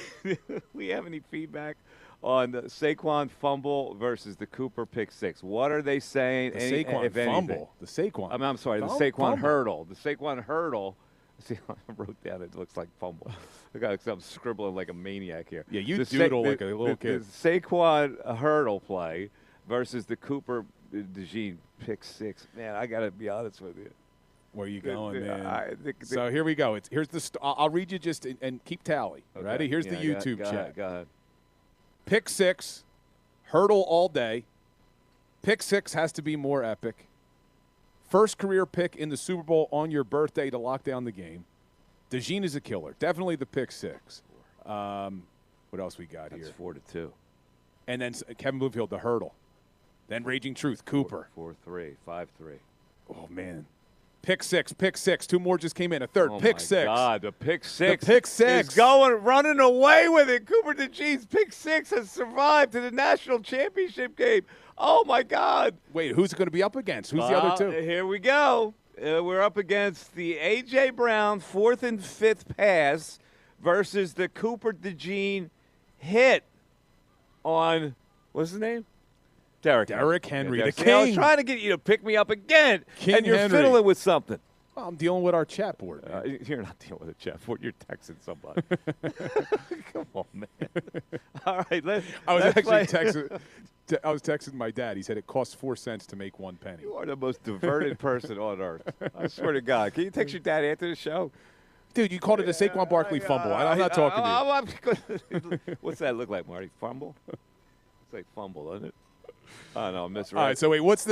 have any feedback on the Saquon fumble versus the Cooper pick six? What are they saying? The Saquon fumble. The Saquon. I'm sorry. The Saquon hurdle. The Saquon hurdle. See, I wrote down it looks like fumble. I'm scribbling like a maniac here. Yeah, you doodle like a little kid. The Saquon hurdle play versus the Cooper DeJean pick six. Man, I got to be honest with you. Where are you going, man? So here we go. Here's the. I'll read you just and keep tally. Okay. Ready? Here's the YouTube chat. Go ahead. Pick six, hurdle all day. Pick six has to be more epic. First career pick in the Super Bowl on your birthday to lock down the game. DeJean is a killer. Definitely the pick six. What else we got here? 4-2. And then Kevin Bloomfield, the hurdle. Then Raging Truth, Cooper. 4-3, 5-3. Oh, man. Pick six. 2 more just came in. A third. Oh pick my six. God, the pick six. The pick six. Is running away with it. Cooper DeJean's pick six has survived to the national championship game. Oh, my God. Wait, who's it going to be up against? Who's the other two? Here we go. We're up against the A.J. Brown 4th and 5th pass versus the Cooper DeJean hit on, what's his name? Derrick Henry, yeah, the see, king. I was trying to get you to pick me up again, King and you're Henry. fiddling with something. Well, I'm dealing with our chat board. You're not dealing with a chat board. You're texting somebody. Come on, man. All right, I was let's actually play. I was texting my dad. He said it costs 4 cents to make 1 penny. You are the most diverted person on earth. I swear to God. Can you text your dad after the show? Dude, you called it a Saquon Barkley fumble. I'm not talking to you. What's that look like, Marty? Fumble? It's like fumble, doesn't it? Oh, no, I'm missing. All right, so wait, what's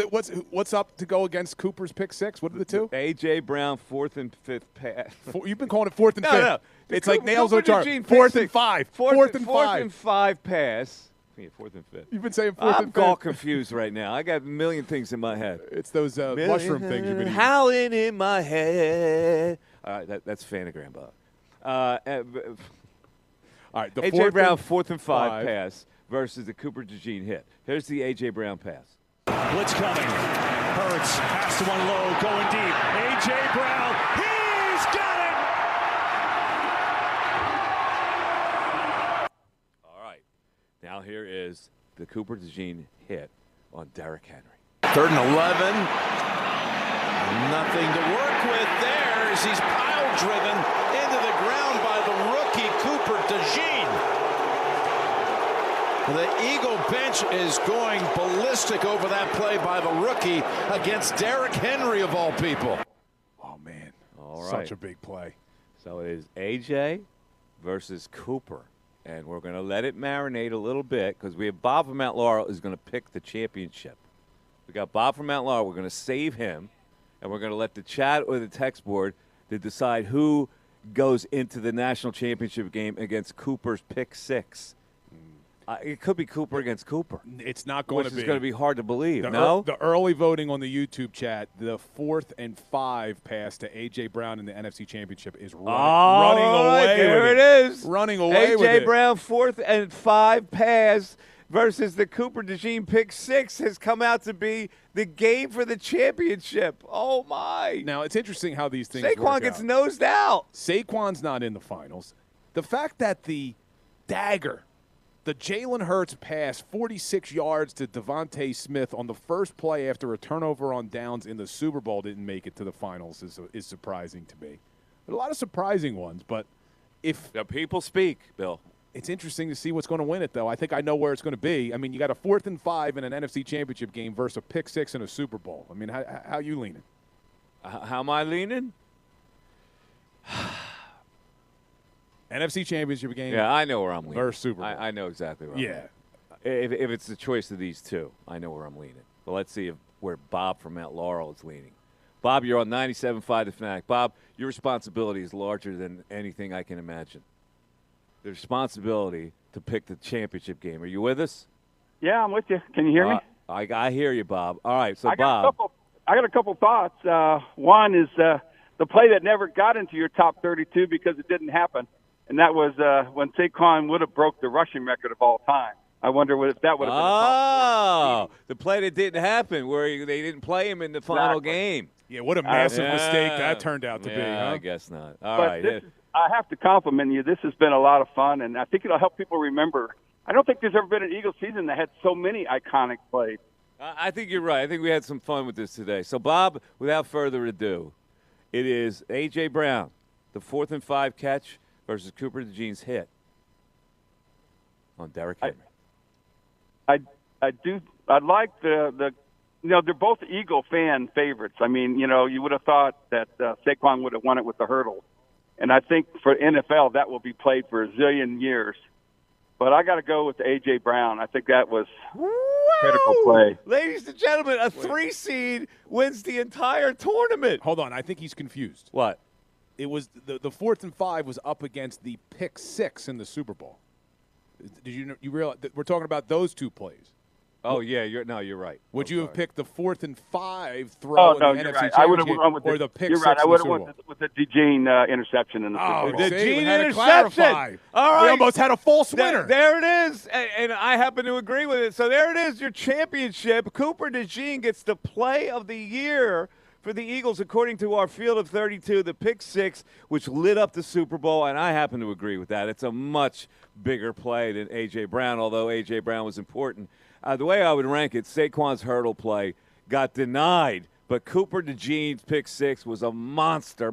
up to go against Cooper's pick six? What are the two? A.J. Brown, 4th and 5th pass. You've been calling it 4th and 5th. No. It's like nails on Cooper a chart. DeJean 4th pick and 5. six. 4th and 5. 4th and 5 pass. 4th and 5th. You've been saying 4th I'm and 5th. all confused right now. I got a million things in my head. It's those mushroom things you've been eating. Howling in my head. All right, that's Fanagram, Bob. All right, the A.J. Brown 4th and 5 pass versus the Cooper DeJean hit. Here's the A.J. Brown pass. Blitz coming. Hurts pass to one low, going deep. A.J. Brown, he's got it! All right. Now here is the Cooper DeJean hit on Derrick Henry. 3rd and 11. Nothing to work with there as he's pile-driven into the ground by the rookie Cooper DeJean. The Eagle bench is going ballistic over that play by the rookie against Derrick Henry, of all people. Oh, man. All right. Such a big play. So it is A.J. versus Cooper. And we're going to let it marinate a little bit because we have Bob from Mount Laurel is going to pick the championship. We got Bob from Mount Laurel. We're going to save him, and we're going to let the chat or the text board to decide who goes into the national championship game against Cooper's pick six. It could be Cooper against Cooper. It's not going to be. Which is going to be hard to believe, The early voting on the YouTube chat, the 4th and 5 pass to A.J. Brown in the NFC Championship is running away there with it is. Running away with it. A.J. Brown 4th and 5 pass versus the Cooper DeJean pick six has come out to be the game for the championship. Oh, my. Now, it's interesting how these things work Saquon gets out. nosed out. Saquon's not in the finals. The fact that the dagger, the Jalen Hurts pass 46 yards to Devontae Smith on the first play after a turnover on downs in the Super Bowl didn't make it to the finals is surprising to me. But a lot of surprising ones, but if the people speak, Bill. It's interesting to see what's going to win it, though. I think I know where it's going to be. I mean, you got a 4th and 5 in an NFC Championship game versus a pick six in a Super Bowl. I mean, how you leaning? How am I leaning? NFC Championship game. Yeah, I know where I'm leaning. Versus Super Bowl. I know exactly where I'm Yeah. leaning. If it's the choice of these two, I know where I'm leaning. But let's see where Bob from Mount Laurel is leaning. Bob, you're on 97.5 The Fanatic. Bob, your responsibility is larger than anything I can imagine. The responsibility to pick the championship game. Are you with us? Yeah, I'm with you. Can you hear me? I hear you, Bob. All right, so I Bob. got a couple thoughts. One is the play that never got into your top 32 because it didn't happen, and that was when Saquon would have broke the rushing record of all time. I wonder if that would have been Oh, the play that didn't happen where they didn't play him in the final game. Yeah, what a massive mistake that turned out to be. Huh? I guess not. All But right. I have to compliment you. This has been a lot of fun, and I think it'll help people remember. I don't think there's ever been an Eagles season that had so many iconic plays. I think you're right. I think we had some fun with this today. So, Bob, without further ado, it is A.J. Brown, the 4th and 5 catch versus Cooper DeJean's hit on Derrick Henry. I like the they're both Eagle fan favorites. I mean, you would have thought that Saquon would have won it with the hurdle. And I think for NFL, that will be played for a zillion years. But I got to go with A.J. Brown. I think that was a critical play. Ladies and gentlemen, a 3 seed wins the entire tournament. Hold on. I think he's confused. What? It was the 4th and 5 was up against the pick six in the Super Bowl. Did you realize that we're talking about those two plays? Oh, yeah, you're right. Would you have picked the 4th and 5 throw in the NFC right. I would have Championship gone with or the pick You're 6 right. I in the would have Super went Bowl? with the DeJean interception in the Super Bowl. The see, we Gene had to interception. clarify. All right. We almost had a false winner. There it is, and I happen to agree with it. So there it is, your championship. Cooper DeJean gets the play of the year for the Eagles, according to our Field of 32, the pick 6, which lit up the Super Bowl, and I happen to agree with that. It's a much bigger play than A.J. Brown, although A.J. Brown was important. The way I would rank it, Saquon's hurdle play got denied, but Cooper DeJean's pick 6 was a monster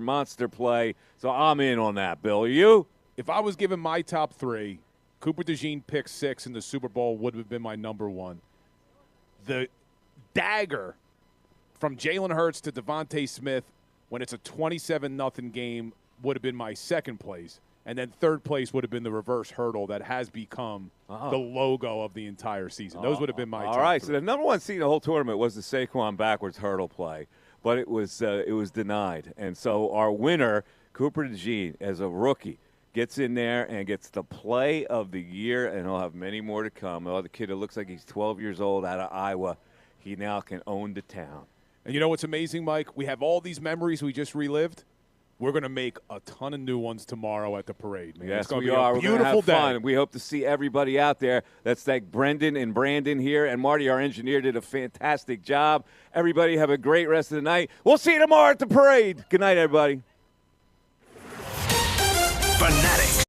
play, so I'm in on that, Bill. Are you? If I was given my top 3, Cooper DeJean pick 6 in the Super Bowl would have been my number 1. The dagger from Jalen Hurts to Devontae Smith when it's a 27-0 game would have been my second place. And then third place would have been the reverse hurdle that has become the logo of the entire season. Those would have been my top 3. All right, so the number 1 seed in the whole tournament was the Saquon backwards hurdle play, but it was denied. And so our winner, Cooper DeJean, as a rookie, gets in there and gets the play of the year, and he'll have many more to come. Oh, the kid who looks like he's 12 years old out of Iowa, he now can own the town. And you know what's amazing, Mike? We have all these memories we just relived. We're going to make a ton of new ones tomorrow at the parade, man. Yes, it's going we to be are. a We're beautiful gonna have day. fun. We hope to see everybody out there. That's like Brendan and Brandon here, and Marty, our engineer, did a fantastic job. Everybody have a great rest of the night. We'll see you tomorrow at the parade. Good night, everybody. Fanatic.